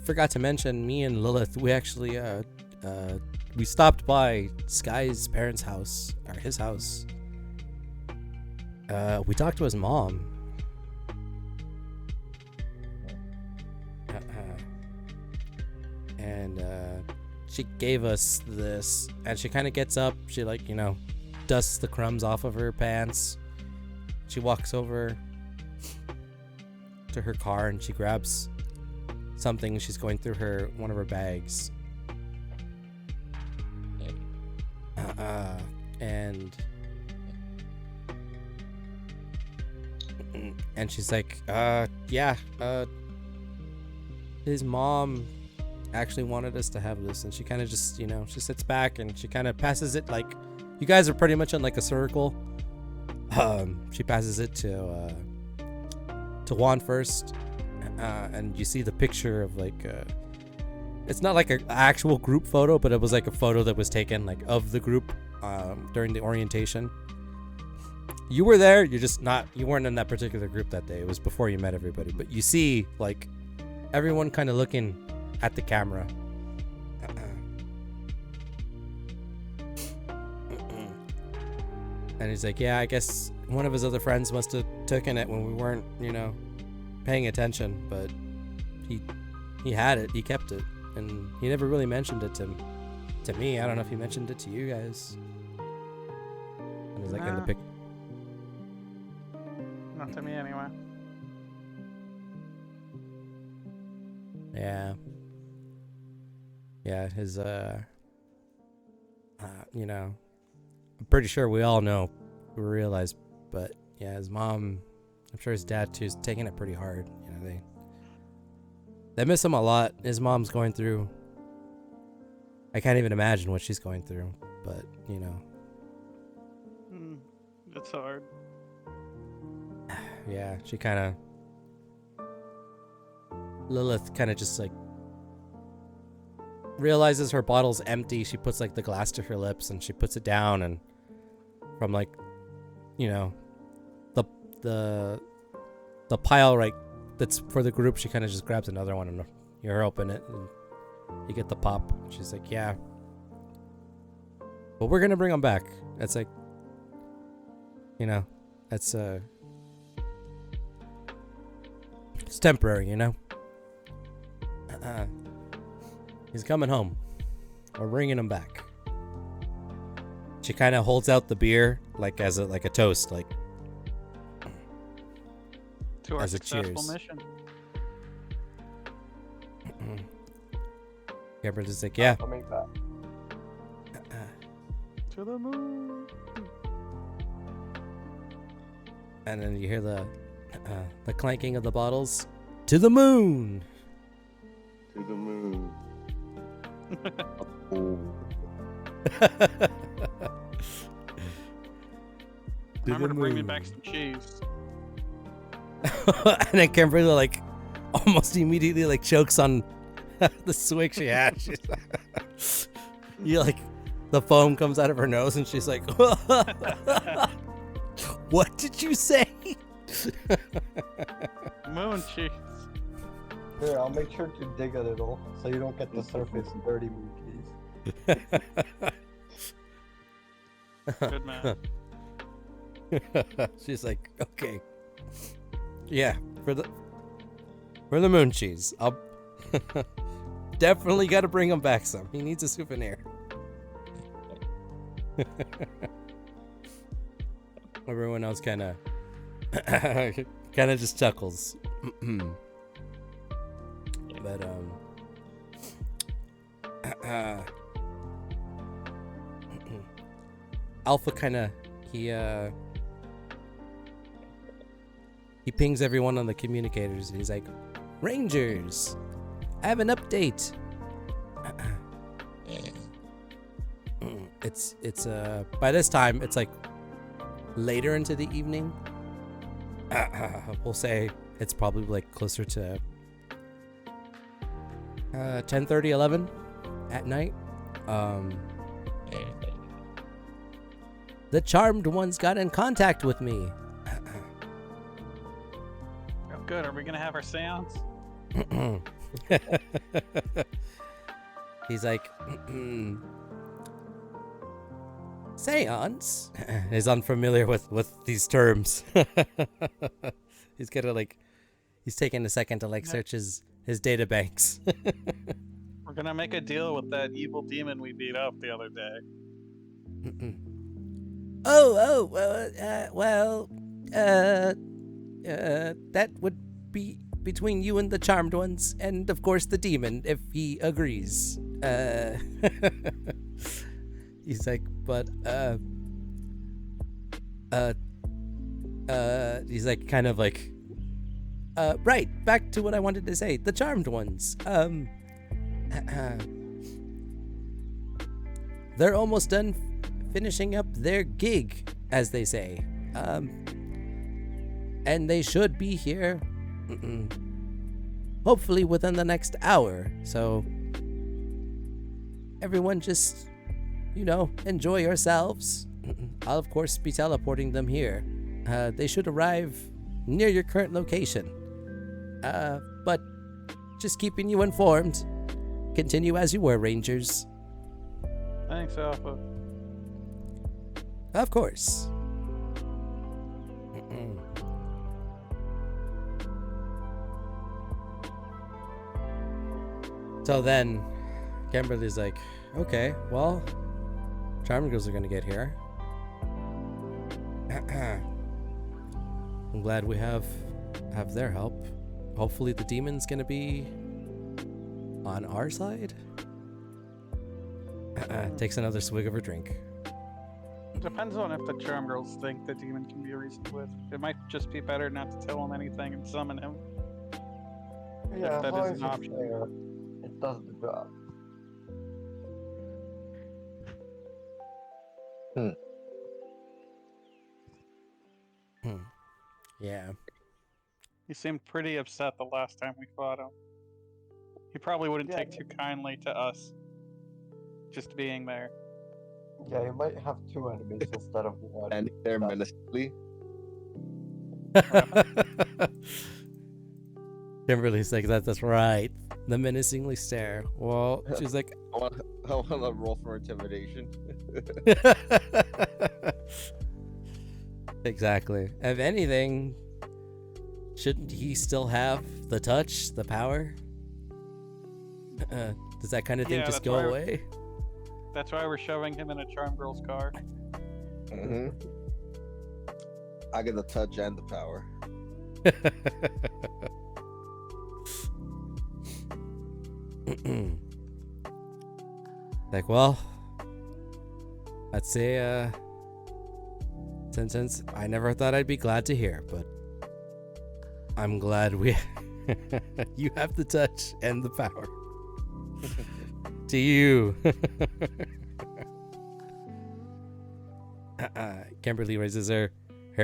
forgot to mention, me and Lilith, we actually, we stopped by Sky's parents' house, or his house. We talked to his mom. she gave us this, and she kind of gets up. She like, dusts the crumbs off of her pants. She walks over to her car and she grabs something. She's going through one of her bags. And she's like, his mom actually wanted us to have this. And she kind of just, she sits back and she kind of passes it, like, you guys are pretty much in like a circle. She passes it to Juan first, and you see the picture of like, it's not like an actual group photo, but it was like a photo that was taken like of the group during the orientation. You were there, you weren't in that particular group that day. It was before you met everybody, but you see like everyone kind of looking at the camera. And he's like, yeah, I guess one of his other friends must have taken it when we weren't, paying attention, but he had it, he kept it, and he never really mentioned it to me. I don't know if he mentioned it to you guys. And he's like in the pic. Not to me anyway. Yeah. Yeah, his I'm pretty sure we all know, we realize, but yeah, his mom, I'm sure his dad too, is taking it pretty hard. They miss him a lot. His mom's going through, I can't even imagine what she's going through, but It's hard. Yeah, Lilith kind of just like realizes her bottle's empty. She puts like the glass to her lips and she puts it down, and from like, the pile right that's for the group, she kind of just grabs another one and you open it and you get the pop. She's like, yeah, but we're gonna bring them back. It's like, that's it's temporary, he's coming home. We're bringing him back. She kind of holds out the beer like as a toast, like To our as a successful cheers. mission. Gabriel's like, yeah. Coming back. To the moon. And then you hear the clanking of the bottles. To the moon. To the moon. Remember to bring me back some cheese. And then Kimberly like almost immediately like chokes on the swig she had. She's you like, the foam comes out of her nose and she's like, what did you say? Moon cheese. Here, I'll make sure to dig a little so you don't get the surface dirty moon cheese. Good man. She's like, okay, yeah, for the moon cheese, I'll definitely got to bring him back some. He needs a souvenir. Everyone else kind of just chuckles. But Alpha kind of he pings everyone on the communicators. He's like, Rangers, I have an update. It's by this time it's like later into the evening. We'll say it's probably like closer to 10:30, 11 at night. The Charmed Ones got in contact with me. Oh, good. Are we gonna have our seance? He's like, seance? He's unfamiliar with these terms. He's gonna like, he's taking a second to like search his data banks. We're gonna make a deal with that evil demon we beat up the other day. That would be between you and the charmed ones, and of course the demon, if he agrees. He's like, but he's like, kind of like, right, back to what I wanted to say. The charmed ones. They're almost done finishing up their gig, as they say. And they should be here, hopefully within the next hour. So everyone just, enjoy yourselves. I'll of course be teleporting them here. They should arrive near your current location. But just keeping you informed. Continue as you were, Rangers. Thanks, Alpha. Of course. So then, Kimberly's like, okay, well, Charming Girls are gonna get here. I'm glad we have their help. Hopefully the demon's gonna be on our side. Takes another swig of her drink. Depends on if the charm girls think the demon can be reasoned with. It might just be better not to tell him anything and summon him. Yeah, If that as long is as an it's option. fair, it does the job. Yeah. He seemed pretty upset the last time we fought him. He probably wouldn't Yeah. take too kindly to us just being there. Yeah, you might have two enemies instead of one. And they're That's- menacingly. Kimberly's like, that's right. The menacingly stare. Well, she's like, I want to roll for intimidation. exactly. If anything, shouldn't he still have the touch, the power? Does that kind of thing Yeah, just that's go why- away? That's why we're shoving him in a charm girl's car. Mm-hmm. I get the touch and the power. Like, well, I'd say, since I never thought I'd be glad to hear, but I'm glad you have the touch and the power. To you. Kimberly raises her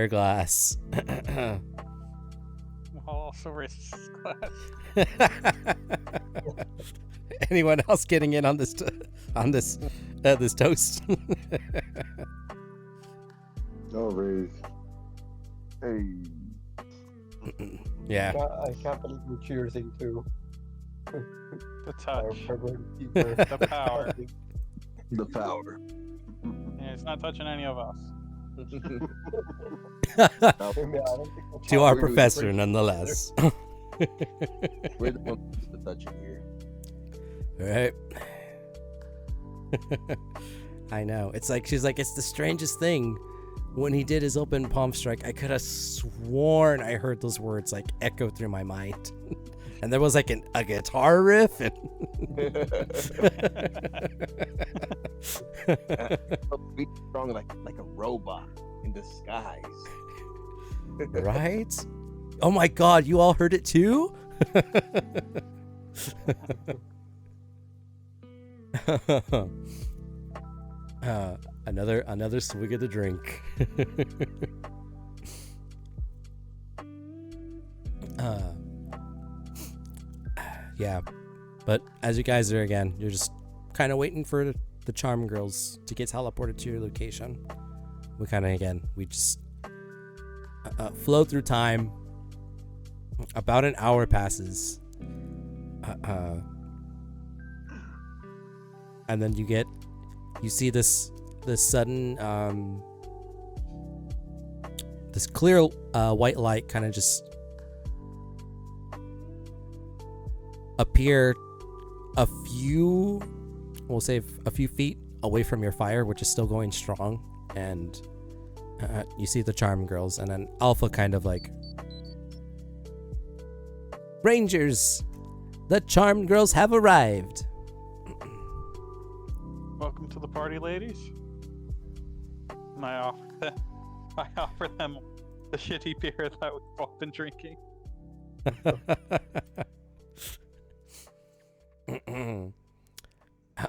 glass. Also raises his glass. Anyone else getting in on this this toast? No raise. Hey. Yeah. I can't believe you're cheersing too. The Our touch. favorite keeper. The power. The power. Yeah, it's not touching any of us. Yeah, I don't think the To our power- professor, nonetheless. We're the ones with the touching here. Right. I know. It's like she's like, it's the strangest thing. When he did his open palm strike, I could have sworn I heard those words like echo through my mind. And there was like a guitar riff and Be strong like a robot in disguise. right? Oh my god, you all heard it too? Another swig of the drink. Yeah, but as you guys are again, you're just kind of waiting for the charm girls to get teleported to your location. We kind of we just flow through time. About an hour passes, and then you see this sudden this clear white light kind of just appear a few, we'll say a few feet away from your fire, which is still going strong, and you see the charm girls, and then Alpha kind of like, Rangers, the charmed girls have arrived. Welcome to the party, ladies. And I offer them the shitty beer that we've all been drinking.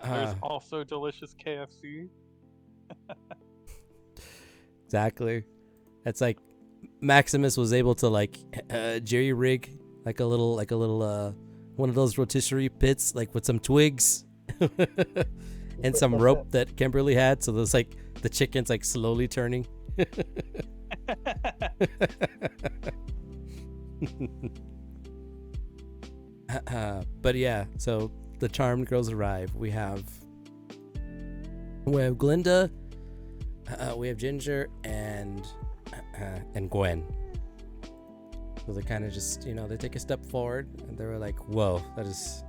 There's also delicious KFC. Exactly. It's like Maximus was able to like jerry rig like a little one of those rotisserie pits, like with some twigs and some rope that Kimberly had, so there's like the chicken's like slowly turning. But yeah, so the charmed girls arrive. We have Glinda, we have Ginger, and Gwen. So they kind of just, they take a step forward, and they were like, whoa, that is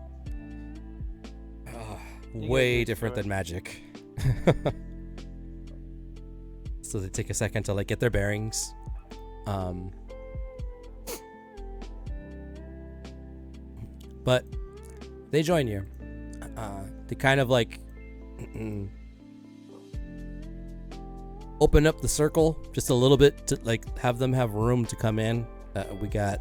way different than magic. So they take a second to like get their bearings. But they join you. They kind of like open up the circle just a little bit to like have them have room to come in. We got,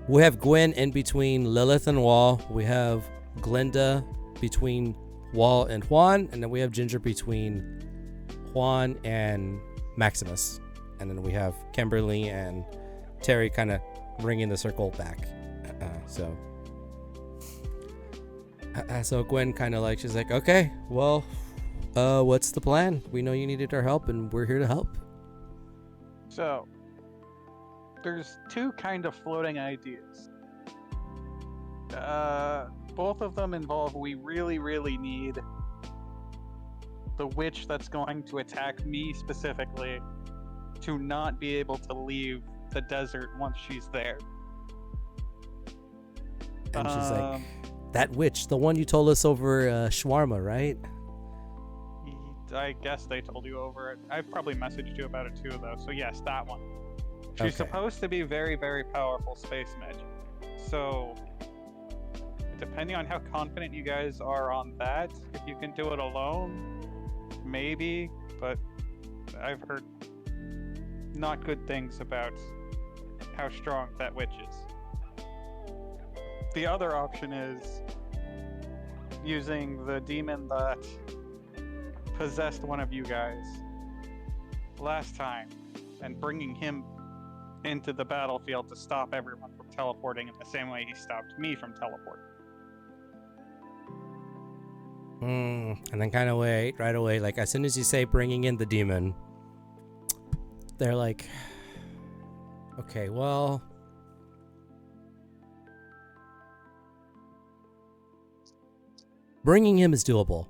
we have Gwen in between Lilith and Wall. We have Glinda between Wall and Juan, and then we have Ginger between Juan and Maximus, and then we have Kimberly and Terry kind of bringing the circle back. So Gwen kind of like, she's like, okay, well, what's the plan? We know you needed our help, and we're here to help. So, there's two kind of floating ideas. Both of them involve we really, really need the witch that's going to attack me specifically to not be able to leave the desert once she's there. And she's like, that witch, the one you told us over shawarma, right? I guess they told you over it. I've probably messaged you about it too, though. So yes, that one. She's supposed to be very, very powerful space magic. So, depending on how confident you guys are on that, if you can do it alone, maybe. But I've heard not good things about how strong that witch is. The other option is using the demon that possessed one of you guys last time and bringing him into the battlefield to stop everyone from teleporting in the same way he stopped me from teleporting. And then kind of right away, like as soon as you say bringing in the demon, they're like, okay, well, bringing him is doable.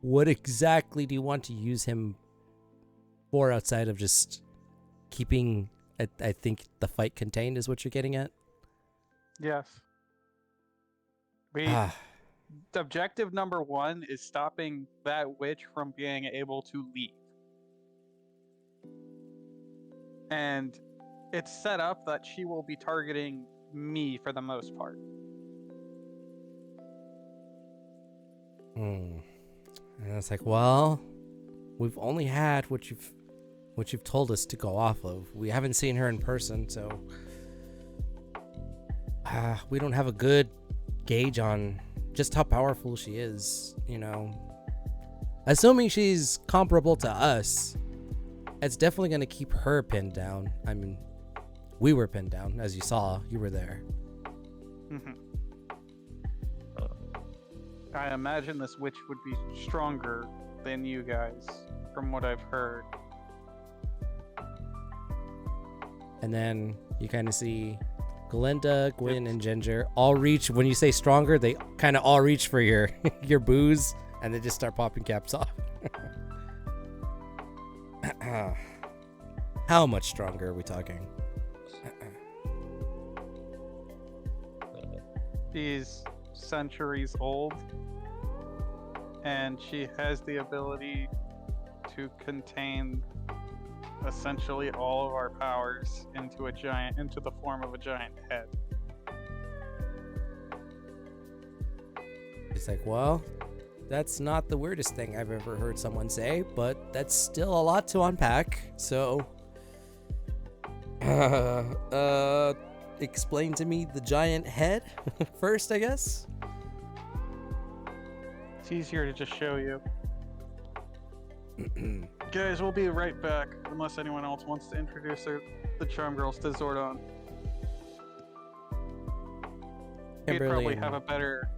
What exactly do you want to use him for outside of just keeping, I think, the fight contained is what you're getting at? Yes. Objective number one is stopping that witch from being able to leave. And it's set up that she will be targeting me for the most part. And it's like, well, we've only had what you've told us to go off of. We haven't seen her in person, so we don't have a good gauge on just how powerful she is, Assuming she's comparable to us, it's definitely going to keep her pinned down. I mean, we were pinned down, as you saw. You were there. Mm-hmm. I imagine this witch would be stronger than you guys, from what I've heard. And then you kind of see Glinda, Gwen, and Ginger all reach. When you say stronger, they kind of all reach for your your booze, and they just start popping caps off. How much stronger are we talking? She's centuries old, and she has the ability to contain essentially all of our powers into the form of a giant head. It's like, well, that's not the weirdest thing I've ever heard someone say, but that's still a lot to unpack. So, explain to me the giant head first, I guess. It's easier to just show you. Guys, we'll be right back, unless anyone else wants to introduce the Charm Girls to Zordon. He'd probably have a better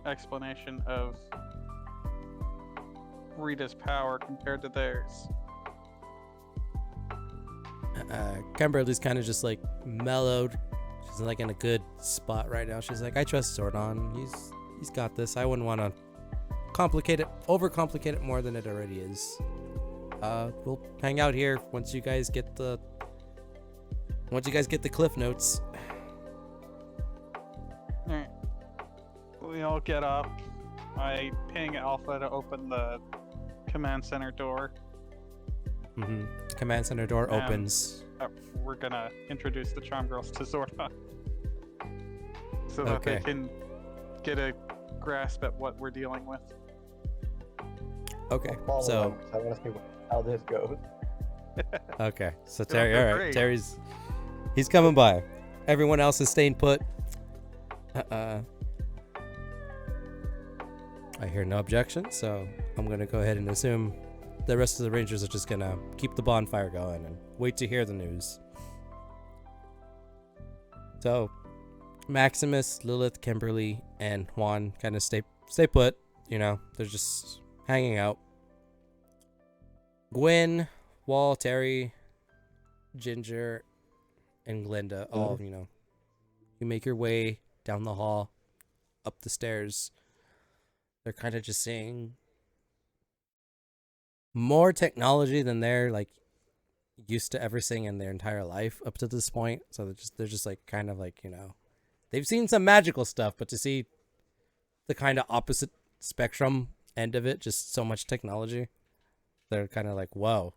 explanation of Rita's power compared to theirs. Kimberly's kind of just like mellowed. She's like in a good spot right now. She's like, I trust Zordon. He's got this. I wouldn't want to overcomplicate it more than it already is. We'll hang out here once you guys get the cliff notes. Alright. We all get up. I ping Alpha to open the command center door. Command center door opens. We're gonna introduce the Charm Girls to Zordon. So that they can get a grasp at what we're dealing with. Okay, I'll follow so them, 'cause I want to see how this goes. okay, so Terry, all right, great. he's coming by. Everyone else is staying put. I hear no objection, so I'm gonna go ahead and assume the rest of the Rangers are just gonna keep the bonfire going and wait to hear the news. So, Maximus, Lilith, Kimberly, and Juan kind of stay put. You know, they're just hanging out. Gwen, Wall, Terry, Ginger, and Glinda all, you know, you make your way down the hall, up the stairs. They're kind of just seeing more technology than they're like used to ever seeing in their entire life up to this point. So they're just like kind of like, you know, they've seen some magical stuff, but to see the kind of opposite spectrum end of it, just so much technology, they're kind of like, whoa,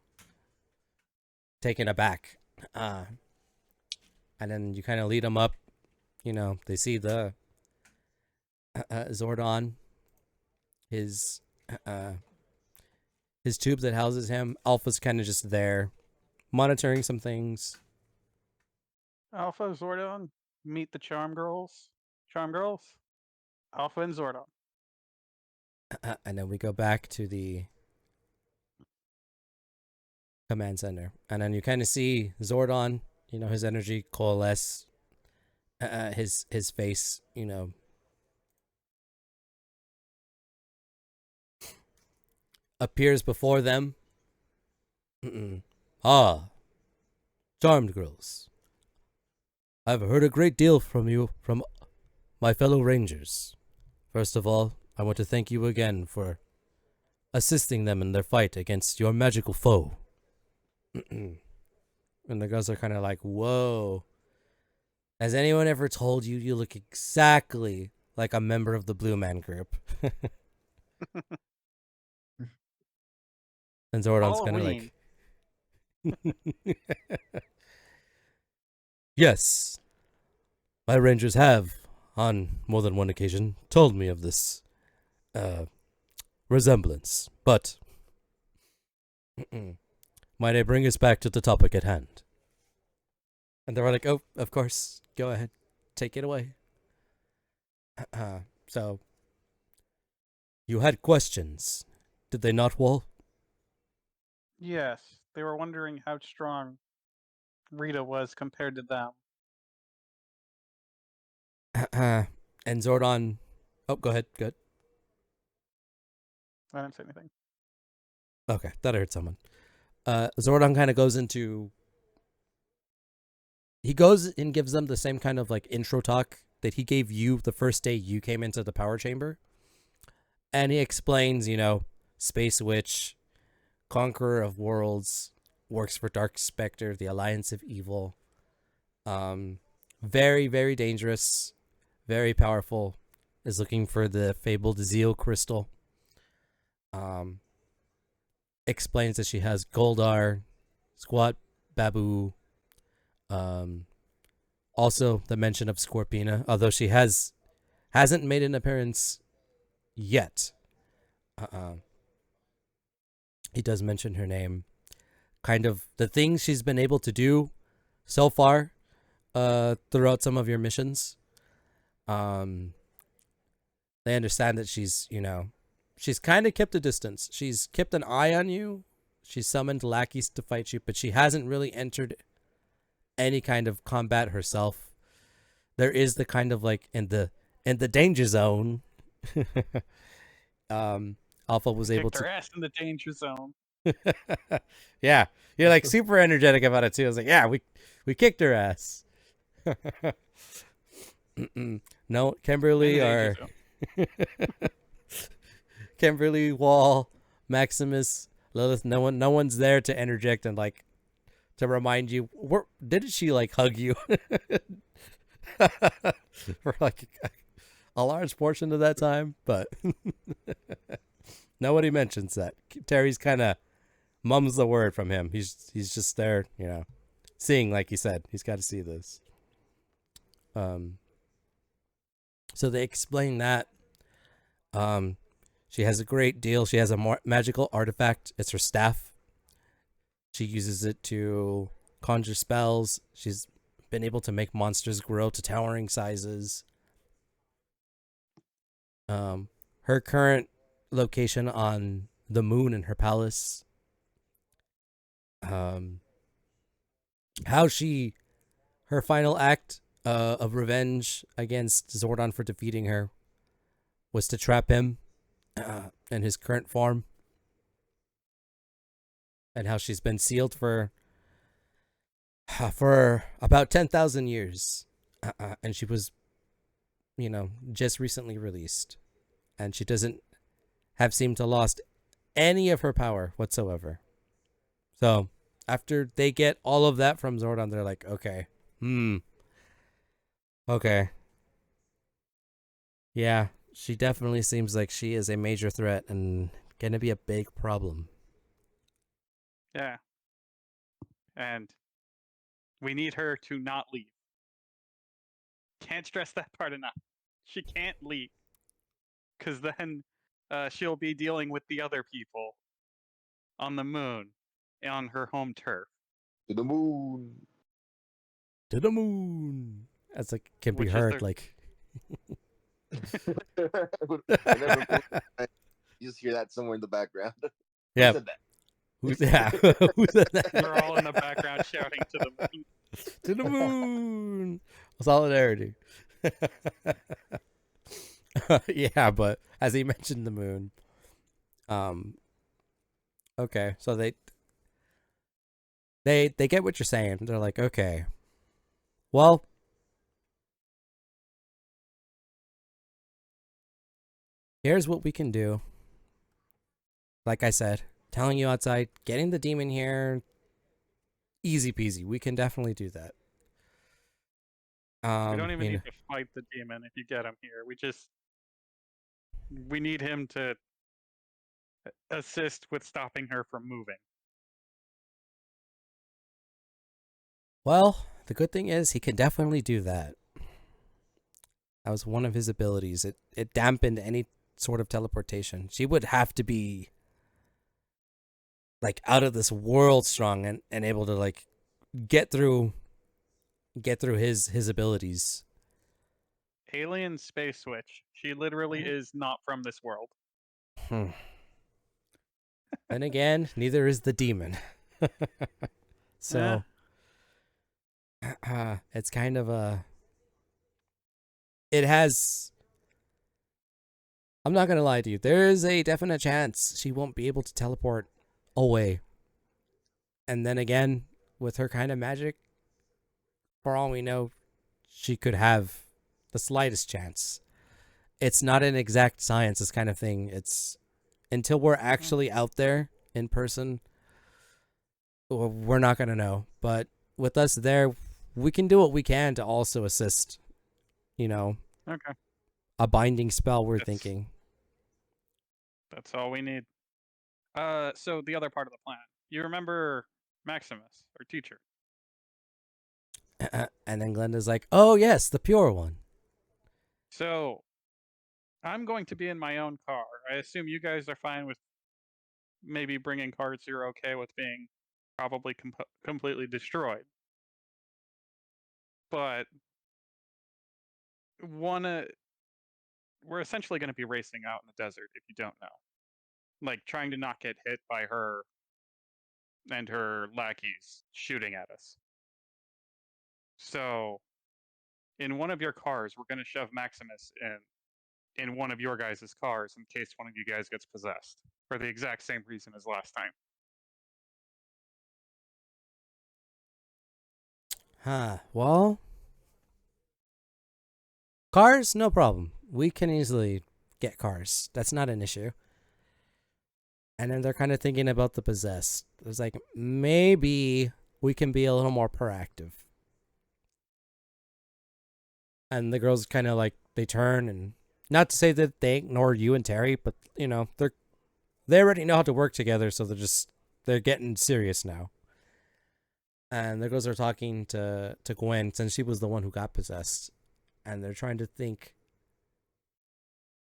taken aback. And then you kind of lead them up, you know, they see the Zordon, his tube that houses him. Alpha's kind of just there monitoring some things. Alpha, Zordon, meet the Charm Girls. Charm Girls, Alpha and Zordon. And then we go back to the command center. And then you kind of see Zordon, you know, his energy coalesce. His face, you know, appears before them. Ah, Charmed Girls. I've heard a great deal from you, from my fellow Rangers. First of all, I want to thank you again for assisting them in their fight against your magical foe. And the girls are kind of like, whoa. Has anyone ever told you you look exactly like a member of the Blue Man Group? And Zordon's kind of like... Yes, my Rangers have, on more than one occasion, told me of this resemblance, but might I bring us back to the topic at hand? And they were like, oh, of course, go ahead, take it away. So, you had questions, did they not, Wall? Yes, they were wondering how strong Rita was compared to them. And Zordon... Oh, go ahead, good. I didn't say anything. Okay, thought I heard someone. Zordon kind of goes into... He goes and gives them the same kind of like intro talk that he gave you the first day you came into the power chamber. And he explains, you know, Space Witch, Conqueror of Worlds, works for Dark Spectre, the Alliance of Evil. Very, very dangerous, very powerful, is looking for the fabled Zeal crystal. Explains that she has Goldar, Squat, Babu, also the mention of Scorpina, although she hasn't made an appearance yet. He does mention her name. Kind of the things she's been able to do so far throughout some of your missions. They understand that she's kind of kept a distance. She's kept an eye on you. She's summoned lackeys to fight you, but she hasn't really entered any kind of combat herself. There is the kind of like in the danger zone. Alpha was able Kicked to her ass in the danger zone. yeah, you're like super energetic about it too. I was like, yeah, we kicked her ass. No, Kimberly In the or danger Kimberly, Wall, Maximus, Lilith. No one's there to interject and like to remind you. Didn't she like hug you for like a large portion of that time? But nobody mentions that. Terry's kind of mum's the word from him. He's just there, seeing, like he said. He's got to see this. So they explain that. She has a great deal. She has a magical artifact. It's her staff. She uses it to conjure spells. She's been able to make monsters grow to towering sizes. Her current location on the moon in her palace. Her final act of revenge against Zordon for defeating her was to trap him in his current form, and how she's been sealed for about 10,000 years, and she was, just recently released, and she doesn't have seemed to lost any of her power whatsoever. So after they get all of that from Zordon, they're like, okay, okay, yeah, she definitely seems like she is a major threat and gonna be a big problem. Yeah. And we need her to not leave. Can't stress that part enough. She can't leave. Because then she'll be dealing with the other people on the moon, on her home turf. To the moon. To the moon. That's like can be Which is heard their- like Whenever you just hear that somewhere in the background. Who yeah. said that? Who said that? We're all in the background shouting to the moon. To the moon. Solidarity. Yeah, but as he mentioned the moon. Okay, so they get what you're saying. They're like, okay. Well, here's what we can do. Like I said, telling you outside, getting the demon here, easy peasy. We can definitely do that. We don't even you know- need to fight the demon if you get him here. We need him to assist with stopping her from moving. Well, the good thing is he can definitely do that. That was one of his abilities. It dampened any sort of teleportation. She would have to be like out of this world strong and able to like get through his abilities. Alien space switch. She literally is not from this world. Then again, neither is the demon. So it's kind of it has, I'm not gonna lie to you, there is a definite chance she won't be able to teleport away. And then again, with her kind of magic, for all we know, she could have the slightest chance. It's not an exact science, this kind of thing. It's until we're actually out there in person, we're not gonna know. But with us there, we can do what we can to also assist, Okay. a binding spell, we're That's- thinking. That's all we need. So the other part of the plan. You remember Maximus, our teacher? And then Glenda's like, oh, yes, the pure one. So I'm going to be in my own car. I assume you guys are fine with maybe bringing cars you're okay with being probably completely destroyed. But we're essentially going to be racing out in the desert if you don't know. Like trying to not get hit by her and her lackeys shooting at us. So in one of your cars, we're going to shove Maximus in one of your guys' cars in case one of you guys gets possessed for the exact same reason as last time. Well, cars, no problem. We can easily get cars. That's not an issue. And then they're kind of thinking about the possessed. It's like, maybe we can be a little more proactive. And the girls kind of like, they turn, and not to say that they ignore you and Terry, but, you know, they already know how to work together, so they're getting serious now. And the girls are talking to Gwen, since she was the one who got possessed. And they're trying to think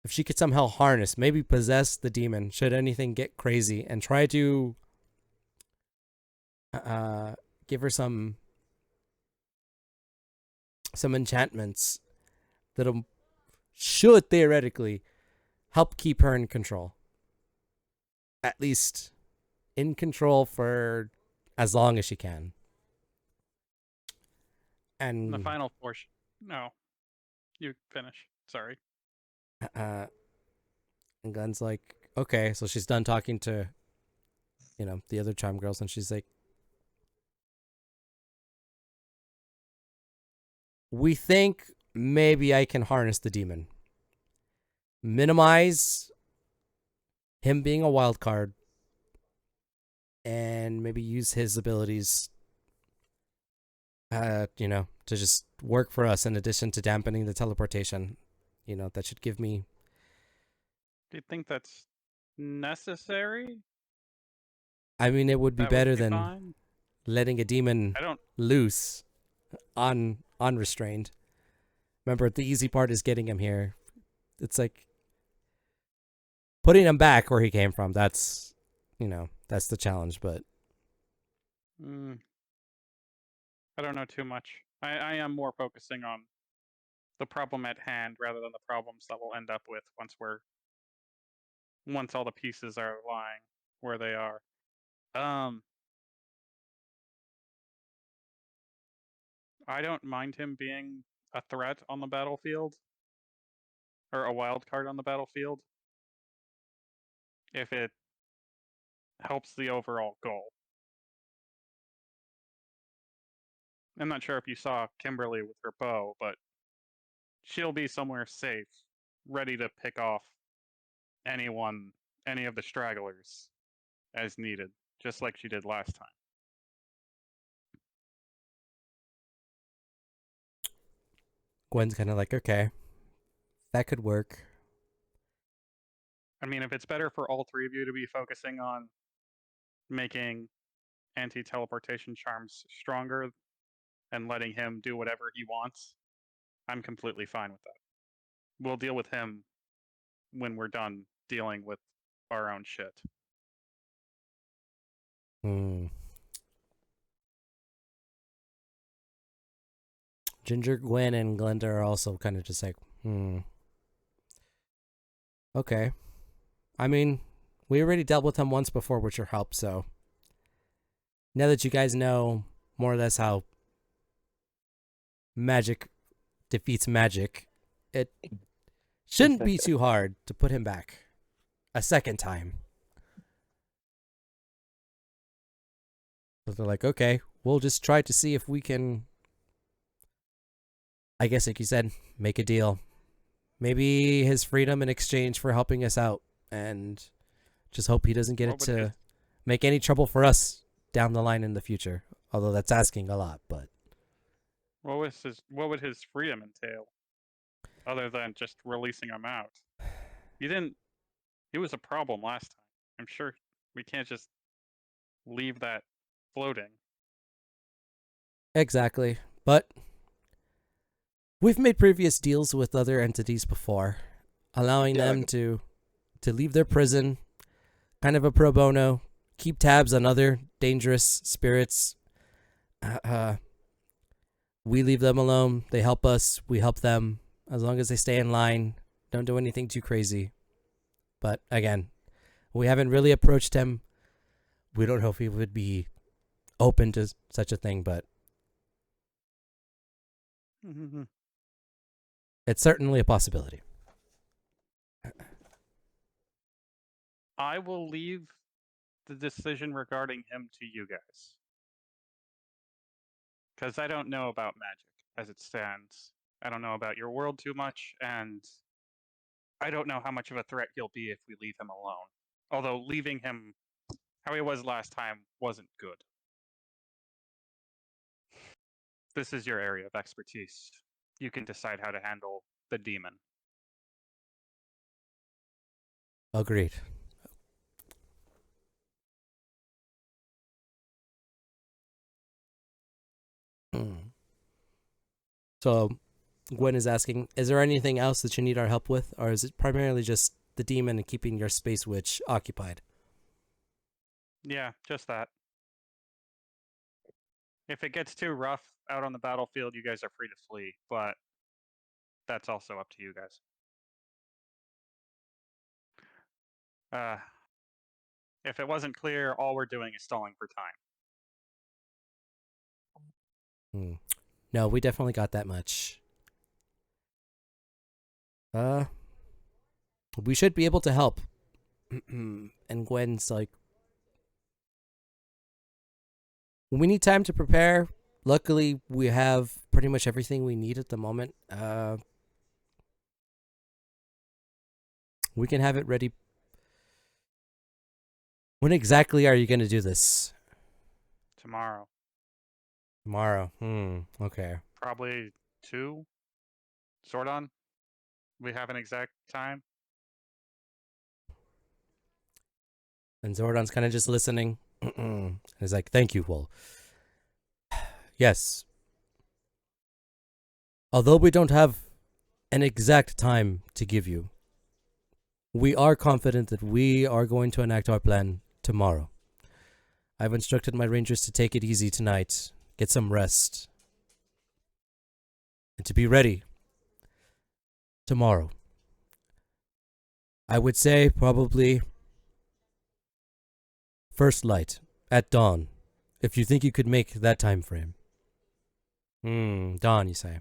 if she could somehow harness, maybe possess the demon, should anything get crazy, and try to give her some enchantments that should theoretically help keep her in control. At least in control for as long as she can. And the final portion. No. You finish. Sorry. and Glenn's like, okay, so she's done talking to, you know, the other charm girls, and she's like, we think maybe I can harness the demon. Minimize him being a wild card. And maybe use his abilities, you know, to just work for us in addition to dampening the teleportation. You know, that should give me... Do you think that's necessary? I mean, it would be That better would be than fine? letting a demon I don't. loose unrestrained. Remember, the easy part is getting him here. It's like putting him back where he came from. That's, you know, that's the challenge, but... I don't know too much. I am more focusing on the problem at hand rather than the problems that we'll end up with once all the pieces are lying where they are. I don't mind him being a threat on the battlefield or a wild card on the battlefield if it helps the overall goal. I'm not sure if you saw Kimberly with her bow, but she'll be somewhere safe, ready to pick off any of the stragglers as needed, just like she did last time. Gwen's kind of like, okay, that could work. I mean, if it's better for all three of you to be focusing on making anti-teleportation charms stronger and letting him do whatever he wants, I'm completely fine with that. We'll deal with him when we're done dealing with our own shit. Ginger, Gwen, and Glenda are also kind of just like, okay. I mean, we already dealt with him once before with your help, so now that you guys know more or less how magic defeats magic, it shouldn't be too hard to put him back a second time. So they're like, okay, we'll just try to see if we can, I guess like you said, make a deal. Maybe his freedom in exchange for helping us out, and just hope he doesn't get it to make any trouble for us down the line in the future. Although that's asking a lot, but what would his freedom entail? other than just releasing him out. You didn't. He was a problem last time. I'm sure we can't just leave that floating. Exactly. But we've made previous deals with other entities before, allowing Yeah, them to leave their prison, kind of a pro bono, keep tabs on other dangerous spirits. We leave them alone. They help us. We help them. As long as they stay in line, don't do anything too crazy. But again, we haven't really approached him. We don't know if he would be open to such a thing, but it's certainly a possibility. I will leave the decision regarding him to you guys. Because I don't know about magic as it stands. I don't know about your world too much, and I don't know how much of a threat he'll be if we leave him alone. Although leaving him how he was last time wasn't good. This is your area of expertise. You can decide how to handle the demon. Agreed. So, Gwen is asking, is there anything else that you need our help with, or is it primarily just the demon and keeping your space witch occupied? Yeah, just that. If it gets too rough out on the battlefield, you guys are free to flee, but that's also up to you guys. If it wasn't clear, all we're doing is stalling for time. No, we definitely got that much. We should be able to help. And Gwen's like, we need time to prepare. Luckily, we have pretty much everything we need at the moment. We can have it ready. When exactly are you going to do this? Tomorrow. Tomorrow. Okay. Probably 2. Zordon? We have an exact time? And Zordon's kind of just listening. He's like, thank you, well, yes. Although we don't have an exact time to give you, we are confident that we are going to enact our plan tomorrow. I've instructed my rangers to take it easy tonight, get some rest, and to be ready tomorrow. I would say probably first light at dawn, if you think you could make that time frame. Dawn, you say?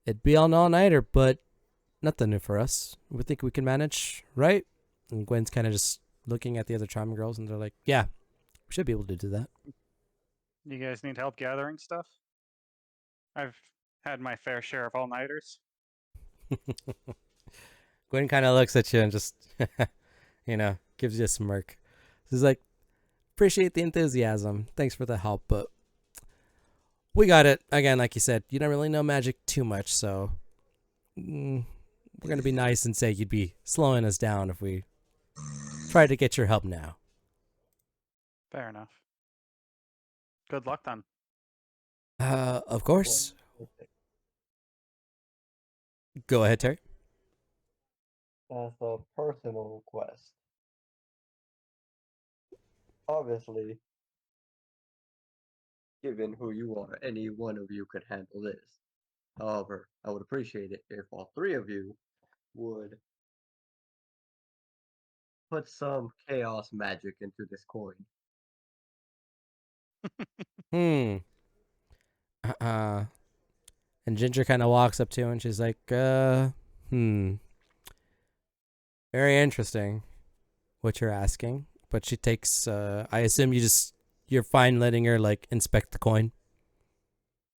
It'd be an all-nighter, but nothing new for us. We think we can manage, right? And Gwen's kind of just looking at the other charming girls, and they're like, yeah, we should be able to do that. You guys need help gathering stuff? I've had my fair share of all-nighters. Gwen kind of looks at you and just, gives you a smirk. She's like, appreciate the enthusiasm. Thanks for the help, but we got it. Again, like you said, you don't really know magic too much, so we're going to be nice and say you'd be slowing us down if we try to get your help now. Fair enough. Good luck then. Of course. Go ahead, Terry. As a personal request. Obviously, given who you are, any one of you could handle this. However, I would appreciate it if all 3 of you would put some chaos magic into this coin. And Ginger kind of walks up to her and she's like, very interesting what you're asking. But she takes, I assume you're fine letting her, like, inspect the coin.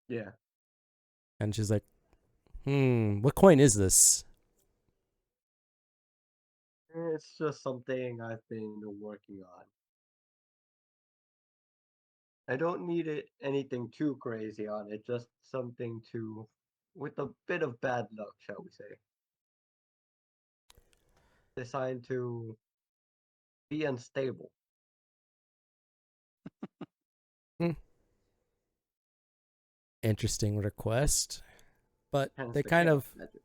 Yeah. And she's like, what coin is this? It's just something I've been working on. I don't need anything too crazy on it, just something to with a bit of bad luck, shall we say, decide to be unstable. Interesting request, but Hence they the kind chaos of, magic.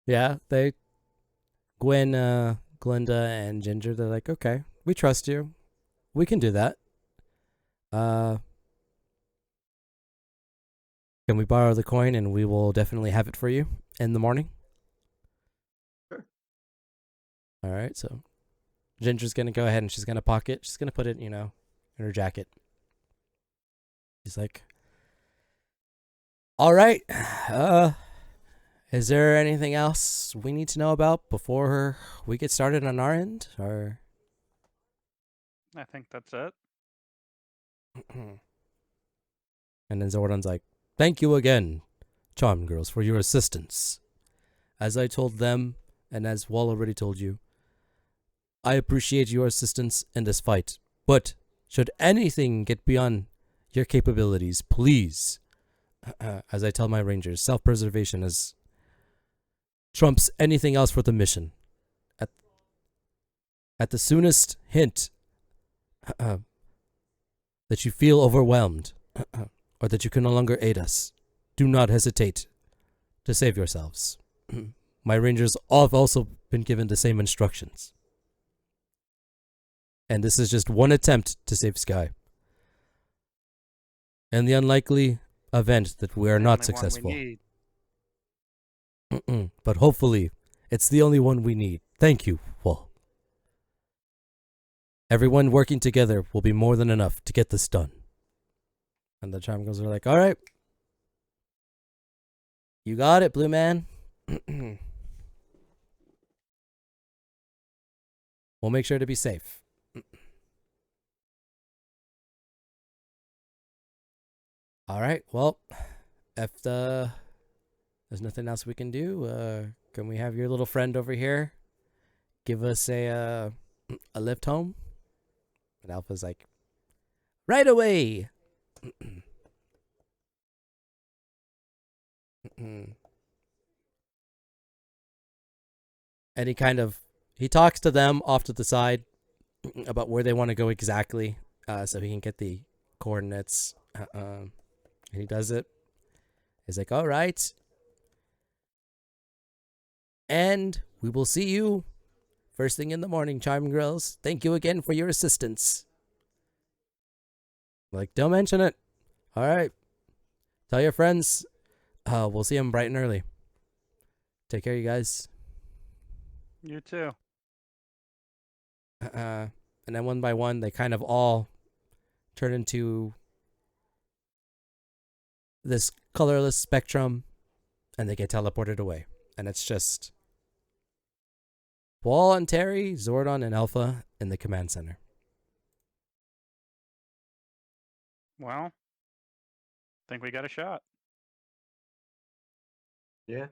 yeah, Glinda and Ginger, they're like, okay, we trust you. We can do that. Uh, can we borrow the coin and we will definitely have it for you in the morning? Sure. All right, so Ginger's gonna go ahead and she's gonna she's gonna put it, in her jacket. She's like, all right, is there anything else we need to know about before we get started on our end? Or I think that's it. and then Zordon's like, thank you again, Charm Girls, for your assistance. As I told them, and as Wall already told you, I appreciate your assistance in this fight. But should anything get beyond your capabilities, please, as I tell my rangers, self-preservation is trumps anything else for the mission. At the soonest hint that you feel overwhelmed or that you can no longer aid us, do not hesitate to save yourselves. My rangers have also been given the same instructions. And this is just one attempt to save Sky. In the unlikely event that we are The not only one we successful. need. But hopefully, it's the only one we need. Thank you, Wall. Everyone working together will be more than enough to get this done. And the Charm Girls are like, all right. You got it, Blue Man. We'll make sure to be safe. All right. Well, if there's nothing else we can do, can we have your little friend over here give us a lift home? And Alpha's like, right away. And he talks to them off to the side about where they want to go exactly, so he can get the coordinates. And he does it. He's like, all right. And we will see you first thing in the morning, Charming Girls. Thank you again for your assistance. Like, don't mention it. All right. Tell your friends. We'll see them bright and early. Take care, you guys. You too. And then one by one, they kind of all turn into this colorless spectrum, and they get teleported away. And it's just Wall and Terry, Zordon, and Alpha in the command center. Well, think we got a shot. Yeah.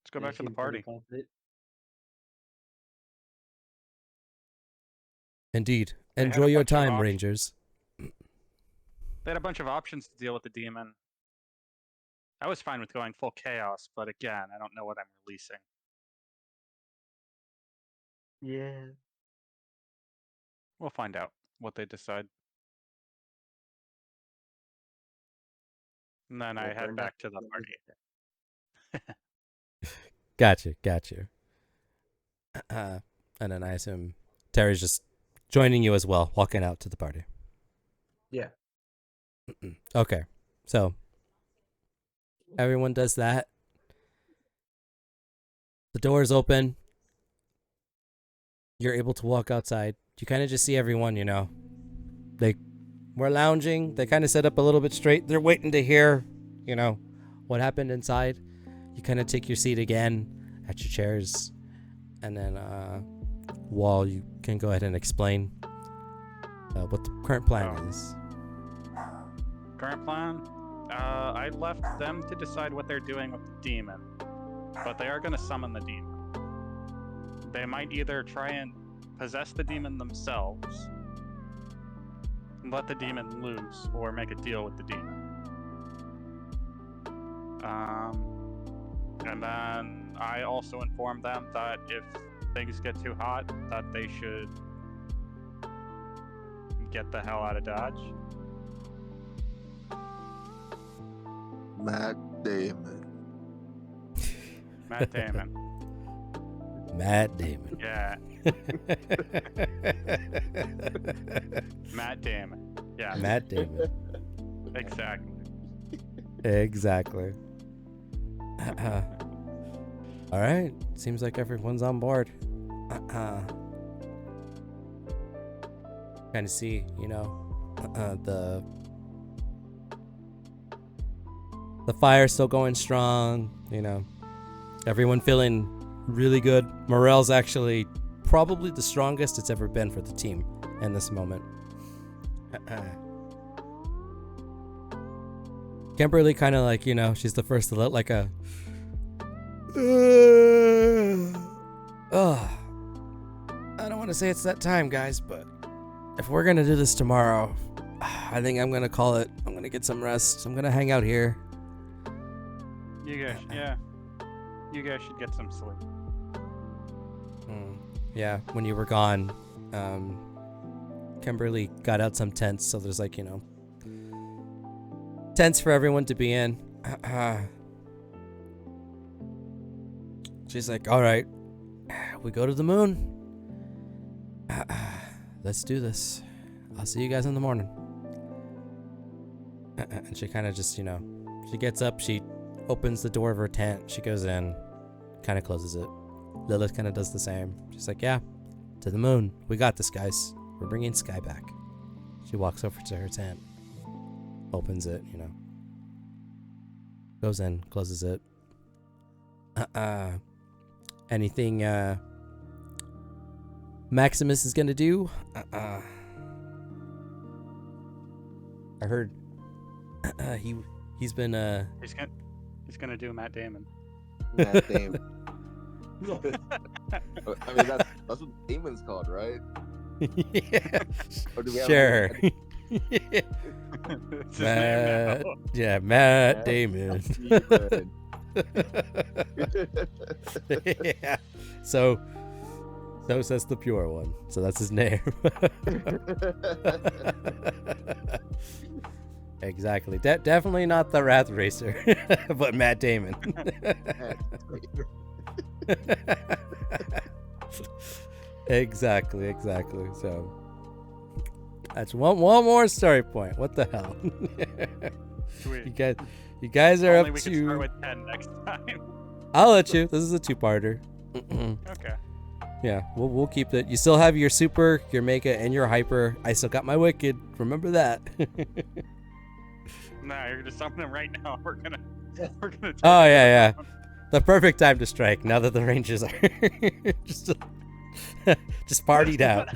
Let's go back to the party. Indeed. They had Enjoy a your bunch of time, options. Rangers. They had a bunch of options to deal with the demon. I was fine with going full chaos, but again, I don't know what I'm releasing. Yeah. We'll find out what they decide. And then I We'll head burn back that to the party. Gotcha. And then I assume Terry's just joining you as well, walking out to the party. Yeah. Okay. So everyone does that. The doors open. You're able to walk outside. You kind of just see everyone, They were lounging. They kind of set up a little bit straight. They're waiting to hear, what happened inside. You kind of take your seat again at your chairs. And then, Wall, you can go ahead and explain what the current plan is. Current plan? I left them to decide what they're doing with the demon. But they are going to summon the demon. They might either try and possess the demon themselves and let the demon loose, or make a deal with the demon. And then I also informed them that if things get too hot, that they should get the hell out of Dodge. Matt Damon. Matt Damon. Matt Damon. Yeah. Matt Damon. Yeah. Matt Damon. Exactly. Exactly. All right. Seems like everyone's on board. Kind of see, the fire's still going strong. Everyone feeling really good. Morale's actually probably the strongest it's ever been for the team in this moment. Kimberly kind of like, she's the first to let like a I don't want to say it's that time, guys, but if we're gonna do this tomorrow, I think I'm gonna call it. I'm gonna get some rest. I'm gonna hang out here. You guys should get some sleep. Yeah, when you were gone, Kimberly got out some tents, so there's like, tents for everyone to be in. She's like, all right, we go to the moon. Let's do this. I'll see you guys in the morning. And she kind of just, she gets up, she opens the door of her tent, she goes in, kind of closes it. Lilith kind of does the same. She's like, yeah, to the moon. We got this, guys. We're bringing Sky back. She walks over to her tent, opens it, goes in, closes it. Anything Maximus is gonna do? I heard he's been He's gonna do Matt Damon. Matt Damon. I mean, that's what Damon's called, right? Yeah. Or do we have Sure. It's his name now. Yeah, Matt Damon. Yeah. So says the pure one. So that's his name. Exactly. Definitely not the Wrath Racer, but Matt Damon. Exactly. So that's one more story point. What the hell? Sweet. You guys are Only up we can to. start with 10 next time. I'll let you. This is a two-parter. Okay. Yeah, we'll keep it. You still have your super, your mega, and your hyper. I still got my wicked. Remember that. Nah, you're gonna summon him right now. We're gonna. Oh yeah. The perfect time to strike. Now that the Rangers are just partied out.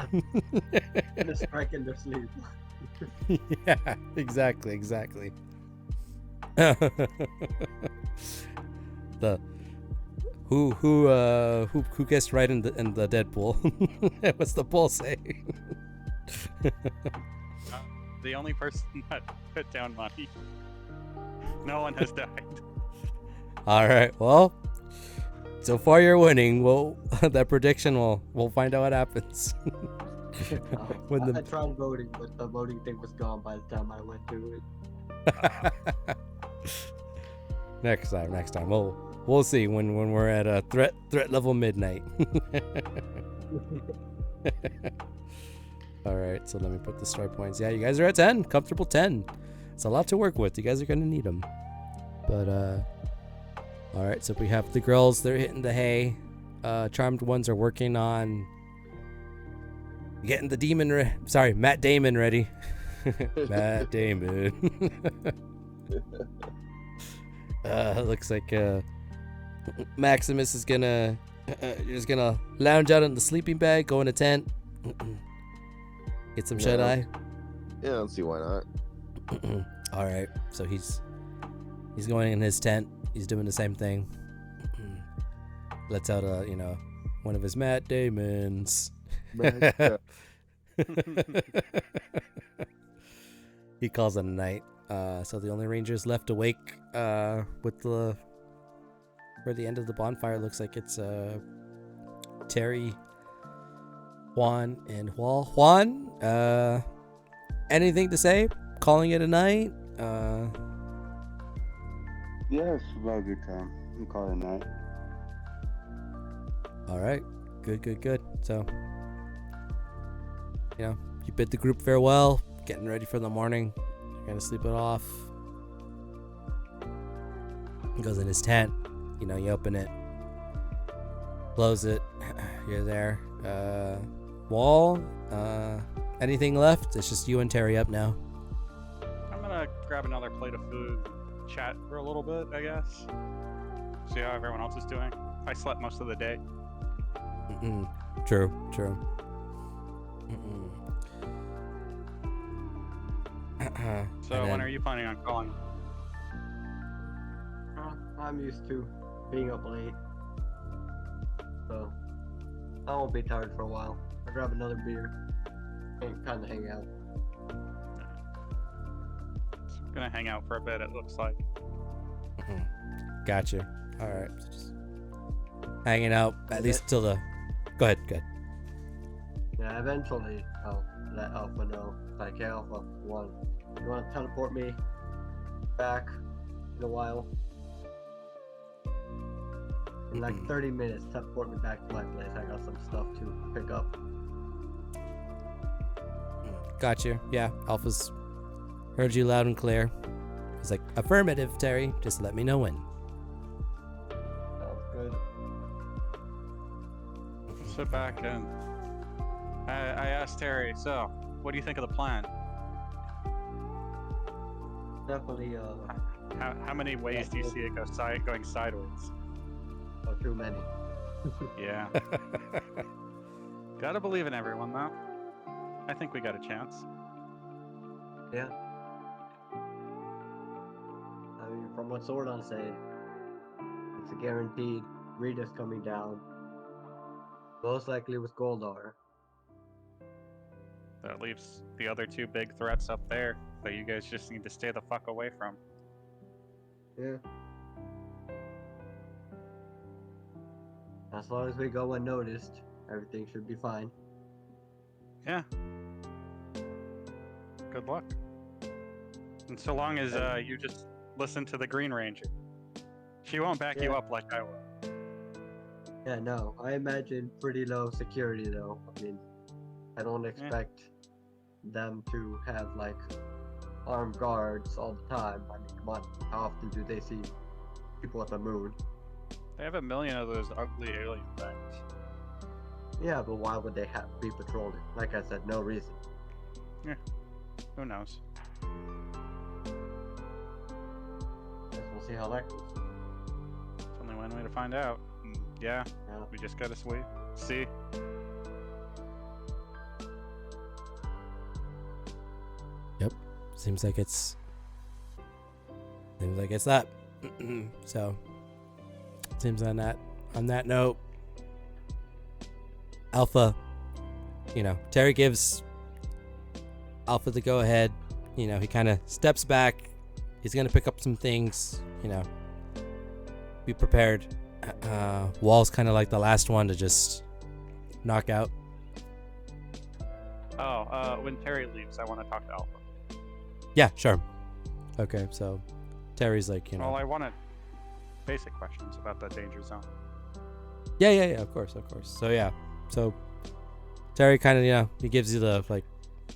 Gonna strike in their sleep. Yeah, exactly. The who guessed right in the Deadpool? What's the poll say? The only person that put down money. No one has died. All right. Well, so far you're winning. Well, that prediction we'll find out what happens. I tried voting, but the voting thing was gone by the time I went to it. Next time. We'll see when we're at a threat level midnight. All right, so let me put the story points. Yeah, you guys are at 10, comfortable 10. It's a lot to work with. You guys are gonna need them. But all right. So we have the girls. They're hitting the hay. Charmed ones are working on getting the Matt Damon ready. Matt Damon. Looks like Maximus is gonna just gonna lounge out in the sleeping bag, go in a tent, get some shut eye. Yeah, I don't see why not. All right, so he's going in his tent. He's doing the same thing. Lets out one of his Matt Damons. He calls it a night. So the only rangers left awake with the where the end of the bonfire looks like it's Terry, Juan, and Hual. Juan, anything to say? Calling it a night? Yeah, it's about a good time. We call it a night. All right. Good. So, you bid the group farewell, getting ready for the morning. You're gonna sleep it off. He goes in his tent. You open it, close it. You're there. Wall. Anything left? It's just you and Terry up now. I'm gonna grab another plate of food, chat for a little bit, I guess. See how everyone else is doing. I slept most of the day. True. So when are you planning on calling? I'm used to being up late, so I won't be tired for a while. I'll grab another beer and kind of hang out. I'm gonna hang out for a bit, it looks like. Gotcha. All right. So just hanging out at least till the. Go ahead. Yeah, eventually I'll let Alpha know. Like, hey, Alpha 1, you want to teleport me back in a while? In like 30 minutes, teleport me back to my place. I got some stuff to pick up. Gotcha. Yeah, Alpha's heard you loud and clear. He's like, affirmative, Terry. Just let me know when. Sounds good. Sit back and I asked Terry, so what do you think of the plan? Definitely, How many ways do you see it going sideways? too many. Yeah. Gotta believe in everyone, though. I think we got a chance. Yeah. I mean, from what Sordon said, it's a guaranteed Rita's coming down. Most likely with Goldar. That leaves the other two big threats up there that you guys just need to stay the fuck away from. Yeah. As long as we go unnoticed, everything should be fine. Yeah. Good luck. And so long as you just listen to the Green Ranger. She won't back you up like I will. Yeah, no. I imagine pretty low security though. I mean, I don't expect them to have like armed guards all the time. I mean, come on. How often do they see people at the moon? They have a million of those ugly alien things. Yeah, but why would they be patrolling? Like I said, no reason. Yeah. Who knows? Guess we'll see how that goes. It's only one way to find out. And yeah, we just gotta see. Yep. Seems like it's that. So seems on that note, Alpha, Terry gives Alpha the go ahead. He kind of steps back. He's gonna pick up some things. Be prepared. Wall's kind of like the last one to just knock out. When Terry leaves, I want to talk to Alpha. Yeah, sure. Okay, so Terry's like, Well, I wanted basic questions about the danger zone. Yeah, of course. So Terry kind of, he gives you the like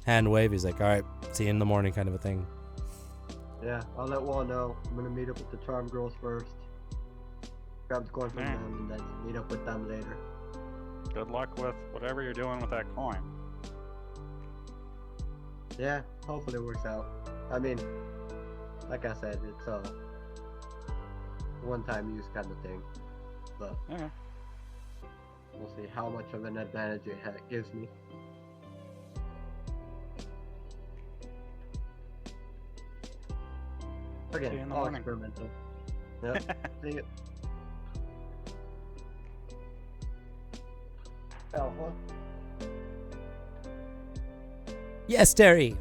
hand wave. He's like, all right, see you in the morning, kind of a thing. Yeah, I'll let Wall know. I'm gonna meet up with the Charm Girls first. Grab the coin from them and then meet up with them later. Good luck with whatever you're doing with that coin. Yeah, hopefully it works out. I mean, like I said, it's a one-time use kind of thing. But we'll see how much of an advantage it gives me. Again, all experimental. Yep. See it. Alpha? Yes, Terry.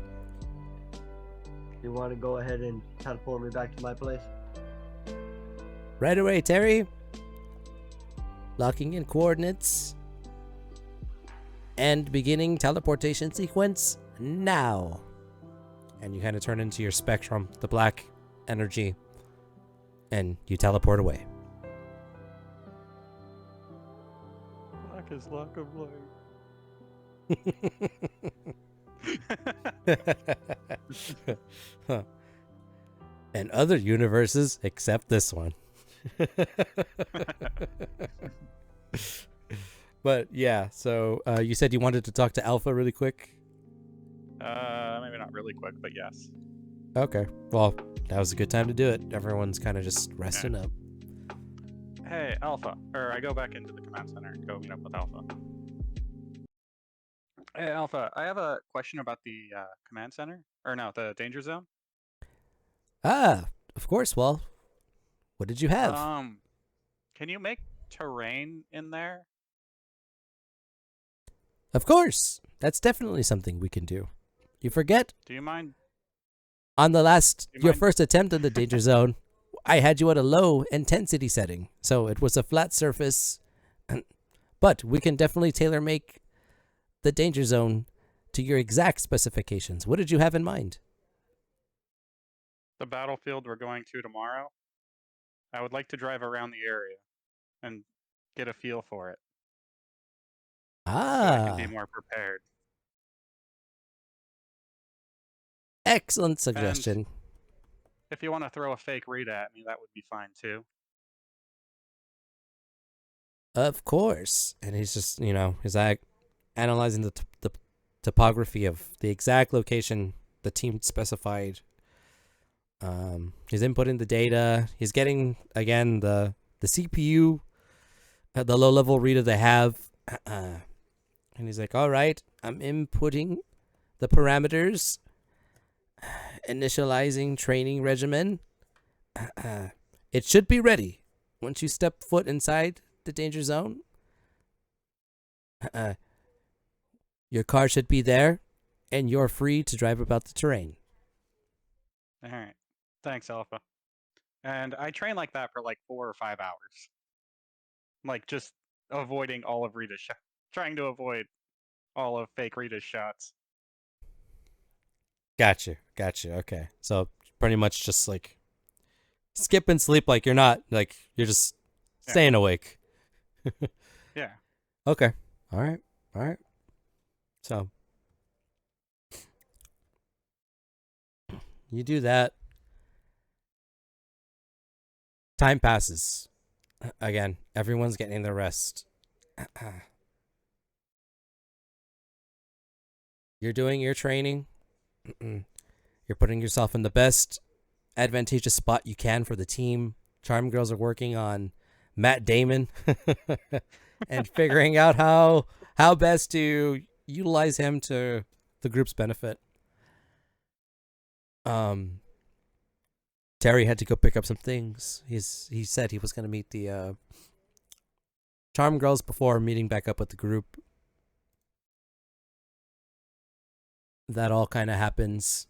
You want to go ahead and teleport me back to my place? Right away, Terry. Locking in coordinates. And beginning teleportation sequence now. And you kind of turn into your spectrum, the black energy, and you teleport away. Black is luck of light. Huh. And other universes except this one. But yeah, so you said you wanted to talk to Alpha really quick? Maybe not really quick, but yes. Okay, well, that was a good time to do it. Everyone's kind of just resting up. Hey, Alpha. Or I go back into the command center and go meet up with Alpha. Hey, Alpha, I have a question about the command center. Or no, the danger zone. Ah, of course. Well, what did you have? Can you make terrain in there? Of course. That's definitely something we can do. You forget? Do you mind? On the last, Do you your mind- first attempt in the danger zone, I had you at a low intensity setting, so it was a flat surface. But we can definitely tailor make the danger zone to your exact specifications. What did you have in mind? The battlefield we're going to tomorrow. I would like to drive around the area and get a feel for it so I can be more prepared. Excellent suggestion. If you want to throw a fake read at me, that would be fine too. Of course. And he's just, he's analyzing the topography of the exact location the team specified. He's inputting the data. He's getting, again, the CPU, the low-level reader they have. And he's like, all right, I'm inputting the parameters. Initializing training regimen. It should be ready once you step foot inside the danger zone. Your car should be there, and you're free to drive about the terrain. All right. Thanks, Alpha. And I train like that for like 4 or 5 hours. Like just avoiding all of Rita's shots. Trying to avoid all of fake Rita's shots. Gotcha. Okay. So pretty much just like skip and sleep like you're not, like you're just staying awake. Yeah. Okay. All right. So you do that. Time passes. Again, everyone's getting their rest. You're doing your training. You're putting yourself in the best advantageous spot you can for the team. Charm Girls are working on Matt Damon and figuring out how best to utilize him to the group's benefit. Terry had to go pick up some things. He said he was going to meet the Charm Girls before meeting back up with the group. That all kind of happens.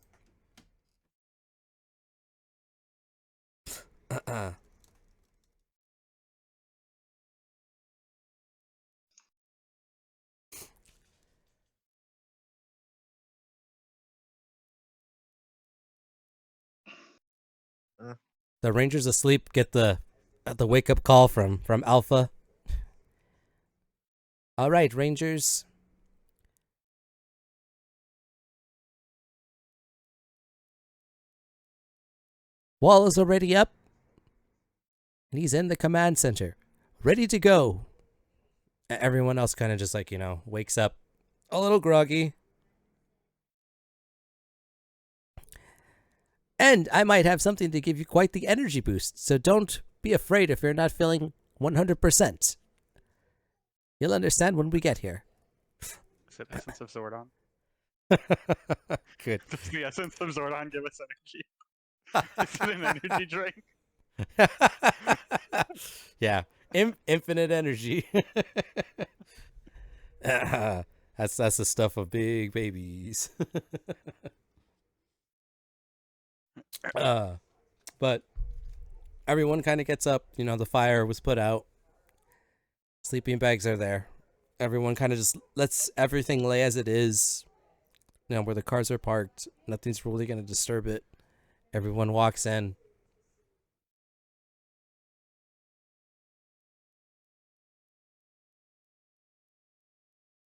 The Rangers asleep get the wake up call from Alpha. All right, Rangers. Wall is already up. And he's in the command center, ready to go. Everyone else kind of just like, wakes up a little groggy. And I might have something to give you quite the energy boost, so don't be afraid if you're not feeling 100%. You'll understand when we get here. Is it Essence of Zordon? Good. Does the Essence of Zordon give us energy? Is it an energy drink? Yeah, infinite energy. That's the stuff of big babies. But everyone kind of gets up. You know, the fire was put out. Sleeping bags are there. Everyone kind of just lets everything lay as it is. You know, where the cars are parked. Nothing's really going to disturb it. Everyone walks in.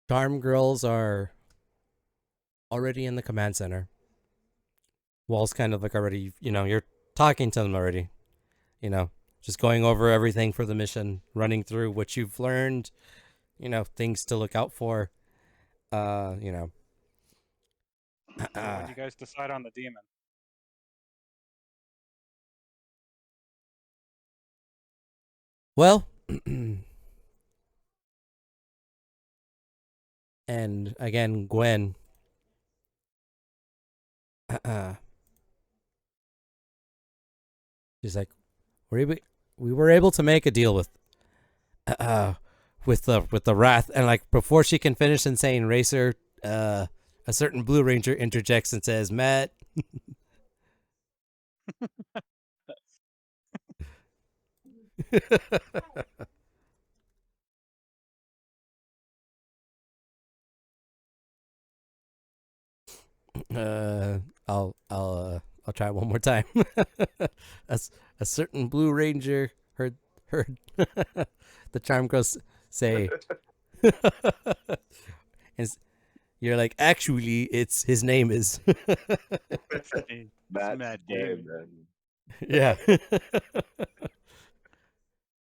Charm girls are already in the command center. Wall's kind of like already, you know, you're talking to them already. You know, just going over everything for the mission, running through what you've learned, you know, things to look out for. You know. So what did you guys decide on the demon? Well, and again, Gwen. She's like, we were able to make a deal with the Wrath, and like before she can finish and saying Racer, a certain Blue Ranger interjects and says, "Matt." I'll try it one more time. A certain Blue Ranger heard the charm girls say, and you're like, actually, it's his name is. Matt Damon. Yeah.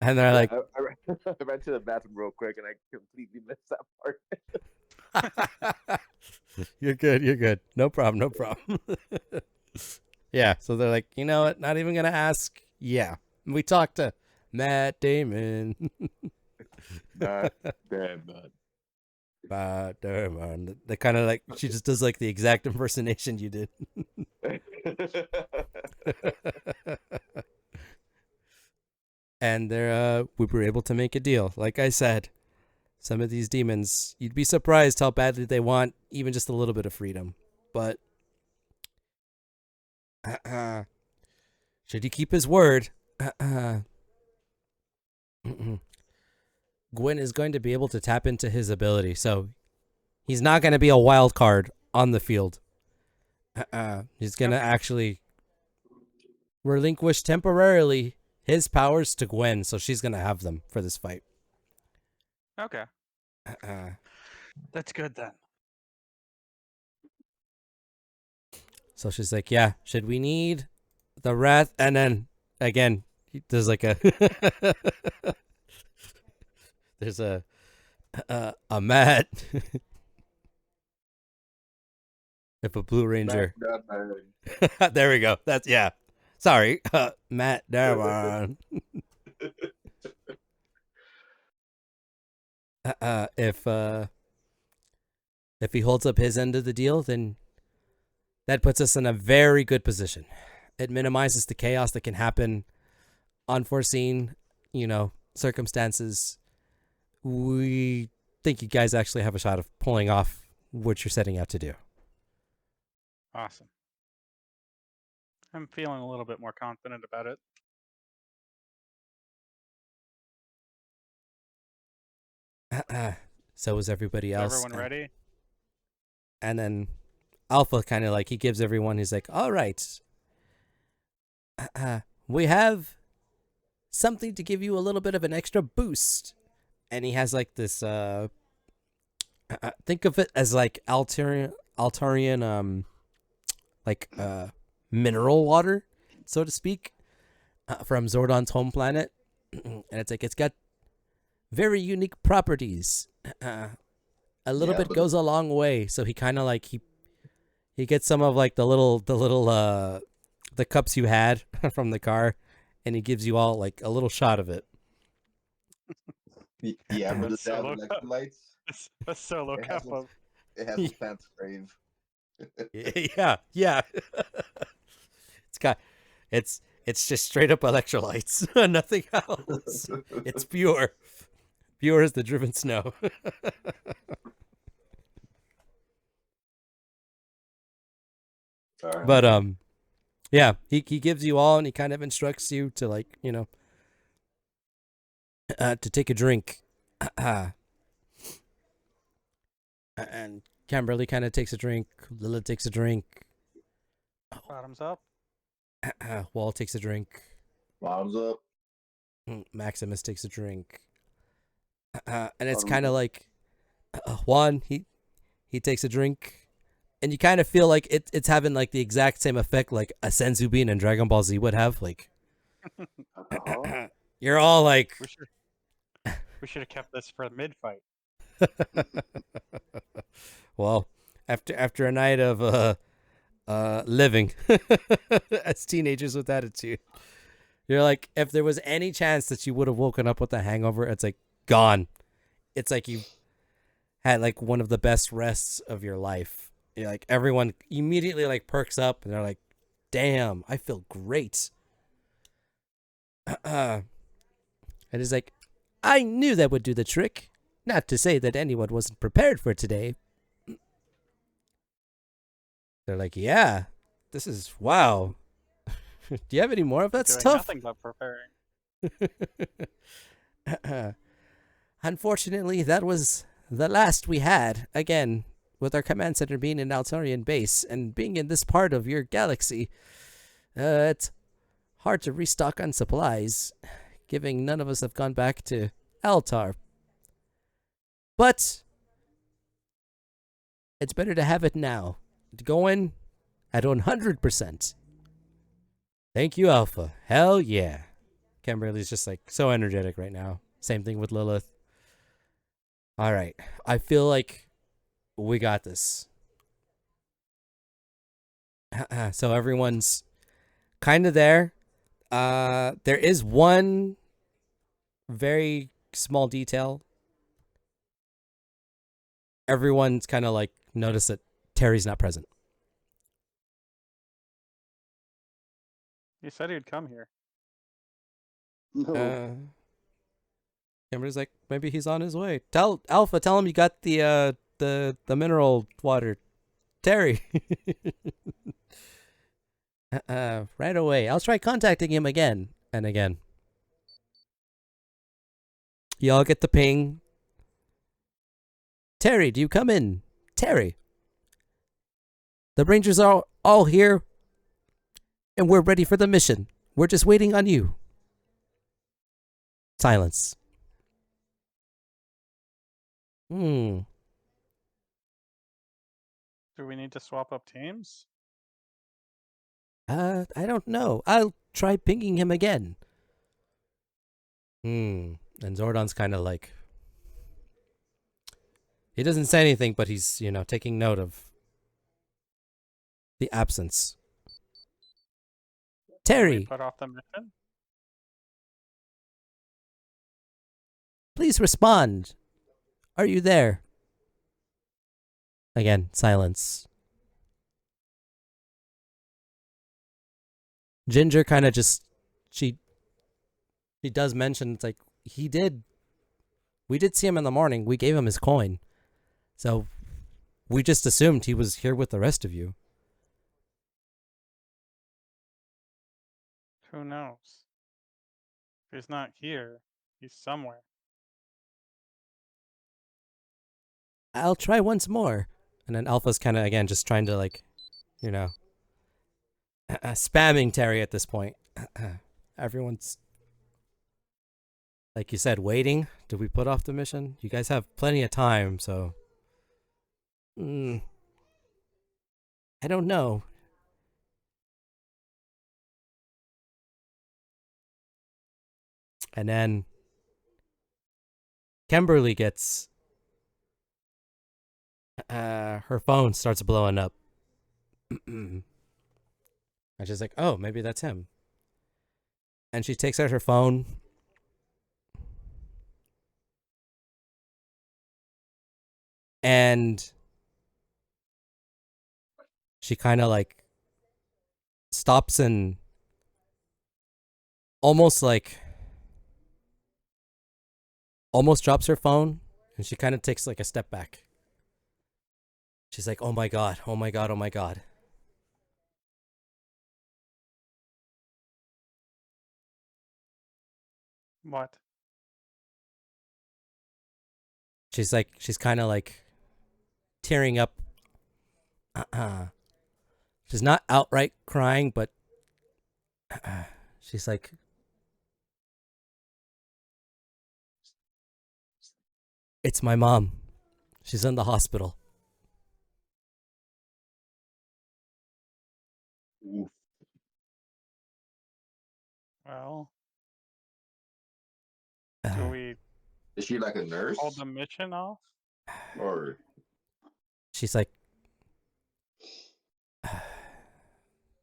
And they're like, I ran to the bathroom real quick and I completely missed that part. You're good. No problem. Yeah, so they're like, you know what? Not even gonna ask. Yeah, we talked to Matt Damon. Matt Damon. Matt Damon. They kind of like, she just does like the exact impersonation you did. And we were able to make a deal. Like I said, some of these demons, you'd be surprised how badly they want even just a little bit of freedom. But should he keep his word, Gwen is going to be able to tap into his ability. So he's not going to be a wild card on the field. He's going to actually relinquish temporarily his powers to Gwen. So she's going to have them for this fight. Okay. That's good then. So she's like, yeah, should we need the Wrath? And then again, there's like a there's a Matt. If a Blue Ranger. There we go. That's, yeah. Sorry. Matt Darman. If he holds up his end of the deal, then that puts us in a very good position. It minimizes the chaos that can happen, unforeseen, you know, circumstances. We think you guys actually have a shot of pulling off what you're setting out to do. Awesome. I'm feeling a little bit more confident about it. So is everybody Is else. everyone ready? And then Alpha kind of like, he gives everyone, he's like, all right. We have something to give you a little bit of an extra boost. And he has like this, think of it as like Altarian, like mineral water, so to speak, from Zordon's home planet. And it's like, it's got very unique properties. A little bit goes a long way. So he kind of like, he gets some of like the little the cups you had from the car, and he gives you all like a little shot of it. Yeah, but That's the solo electrolytes. A solo It cup has of. It has a fancy crave. Yeah. It's just straight up electrolytes, nothing else. It's pure as the driven snow. Sorry. But Yeah, he gives you all, and he kind of instructs you to like, to take a drink. And Kimberly kind of takes a drink. Lila takes a drink. Bottoms up. Wall takes a drink. Bottoms up. Maximus takes a drink. And it's Bottoms kind of up. like Juan, he takes a drink, and you kind of feel like it's having like the exact same effect like a Senzu bean and Dragon Ball Z would have. Like Alcohol? you're all like, We should have kept this for mid fight. well, after a night of living as teenagers with attitude, you're like, if there was any chance that you would have woken up with a hangover, it's like gone. It's like you had like one of the best rests of your life. You're like, everyone immediately like perks up and they're like, damn, I feel great. And it's like, I knew that would do the trick. Not to say that anyone wasn't prepared for today. They're like, yeah, this is wow. Do you have any more of that Doing stuff? nothing but preparing. Unfortunately, that was the last we had. Again, with our command center being in Altarian base and being in this part of your galaxy, it's hard to restock on supplies, given none of us have gone back to Altar. But it's better to have it now. Going at 100%. Thank you, Alpha. Hell yeah. Kimberly's just like so energetic right now. Same thing with Lilith. All right. I feel like we got this. So everyone's kind of there. There is one very small detail. Everyone's kind of like noticed that Terry's not present. You said he'd come here. No. Kimberly's like, maybe he's on his way. Tell Alpha, tell him you got the mineral water. Terry. Right away. I'll try contacting him again and again. Y'all get the ping. Terry, do you come in? Terry. The Rangers are all here, and we're ready for the mission. We're just waiting on you. Silence. Do we need to swap up teams? I don't know. I'll try pinging him again. And Zordon's kind of like... He doesn't say anything, but he's, taking note of the absence. Can we Terry, put off the mission? please respond. Are you there? Again, silence. Ginger kind of just... She does mention, it's like, we did see him in the morning. We gave him his coin. So, we just assumed he was here with the rest of you. Who knows? If he's not here, he's somewhere. I'll try once more. And then Alpha's kind of, again, just trying to, like, spamming Terry at this point. Everyone's, like you said, waiting. Did we put off the mission? You guys have plenty of time, so... I don't know. And then Kimberly gets her phone starts blowing up. And she's like, oh, maybe that's him. And she takes out her phone. And she kind of like stops and almost drops her phone, and she kind of takes like a step back. She's like, oh my god, oh my god, oh my god. What? She's kind of like tearing up. She's not outright crying, but she's like, it's my mom. She's in the hospital. Oof. Well, do we Is she like a nurse? hold the mission off? Or She's like,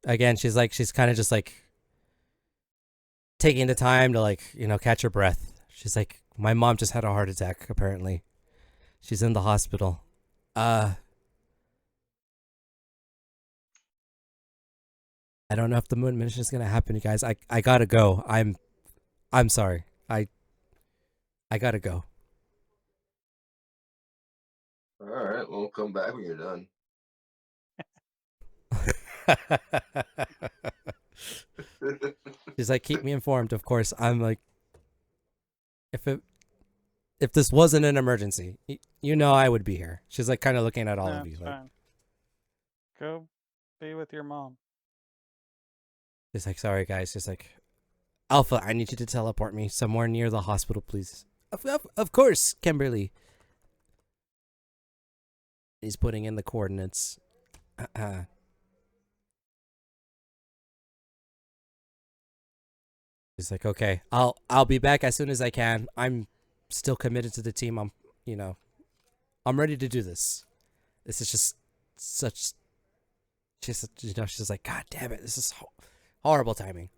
again, she's kind of just like taking the time to like, catch her breath. She's like, my mom just had a heart attack, apparently. She's in the hospital. I don't know if the moon mission is gonna happen, you guys. I gotta go. I'm sorry. I gotta go. all right, we'll come back when you're done. She's like, keep me informed. Of course, I'm like, if this wasn't an emergency, I would be here. She's like, kind of looking at all of you. That's Like, fine. Go be with your mom. she's like, sorry guys. She's like, Alpha, I need you to teleport me somewhere near the hospital, please. Of course, Kimberly. He's putting in the coordinates. He's like, okay, I'll be back as soon as I can. I'm still committed to the team. I'm ready to do this. This is just such. She's she's like, God damn it, this is horrible timing.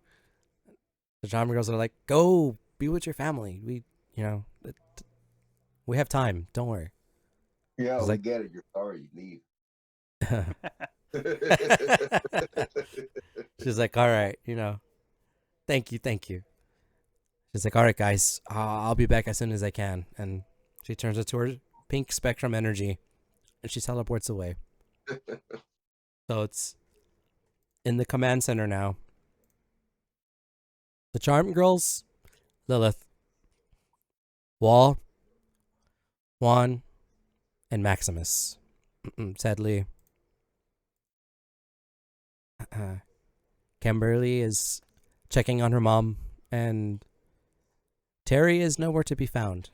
The genre girls are like, go be with your family. We have time. Don't worry. Yeah, we like- get it. You're sorry. Leave. She's like, all right, thank you. She's like, all right, guys, I'll be back as soon as I can. And she turns it to her pink spectrum energy, and she teleports away. So it's in the command center now. The Charm Girls, Lilith, Wall, Juan, and Maximus. Sadly, Kimberly is checking on her mom, and Terry is nowhere to be found.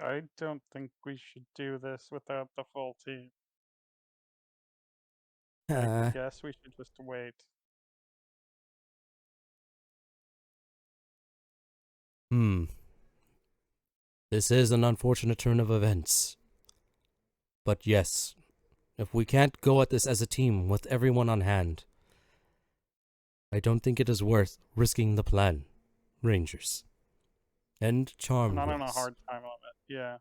I don't think we should do this without the full team. I guess we should just wait. This is an unfortunate turn of events. But yes, if we can't go at this as a team with everyone on hand, I don't think it is worth risking the plan, Rangers. And Charm I'm not on a Girls. hard time on it. Yeah.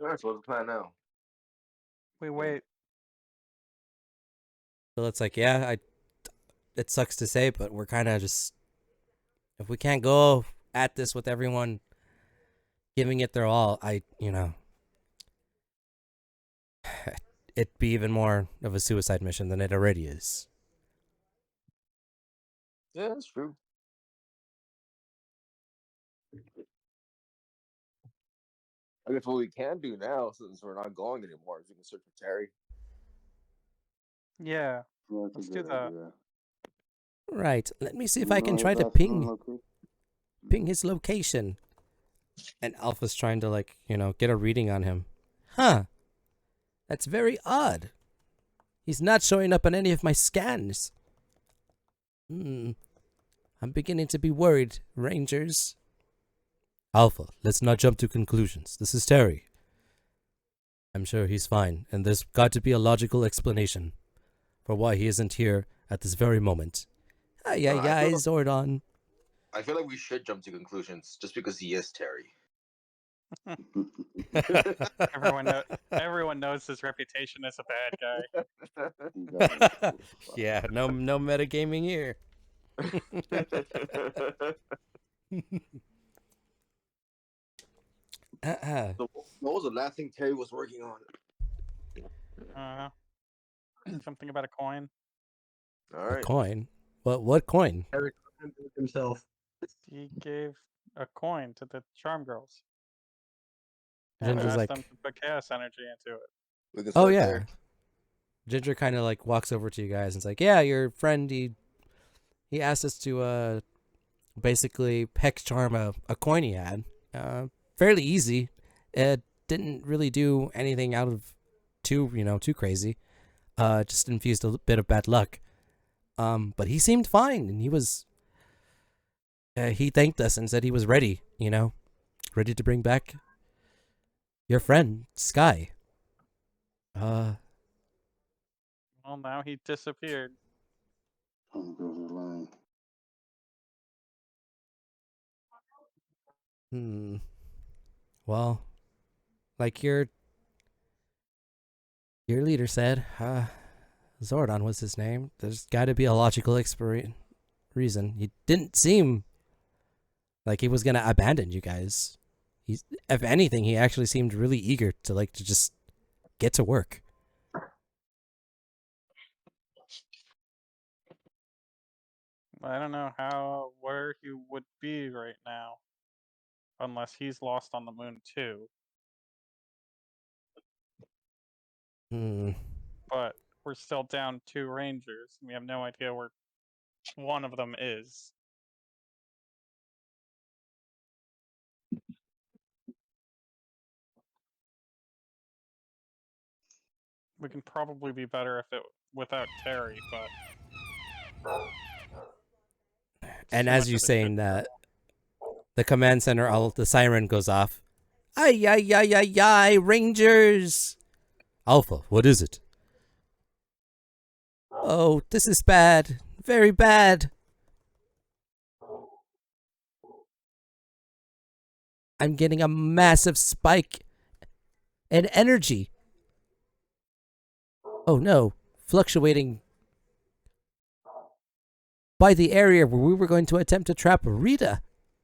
All right, so what's the plan now? We wait. So it's like, yeah, it sucks to say, but we're kind of just, if we can't go at this with everyone giving it their all, it'd be even more of a suicide mission than it already is. Yeah, that's true. I guess what we can do now, since we're not going anymore, is we can search for Terry. Yeah. Yeah, that's a Let's good do that. idea. Right, let me see if You I know can his try to basketball location? ping his location. And Alpha's trying to, get a reading on him. Huh. That's very odd. He's not showing up on any of my scans. I'm beginning to be worried, Rangers. Alpha, let's not jump to conclusions. This is Terry. I'm sure he's fine, and there's got to be a logical explanation for why he isn't here at this very moment. Zordon. I feel like we should jump to conclusions just because he is Terry. Everyone knows his reputation as a bad guy. Yeah, no metagaming here. So what was the last thing Terry was working on? Something about a coin. All A right. coin? What coin? Eric himself. He gave a coin to the charm girls and Ginger's asked like, them to put chaos energy into it. We can oh start yeah. there. Ginger kind of like walks over to you guys and's like, yeah, your friend, he asked us to basically hex charm a coin he had. Fairly easy. It didn't really do anything out of too crazy. Just infused a bit of bad luck. But he seemed fine, and he thanked us and said he was ready, ready to bring back your friend, Sky. Well, now he disappeared. Homegirls are lying. Well, like your leader said, Zordon was his name. There's got to be a logical reason. He didn't seem like he was gonna abandon you guys. If anything, he actually seemed really eager to just get to work. I don't know where he would be right now, unless he's lost on the moon too. But we're still down 2 Rangers. We have no idea where one of them is. We can probably be better without Terry, but. And too as much you of a saying shit that, show. the command center, the siren goes off. Ay, ay, ay, ay, ay, Rangers! Alpha, what is it? Oh, this is bad. Very bad. I'm getting a massive spike in energy. Oh no, fluctuating by the area where we were going to attempt to trap Rita.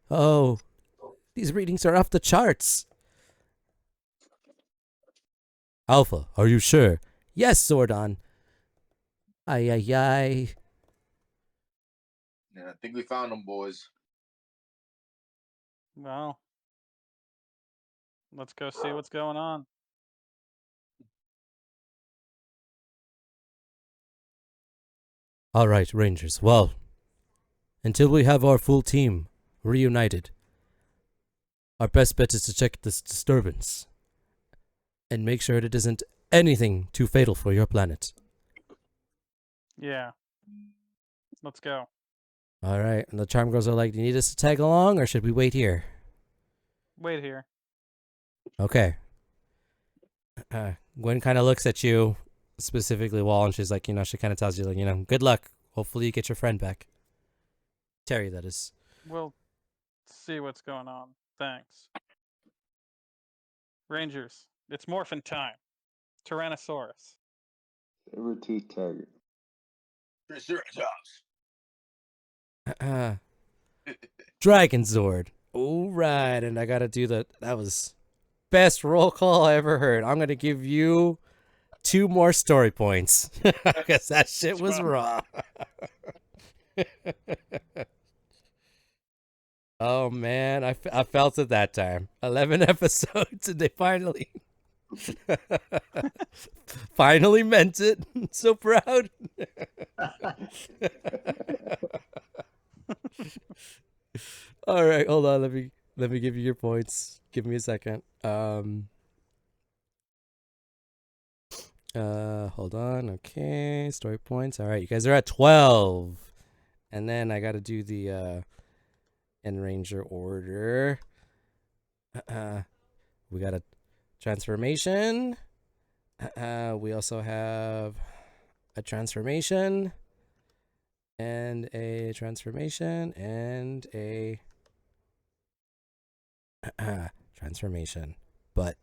Oh, these readings are off the charts. Alpha, are you sure? Yes, Zordon. Ay, ay, ay. Yeah, I think we found them, boys. Well, let's go see what's going on. All right, Rangers. Well, until we have our full team reunited, our best bet is to check this disturbance and make sure it isn't anything too fatal for your planet. Yeah. Let's go. All right. And the charm girls are like, do you need us to tag along or should we wait here? Wait here. Okay. Gwen kind of looks at you, specifically Wall, and she's like, she kind of tells you, like, good luck. Hopefully you get your friend back. Terry, that is. We'll see what's going on. Thanks. Rangers, it's morphin' time. Tyrannosaurus. Saber-tooth tiger. Dragon Zord. All right. And I got to do that was best roll call I ever heard. I'm going to give you 2 more story points because that shit was raw. Oh man, I felt it that time. 11 episodes and they finally meant it. So proud. All right, hold on. Let me give you your points. Give me a second. Hold on. Okay, story points. All right, you guys are at 12. And then I got to do the in Ranger order. We got a transformation. We also have a transformation and a transformation and a transformation. But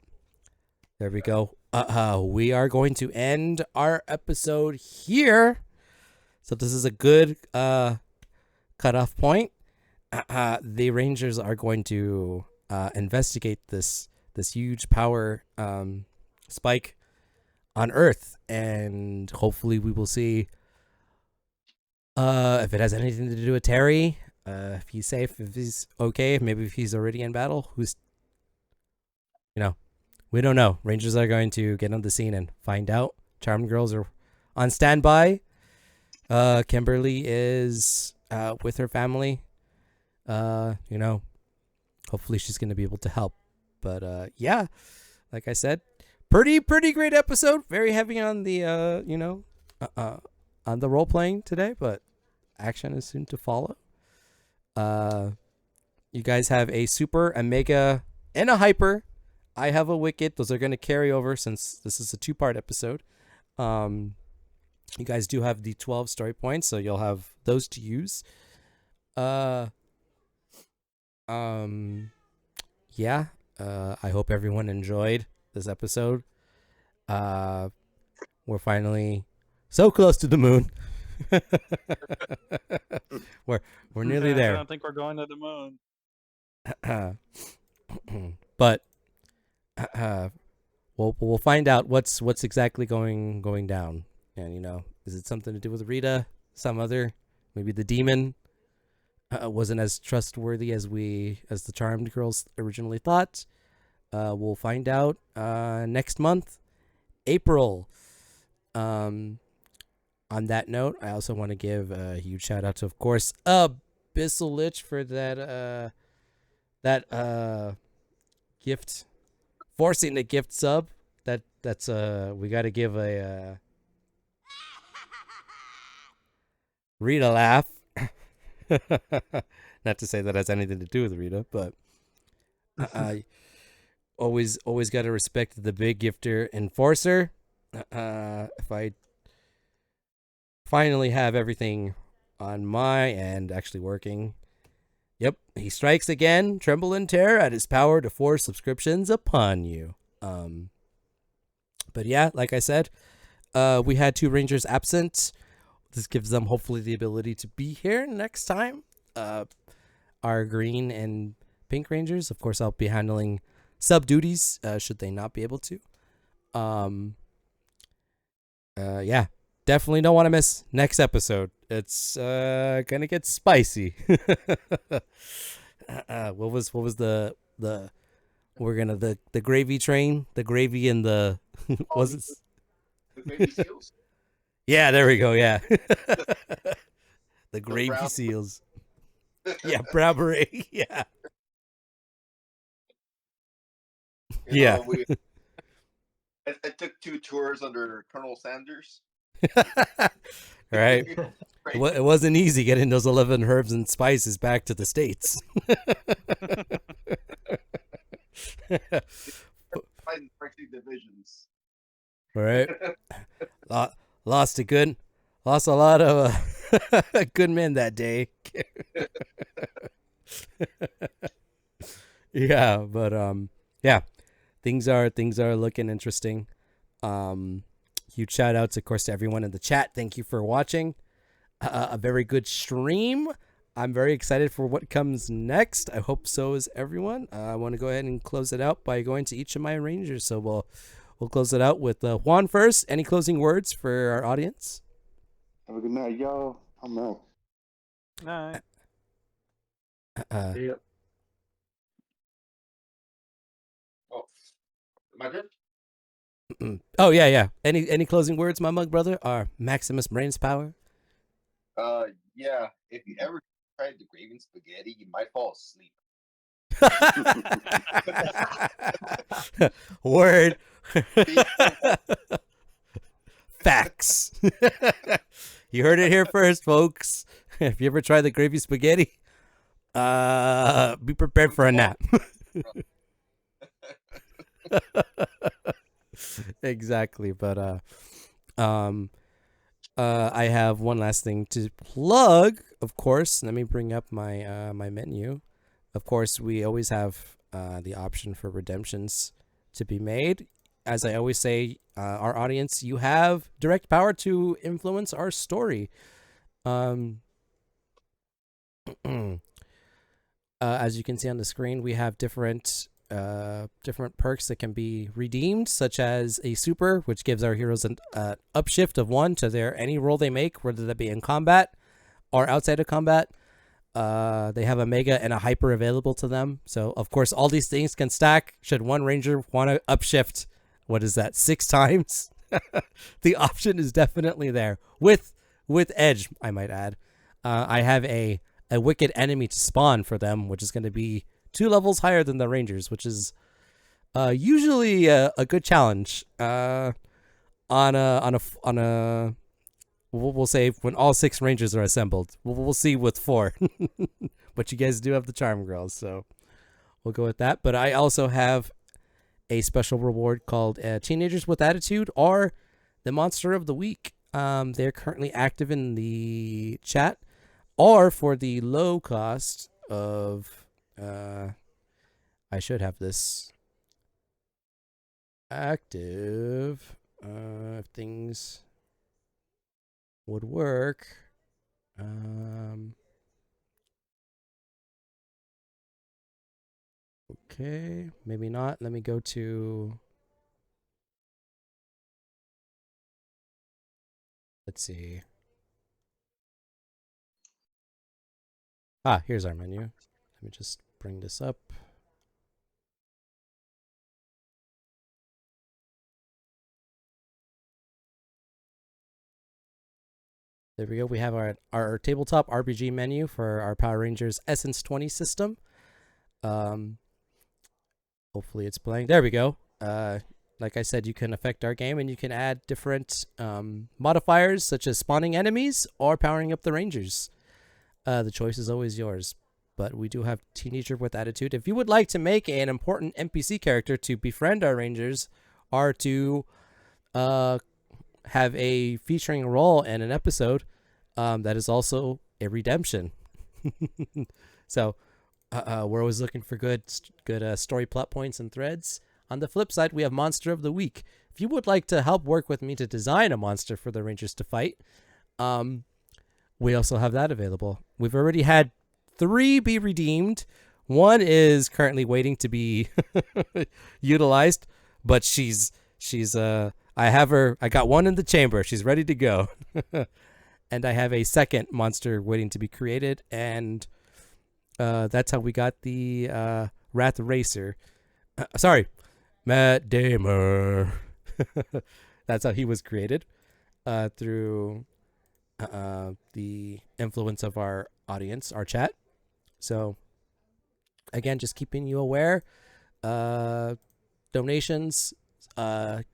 there we go. We are going to end our episode here. So this is a good cutoff point. The Rangers are going to investigate this huge power spike on Earth, and hopefully we will see if it has anything to do with Terry, if he's safe, if he's okay, maybe if he's already in battle. We don't know. Rangers are going to get on the scene and find out. Charmed girls are on standby. Kimberly is with her family. Hopefully she's going to be able to help. But yeah, like I said, pretty great episode. Very heavy on the on the role playing today, but action is soon to follow. You guys have a super, a mega, and a hyper. I have a wicked. Those are going to carry over since this is a 2-part episode. You guys do have the 12 story points, so you'll have those to use. Yeah. I hope everyone enjoyed this episode. We're finally so close to the moon. we're nearly I there. don't think we're going to the moon. But we'll find out what's exactly going down. And is it something to do with Rita? Some other, maybe the demon wasn't as trustworthy as the Charmed girls originally thought. We'll find out next month, April. On that note, I also want to give a huge shout out to, of course, Abyssal Lich for that gift, forcing the gift sub. That's we got to give a Rita laugh. Not to say that has anything to do with Rita, but always got to respect the big gifter enforcer. If I finally have everything on my end actually working. Yep, he strikes again, tremble in terror at his power to force subscriptions upon you. But yeah, like I said, we had 2 Rangers absent. This gives them hopefully the ability to be here next time. Our green and pink Rangers, of course, I'll be handling sub duties should they not be able to. Yeah, definitely don't want to miss next episode. It's gonna get spicy. What was the we're gonna the gravy train, the gravy and the was it The baby seals? yeah, there we go. Yeah. The gravy brown- seals. Yeah, brown beret. Yeah. You Yeah. know, I took 2 tours under Colonel Sanders. Right. It wasn't easy getting those 11 herbs and spices back to the States. Fighting Brexit divisions. All right. Lost a lot of good men that day. Yeah, but yeah, things are looking interesting. Huge shout outs, of course, to everyone in the chat. Thank you for watching. A very good stream. I'm very excited for what comes next. I hope so is everyone. I want to go ahead and close it out by going to each of my Rangers. So we'll close it out with Juan first. Any closing words for our audience? Have a good night, y'all. I'm out. No. Yeah. Oh, am I good? Oh yeah. Any closing words, my mug brother? Our Maximus Brains power. Yeah. If you ever tried the gravy spaghetti, you might fall asleep. Word. Facts. You heard it here first, folks. If you ever try the gravy spaghetti, be prepared for a nap. Exactly, but I have one last thing to plug. Of course, let me bring up my my menu. Of course, we always have the option for redemptions to be made. As I always say, our audience, you have direct power to influence our story. As you can see on the screen, we have different different perks that can be redeemed, such as a super, which gives our heroes an upshift of 1 to their any roll they make, whether that be in combat or outside of combat. They have a mega and a hyper available to them. So, of course, all these things can stack. Should one ranger want to upshift, what is that, 6 times? The option is definitely there. With edge, I might add. I have a wicked enemy to spawn for them, which is going to be 2 levels higher than the rangers, which is usually a good challenge. On a we'll say when all 6 rangers are assembled. We'll see with 4. But you guys do have the charm girls, so we'll go with that. But I also have a special reward called Teenagers with Attitude, or the Monster of the Week. They're currently active in the chat, or for the low cost of I should have this active if things would work. Okay, maybe not. Let me go to, let's see. Here's our menu. Let me just bring this up. There we go. We have our tabletop RPG menu for our Power Rangers Essence20 system. Hopefully it's playing. There we go. Like I said, you can affect our game, and you can add different modifiers, such as spawning enemies or powering up the Rangers. The choice is always yours. But we do have Teenager with Attitude. If you would like to make an important NPC character to befriend our Rangers, or to have a featuring role in an episode, that is also a redemption. So we're always looking for good story plot points and threads. On the flip side, we have Monster of the Week. If you would like to help work with me to design a monster for the Rangers to fight, we also have that available. We've already had 3 be redeemed. 1 is currently waiting to be utilized, but she's I got 1 in the chamber. She's ready to go. And I have a second monster waiting to be created, and that's how we got the Wrath Racer. Sorry, Matt Damer. That's how he was created, through the influence of our audience, our chat. So, again, just keeping you aware. Donations,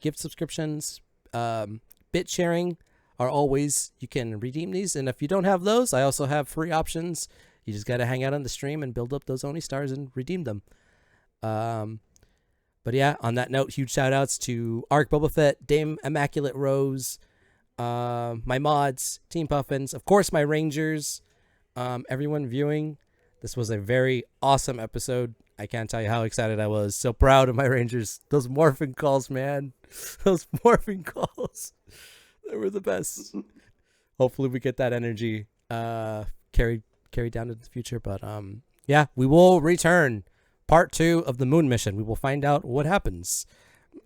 gift subscriptions, bit sharing are always, you can redeem these. And if you don't have those, I also have free options. You just got to hang out on the stream and build up those Oni stars and redeem them. But yeah, on that note, huge shout outs to Arc Boba Fett, Dame Immaculate Rose, my mods, Team Puffins, of course, my Rangers, everyone viewing. This was a very awesome episode. I can't tell you how excited I was. So proud of my Rangers. Those morphing calls, man. Those morphing calls. They were the best. Hopefully we get that energy carried down into the future. But yeah, we will return. Part 2 of the moon mission. We will find out what happens.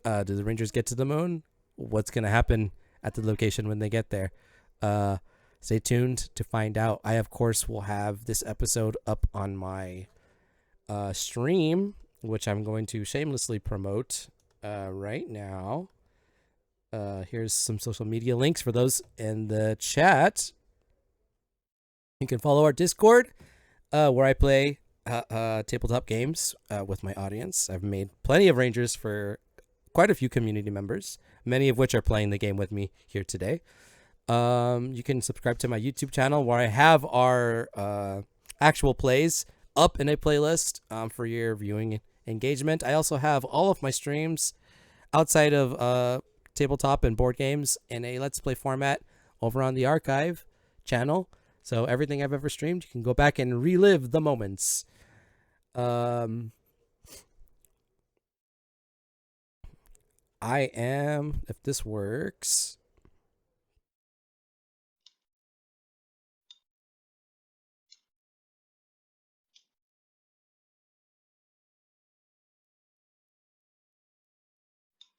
Do the Rangers get to the moon? What's going to happen at the location when they get there? Stay tuned to find out. I, of course, will have this episode up on my stream, which I'm going to shamelessly promote right now. Here's some social media links for those in the chat. You can follow our Discord, where I play tabletop games with my audience. I've made plenty of Rangers for quite a few community members, many of which are playing the game with me here today. You can subscribe to my YouTube channel, where I have our actual plays up in a playlist for your viewing engagement. I also have all of my streams outside of tabletop and board games in a Let's Play format over on the archive channel. So everything I've ever streamed, you can go back and relive the moments. I am, if this works,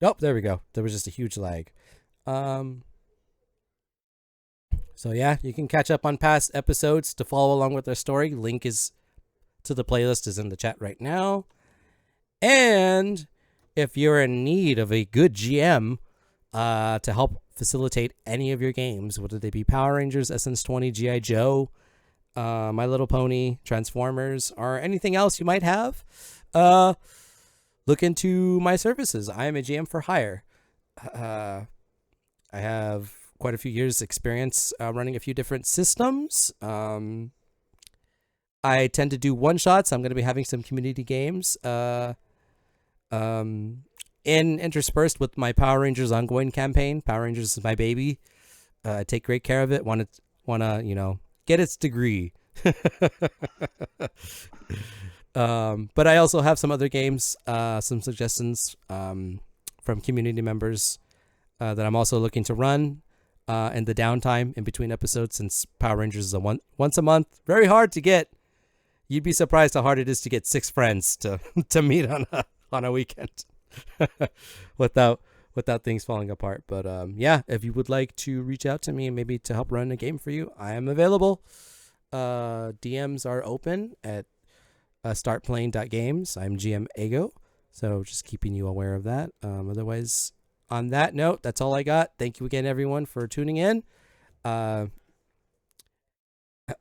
Nope, there we go. There was just a huge lag. So yeah, you can catch up on past episodes to follow along with our story. Link is to the playlist is in the chat right now. And if you're in need of a good GM to help facilitate any of your games, whether they be Power Rangers, Essence20, G.I. Joe, My Little Pony, Transformers, or anything else you might have, look into my services. I am a GM for hire. I have quite a few years experience running a few different systems. I tend to do one-shots. I'm going to be having some community games interspersed with my Power Rangers ongoing campaign. Power Rangers is my baby. I take great care of it. Want to get its degree. But I also have some other games, some suggestions from community members that I'm also looking to run in the downtime in between episodes, since Power Rangers is once a month. Very hard to get. You'd be surprised how hard it is to get 6 friends to meet on a weekend without things falling apart. But yeah, if you would like to reach out to me and maybe to help run a game for you, I am available. DMs are open at StartPlaying.games. I'm GM Eggo, so just keeping you aware of that. Otherwise, on that note, that's all I got. Thank you again, everyone, for tuning in.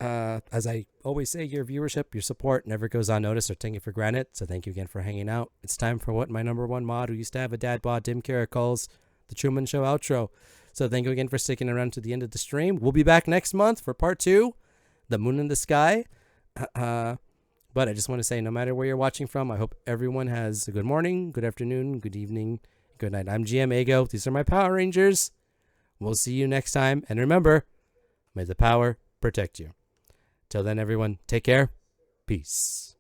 As I always say, your viewership, your support never goes unnoticed or taken for granted. So thank you again for hanging out. It's time for what my number one mod, who used to have a dad bod, Dim Kara, calls the Truman Show outro. So thank you again for sticking around to the end of the stream. We'll be back next month for part 2, The Moon in the Sky. But I just want to say, no matter where you're watching from, I hope everyone has a good morning, good afternoon, good evening, good night. I'm GM Eggo. These are my Power Rangers. We'll see you next time. And remember, may the power protect you. Till then, everyone, take care. Peace.